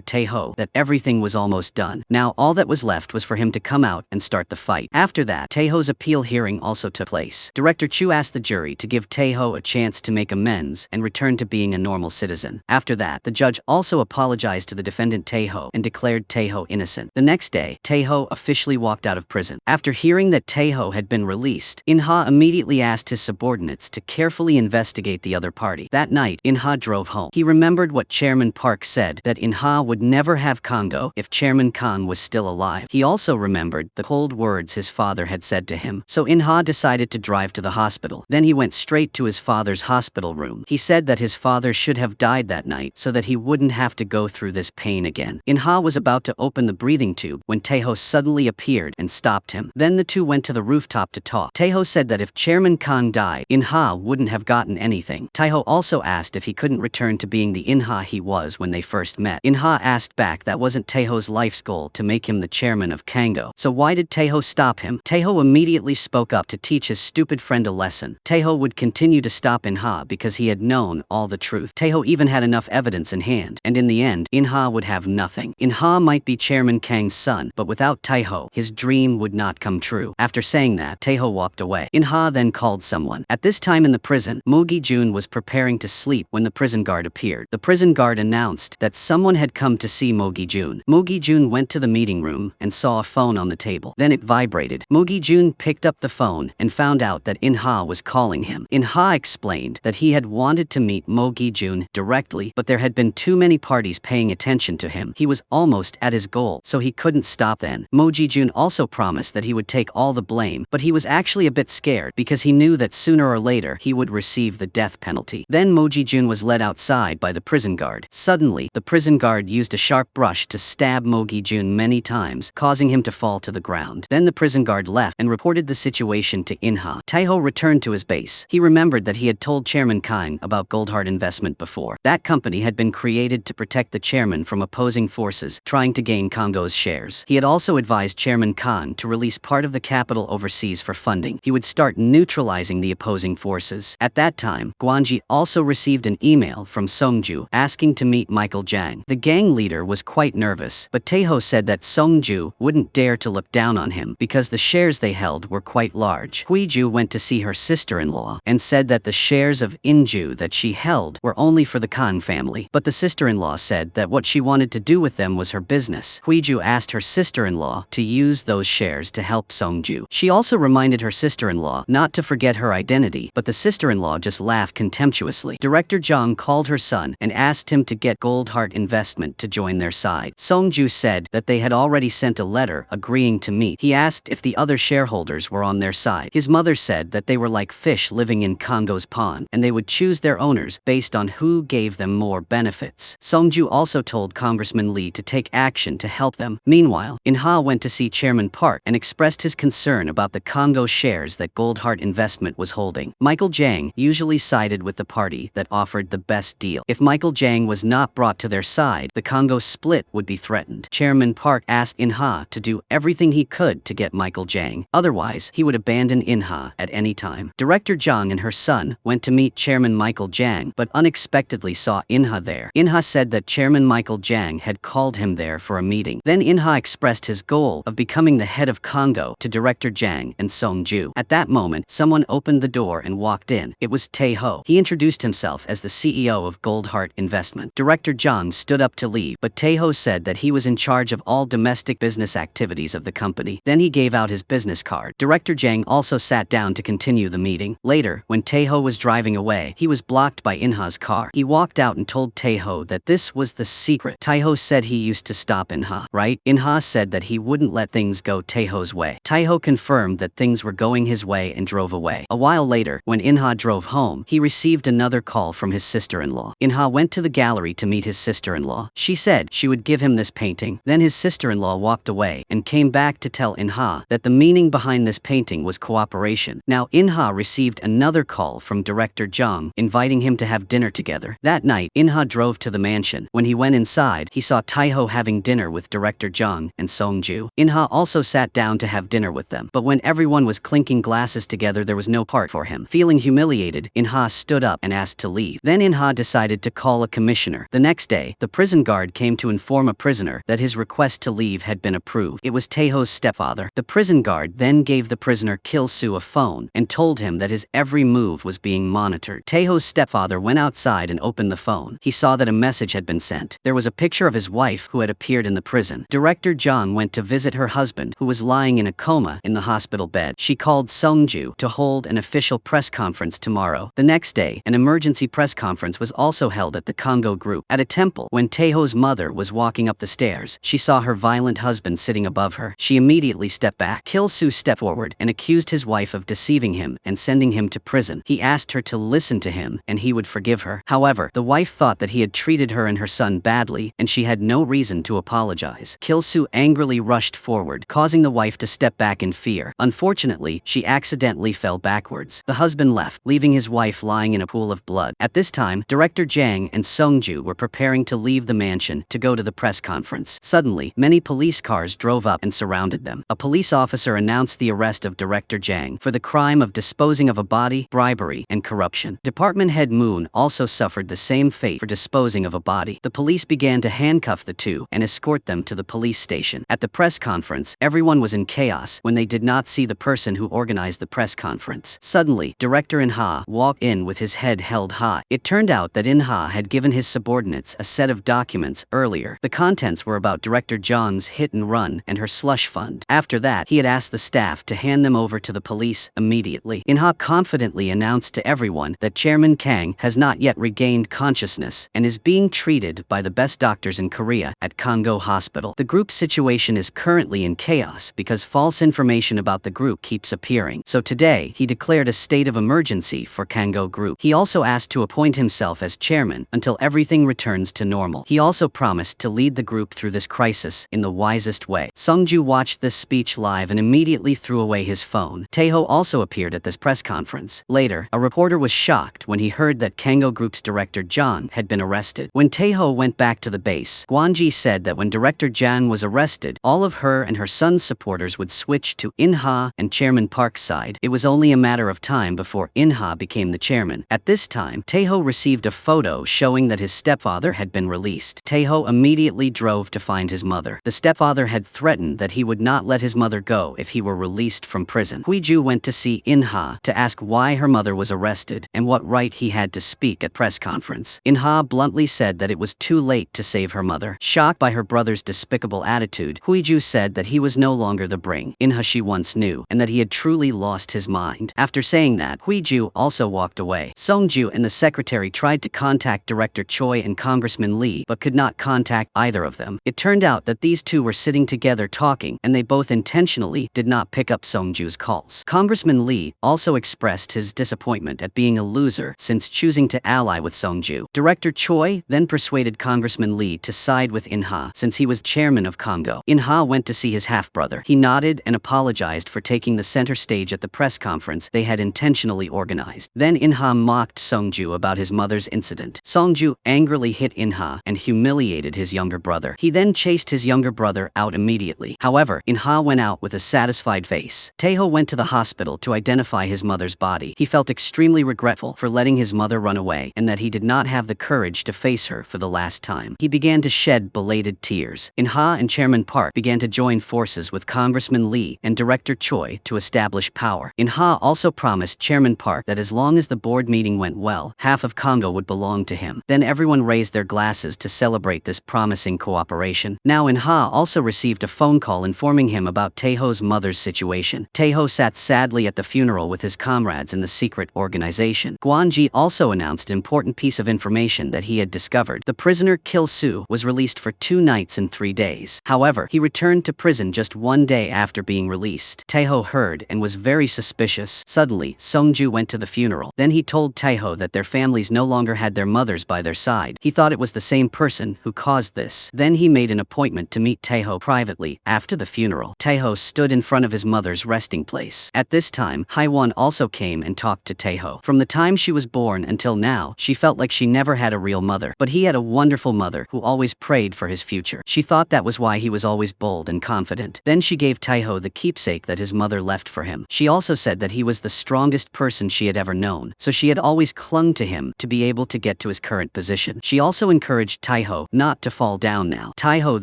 Speaker 1: Tae-ho that everything was almost done. Now all that was left was for him to come out and start the fight. After that, Tae-ho's appeal hearing also took place. Director Chu asked the jury to give Tae-ho a chance to make amends and return to being a normal citizen. After that, the judge also apologized to the defendant Tae-ho and declared Tae-ho innocent. The next day, Tae-ho officially walked out of prison. After hearing that Tae-ho had been released, In-ha immediately asked his subordinates to carefully investigate the other party. That night, In-ha drove home. He remembered what Chairman Park said, that In-ha would never have Congo if Chairman Kang was still alive. He also remembered the cold words his father had said to him. So In-ha decided to drive to the hospital. Then he went straight to his father's hospital room. He said that his father should have died that night so that he wouldn't have to go through this pain again. In-ha was about to open the breathing tube when Tae-ho suddenly appeared and stopped him. Then the two went to the rooftop to talk. Tae-ho said that if Chairman Kang died, In-ha wouldn't have gotten anything. Tae-ho also asked if he couldn't return to being the In-ha he was when they first met. In-ha asked back that wasn't Tae-ho's life's goal to make him the chairman of Kango. So why did Tae-ho stop him? Tae-ho immediately spoke up to teach his stupid friend a lesson. Tae-ho would continue to stop In-ha because he had known all the truth. Tae-ho even had enough evidence in hand, and in the end, In-ha would have nothing. In-ha might be Chairman Kang's son, but without Tae-ho, his dream would not come true. After saying that, Tae-ho walked away. In-ha then called someone. At this time in the prison, Mogi-jun was preparing to sleep when the prison guard appeared. The prison guard announced that someone had come to see Mogi-jun. Mogi-jun went to the meeting room and saw a phone on the table. Then it vibrated. Mogi-jun picked up the phone and found out that In-ha was calling him. In-ha explained that he had wanted to meet Mogi-jun directly, but there had been too many parties paying attention to him. He was almost at his goal, so he couldn't stop then. Mogi-jun also promised that he would take all the blame, but he was actually a bit scared because he knew that sooner or later he would receive the death penalty. Then Mogi-jun was led outside by the prison guard. Suddenly, the prison guard used a sharp brush to stab Mogi-jun many times, causing him to fall to the ground. Then the prison guard left and reported the situation to In-ha. Tae-ho returned to his base. He remembered that he had told Chairman Kang about Goldheart Investment before. That company had been created to protect the chairman from opposing forces trying to gain Congo's shares. He had also advised Chairman Kang to release part of the capital overseas for funding. He would start neutralizing the opposing forces. At that time, Gwanji also received an email from Song-ju asking to meet Michael Jang. The gang leader was quite nervous, but Tae-ho said that Song-ju wouldn't dare to look down on him because the shares they held were quite large. Hui-ju went to see her sister-in-law and said that the shares of In-ju that she held were only for the Kang family, but the sister-in-law said that what she wanted to do with them was her business. Hui-ju asked her sister-in-law to use those shares to help Song-ju. She also reminded her sister-in-law not to forget her identity, but the sister-in-law just laughed contemptuously. Director Jang called her son and asked him to get Goldheart Investment to join their side. Song-ju said that they had already sent a letter agreeing to meet. He asked if the other shareholders were on their side. His mother said that they were like fish living in Congo's pond, and they would choose their owners based on who gave them more benefits. Song-ju also told Congressman Lee to take action to help them. Meanwhile, In-ha went to see Chairman Park and expressed his concern about the Congo shares that Goldheart Investment was holding. Michael Jang usually sided with the party that offered the best deal. If Michael Jang was not brought to their side, the Congo split would be threatened. Chairman Park asked In-ha to do everything he could to get Michael Jang. Otherwise, he would abandon In-ha at any time. Director Jang and her son went to meet Chairman Michael Jang, but unexpectedly saw In-ha there. In-ha said that Chairman Michael Jang had called him there for a meeting. Then In-ha expressed his goal of becoming the head of Congo to Director Jang and Song-ju. At that moment, someone opened the door and walked in. It was Tae-ho. He introduced himself as the CEO of Goldheart Investment. Director Jang stood up to leave, but Tae-ho said that he was in charge of all domestic business activities of the company. Then he gave out his business card. Director Jang also sat down to continue the meeting. Later, when Tae-ho was driving away, he was blocked by In-ha's car. He walked out and told Tae-ho that this was the secret. Tae-ho said he used to stop In-ha, right? In-ha said that he wouldn't let things go Tae-ho's way. Tae-ho confirmed that things were going his way and drove away. A while later, when In-ha drove home, he received another call from his sister-in-law. In-ha went to the gallery to meet his sister-in-law. She said she would give him this painting. Then his sister-in-law walked away and came back to tell In-ha that the meaning behind this painting was cooperation. Now In-ha received another call from Director Jang inviting him to have dinner together. together. That night, In-ha drove to the mansion. When he went inside, he saw Taeho having dinner with director Jung and Song-ju. In-ha also sat down to have dinner with them, but when everyone was clinking glasses together, there was no part for him. Feeling humiliated, In-ha stood up and asked to leave. Then In-ha decided to call a commissioner. The next day, the prison guard came to inform a prisoner that his request to leave had been approved. It was Taeho's stepfather. The prison guard then gave the prisoner Kil-soo a phone and told him that his every move was being monitored. Taeho's stepfather went outside and opened the phone. He saw that a message had been sent. There was a picture of his wife who had appeared in the prison. Director Jung went to visit her husband, who was lying in a coma in the hospital bed. She called Song-ju to hold an official press conference tomorrow. The next day, an emergency press conference was also held at the Congo group. At a temple, when Taeho's mother was walking up the stairs, she saw her violent husband sitting above her. She immediately stepped back. Kil-soo stepped forward and accused his wife of deceiving him and sending him to prison. He asked her to listen to him and he would forgive her. However, the wife thought that he had treated her and her son badly and she had no reason to apologize. Kil-soo angrily rushed forward, causing the wife to step back in fear. Unfortunately, she accidentally fell backwards. The husband left, leaving his wife lying in a pool of blood. At this time, Director Jang and Song-ju were preparing to leave the mansion to go to the press conference. Suddenly, many police cars drove up and surrounded them. A police officer announced the arrest of Director Jang for the crime of disposing of a body, bribery, and corruption. Department head Moon also suffered the same fate for disposing of a body. The police began to handcuff the two and escort them to the police station. At the press conference, everyone was in chaos when they did not see the person who organized the press conference. Suddenly, Director In-ha walked in with his head held high. It turned out that In-ha had given his subordinates a set of documents earlier. The contents were about Director Jung's hit and run and her slush fund. After that, he had asked the staff to hand them over to the police immediately. In-ha confidently announced to everyone that Chairman Kang has not yet regained consciousness and is being treated by the best doctors in Korea at Congo Hospital. The group's situation is currently in chaos because false information about the group keeps appearing. So today, he declared a state of emergency for Congo Group. He also asked to appoint himself as chairman until everything returns to normal. He also promised to lead the group through this crisis in the wisest way. Song-ju watched this speech live and immediately threw away his phone. Taeho also appeared at this press conference. Later, a reporter was shocked when he heard that Congo Group's director Jung had been arrested. When Taeho went back to the base, Gwon-ji said that when Director Jung was arrested, all of her and her son's supporters would switch to In-ha and Chairman Park's side. It was only a matter of time before In-ha became the chairman. At this time, Taeho received a photo showing that his stepfather had been released. Taeho immediately drove to find his mother. The stepfather had threatened that he would not let his mother go if he were released from prison. Huiju went to see In-ha to ask why her mother was arrested and what right he had to speak at press conference. In-ha bluntly said that it was too late to save her mother. Shocked by her brother's despicable attitude, Huiju said that he was no longer the bring In-ha she once knew and that he had truly lost his mind. After saying that, Huiju also walked away. Song-ju and the secretary tried to contact Director Choi and Congressman Lee but could not contact either of them. It turned out that these two were sitting together talking and they both intentionally did not pick up Song-ju's calls. Congressman Lee also expressed his disappointment at being a loser since choosing to ally with Song-ju. Director Choi then persuaded Congressman Lee to side with In-ha since he was chairman of Congo. In-ha went to see his half-brother. He nodded and apologized for taking the center stage at the press conference they had intentionally organized. Then In-ha mocked Song-ju about his mother's incident. Song-ju angrily hit In-ha and humiliated his younger brother. He then chased his younger brother out immediately. However, In-ha went out with a satisfied face. Taeho went to the hospital to identify his mother's body. He felt extremely regretful for letting his mother run away and that he did not have the courage to face her for the last time. He began to shed belated tears. In-ha and Chairman Park began to join forces with Congressman Lee and Director Choi to establish power. In-ha also promised Chairman Park that as long as the board meeting went well, half of Congo would belong to him. Then everyone raised their glasses to celebrate this promising cooperation. Now In-ha also received a phone call informing him about Taeho's mother's situation. Taeho sat sadly at the funeral with his comrades in the secret organization. Gwon-ji also announced an important piece of information that he had discovered. The prisoner Kil-soo was released for 2 nights and 3 days. However, he returned to prison just 1 day after being released. Taeho heard and was very suspicious. Suddenly, Song-ju went to the funeral. Then he told Taeho that their families no longer had their mothers by their side. He thought it was the same person who caused this. Then he made an appointment to meet Taeho privately. After the funeral, Taeho stood in front of his mother's resting place. At this time, Haewon also came and talked to Taeho. From the time she was born until now, Taiho. She felt like she never had a real mother, but he had a wonderful mother who always prayed for his future. She thought that was why he was always bold and confident. Then she gave Taiho the keepsake that his mother left for him. She also said that he was the strongest person she had ever known, so she had always clung to him to be able to get to his current position. She also encouraged Taiho not to fall down now. Taiho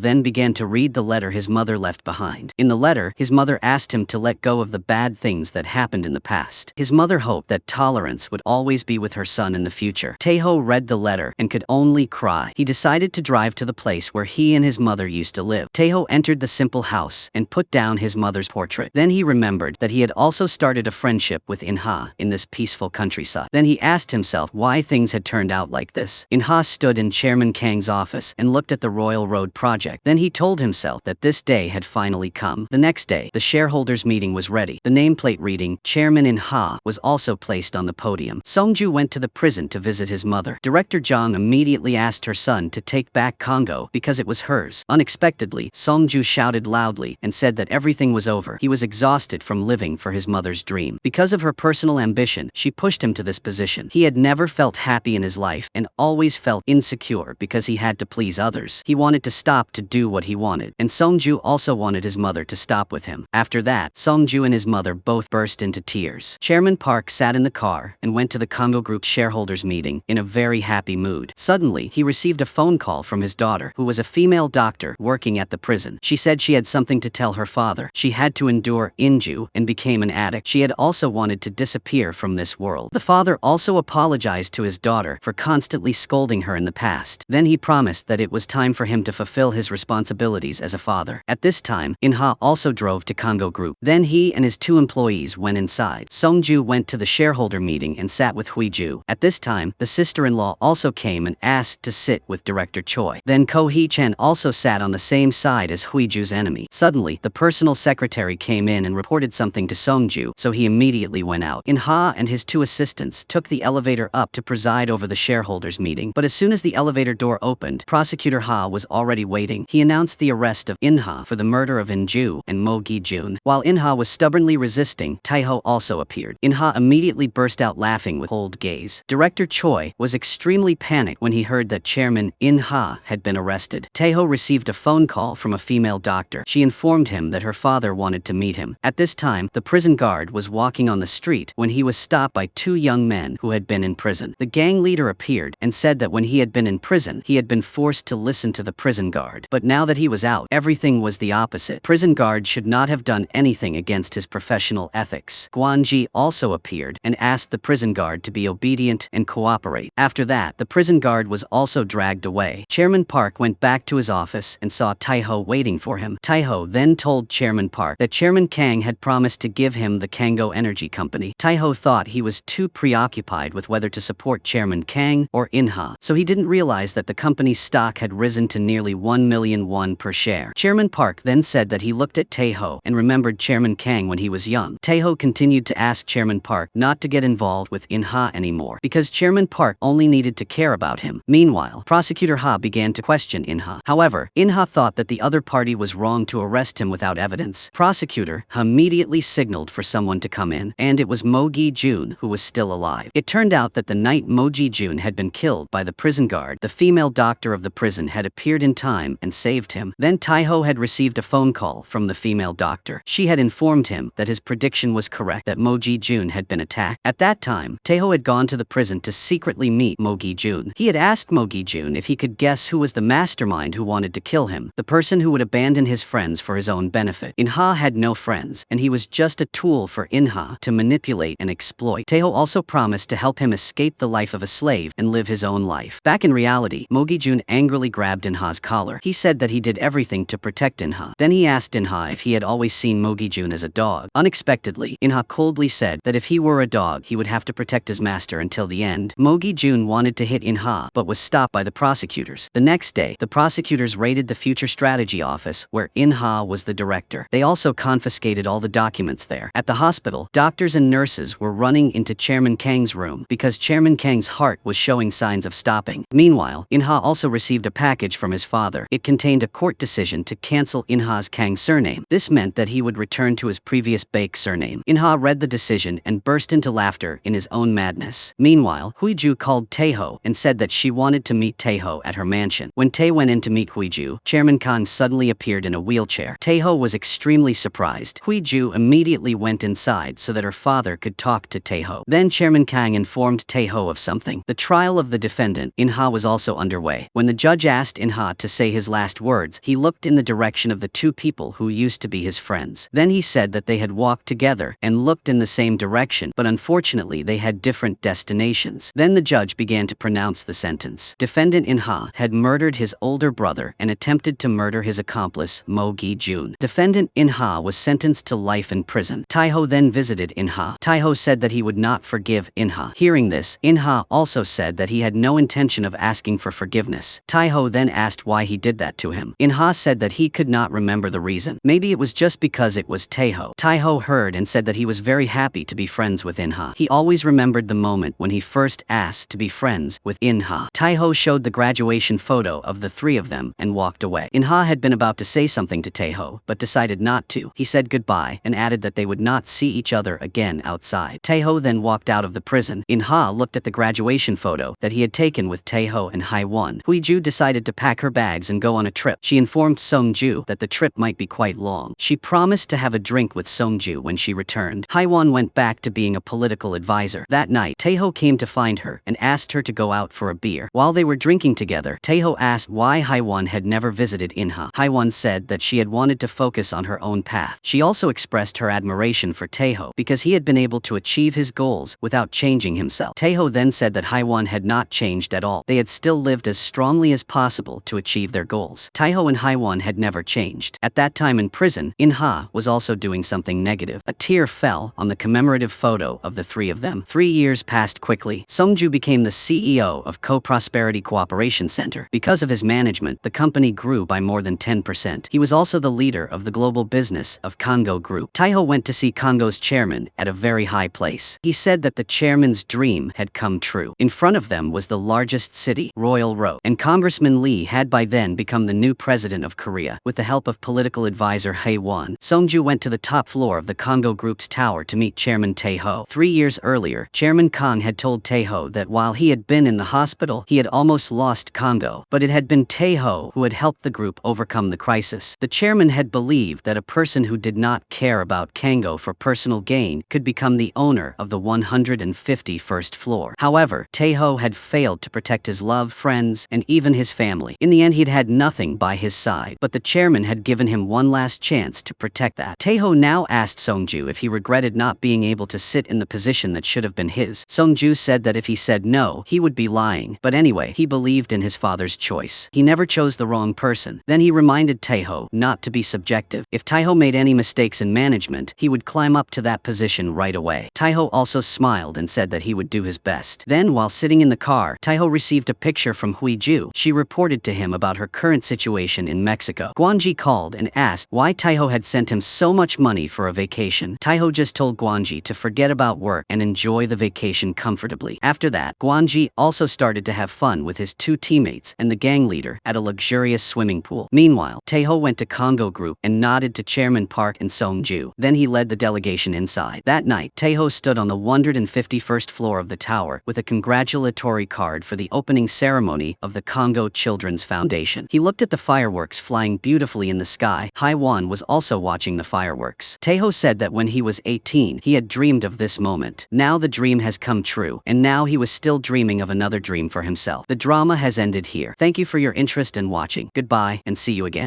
Speaker 1: then began to read the letter his mother left behind. In the letter, his mother asked him to let go of the bad things that happened in the past. His mother hoped that tolerance would always be with her son in the future. Taiho read the letter and could only cry. He decided to drive to the place where he and his mother used to live. Taiho entered the simple house and put down his mother's portrait. Then he remembered that he had also started a friendship with Inha in this peaceful countryside. Then he asked himself why things had turned out like this. Inha stood in Chairman Kang's office and looked at the Royal Road project. Then he told himself that this day had finally come. The next day, the shareholders' meeting was ready. The nameplate reading Chairman Inha was also placed on the podium. Songju went to the prison to visit his mother. Director Zhang immediately asked her son to take back Congo because it was hers. Unexpectedly, Songju shouted loudly and said that everything was over. He was exhausted from living for his mother's dream. Because of her personal ambition, she pushed him to this position. He had never felt happy in his life and always felt insecure because he had to please others. He wanted to stop to do what he wanted, and Songju also wanted his mother to stop with him. After that, Songju and his mother both burst into tears. Chairman Park sat in the car and went to the Congo Group shareholders meeting in a very happy mood. Suddenly, he received a phone call from his daughter, who was a female doctor working at the prison. She said she had something to tell her father. She had to endure inju and became an addict. She had also wanted to disappear from this world. The father also apologized to his daughter for constantly scolding her in the past. Then he promised that it was time for him to fulfill his responsibilities as a father. At this time, Inha also drove to Congo Group. Then he and his 2 employees went inside. Songju went to the shareholder meeting and sat with Huiju. At this time, the sister-in-law also came and asked to sit with Director Choi. Then Ko Hee-chan also sat on the same side as Huiju's enemy. Suddenly, the personal secretary came in and reported something to Songju, so he immediately went out. Inha and his 2 assistants took the elevator up to preside over the shareholders meeting, but as soon as the elevator door opened, Prosecutor Ha was already waiting. He announced the arrest of Inha for the murder of Inju and Mo Gi-jun. While Inha was stubbornly resisting, Taiho also appeared. Inha immediately burst out laughing with cold gaze. Director Choi was extremely panicked when he heard that Chairman Inha had been arrested. Taiho received a phone call from a female doctor. She informed him that her father wanted to meet him. At this time, the prison guard was walking on the street when he was stopped by 2 young men who had been in prison. The gang leader appeared and said that when he had been in prison, he had been forced to listen to the prison guard. But now that he was out, everything was the opposite. Prison guard should not have done anything against his professional ethics. Guanji also appeared and asked the prison guard to be obedient and cooperate. After that, the prison guard was also dragged away. Chairman Park went back to his office and saw Taiho waiting for him. Taiho then told Chairman Park that Chairman Kang had promised to give him the Kango Energy Company. Taiho thought he was too preoccupied with whether to support Chairman Kang or Inha, so he didn't realize that the company's stock had risen to nearly 1 million won per share. Chairman Park then said that he looked at Taiho and remembered Chairman Kang when he was young. Taiho continued to ask Chairman Park not to get involved with Inha anymore, because Chairman Park only needed to care about him. Meanwhile, Prosecutor Ha began to question Inha. However, Inha thought that the other party was wrong to arrest him without evidence. Prosecutor Ha immediately signaled for someone to come in, and it was Mo Gi-jun who was still alive. It turned out that the night Mo Gi-jun had been killed by the prison guard, the female doctor of the prison had appeared in time and saved him. Then Taiho had received a phone call from the female doctor. She had informed him that his prediction was correct, that Mo Gi-jun had been attacked. At that time, Taiho had gone to the prison to secretly meet Mo Gi-jun. He had asked Mo Gi-jun if he could guess who was the mastermind who wanted to kill him, the person who would abandon his friends for his own benefit. Inha had no friends, and he was just a tool for Inha to manipulate and exploit. Taiho also promised to help him escape the life of a slave and live his own life. Back in reality, Mo Gi-jun angrily grabbed Inha's collar. He said that he did everything to protect Inha. Then he asked Inha if he had always seen Mo Gi-jun as a dog. Unexpectedly, Inha coldly said that if he were a dog, he would have to protect his master until the end. Mo Gi-jun wanted to hit Inha, but was stopped by the prosecutors. The next day, the prosecutors raided the Future Strategy office, where Inha was the director. They also confiscated all the documents there. At the hospital, doctors and nurses were running into Chairman Kang's room because Chairman Kang's heart was showing signs of stopping. Meanwhile, Inha also received a package from his father. It contained a court decision to cancel Inha's Kang surname. This meant that he would return to his previous Baek surname. Inha read the decision and burst into laughter in his own madness. Meanwhile, Huiju called Taeho and said that she wanted to meet Taeho at her mansion. When Tae went in to meet Huiju, Chairman Kang suddenly appeared in a wheelchair. Taeho was extremely surprised. Huiju immediately went inside so that her father could talk to Taeho. Then Chairman Kang informed Taeho of something. The trial of the defendant, In-ha, was also underway. When the judge asked In-ha to say his last words, he looked in the direction of the two people who used to be his friends. Then he said that they had walked together and looked in the same direction, but unfortunately they had different destinations. Then the judge began to pronounce the sentence. Defendant In-ha had murdered his older brother and attempted to murder his accomplice, Mo Gi-jun. Defendant In-ha was sentenced to life in prison. Taeho then visited In-ha. Taeho said that he would not forgive In-ha. Hearing this, In-ha also said that he had no intention of asking for forgiveness. Taeho then asked why he did that to him. In-ha said that he could not remember the reason. Maybe it was just because it was Taeho. Taeho heard and said that he was very happy to be friends with In-ha. He always remembered the moment when he first asked to be friends with In-ha. Taeho showed the graduation photo of the three of them and walked away. In-ha had been about to say something to Taeho, but decided not to. He said goodbye and added that they would not see each other again outside. Taeho then walked out of the prison. In-ha looked at the graduation photo that he had taken with Taeho and Hye-won. Huiju decided to pack her bags and go on a trip. She informed Song-ju that the trip might be quite long. She promised to have a drink with Song-ju when she returned. Hye-won went back to being a political advisor. That night, Taeho came to find her and asked her to go out for a beer. While they were drinking together, Taeho asked why Hye-won had never visited In-ha. Hye-won said that she had wanted to focus on her own path. She also expressed her admiration for Taeho because he had been able to achieve his goals without changing himself. Taeho then said that Hye-won had not changed at all. They had still lived as strongly as possible to achieve their goals. Taeho and Hye-won had never changed. At that time in prison, In-ha was also doing something negative. A tear fell on the commemorative photo of the three of them. 3 years passed quickly. Song-ju became the CEO of Co-Prosperity Cooperation Center. Because of his management, the company grew by more than 10%. He was also the leader of the global business of Congo Group. Taeho went to see Congo's chairman at a very high place. He said that the chairman's dream had come true. In front of them was the largest city, Royal Road, and Congressman Lee had by then become the new president of Korea. With the help of political advisor Hye-won, Song-ju went to the top floor of the Congo Group's tower to meet Chairman Taeho. 3 years earlier, Chairman Kang had told Taeho that while he had been in the hospital, he had almost lost Congo, but it had been Taeho who had helped the group overcome the crisis. The chairman had believed that a person who did not care about Congo for personal gain could become the owner of the 151st floor. However, Taeho had failed to protect his love, friends, and even his family. In the end, he'd had nothing by his side, but the chairman had given him one last chance to protect that. Taeho now asked Song-ju if he regretted not being able to sit in the position that should have been his. Song-ju said that if he said no, he would be lying. But anyway, he believed in his father's choice. He never chose the wrong person. Then he reminded Taeho not to be subjective. If Taeho made any mistakes in management, he would climb up to that position right away. Taeho also smiled and said that he would do his best. Then, while sitting in the car, Taeho received a picture from Huiju. She reported to him about her current situation in Mexico. Guanji called and asked why Taeho had sent him so much money for a vacation. Taeho just told Guanji to forget about work and enjoy the vacation comfortably. After that, Guanji also started to have fun with his two teammates and the gang leader at a luxurious swimming pool. Meanwhile, Taeho went to Congo Group and nodded to Chairman Park and Song-ju. Then he led the delegation inside. That night, Taeho stood on the 151st floor of the tower with a congratulatory card for the opening ceremony of the Congo Children's Foundation. He looked at the fireworks flying beautifully in the sky. Hye-won was also watching the fireworks. Taeho said that when he was 18, he had dreamed of this moment. Now the dream has come true, and now he was still dreaming of another dream for himself. The drama has ended here. Thank you for your interest in watching. Goodbye, and see you again.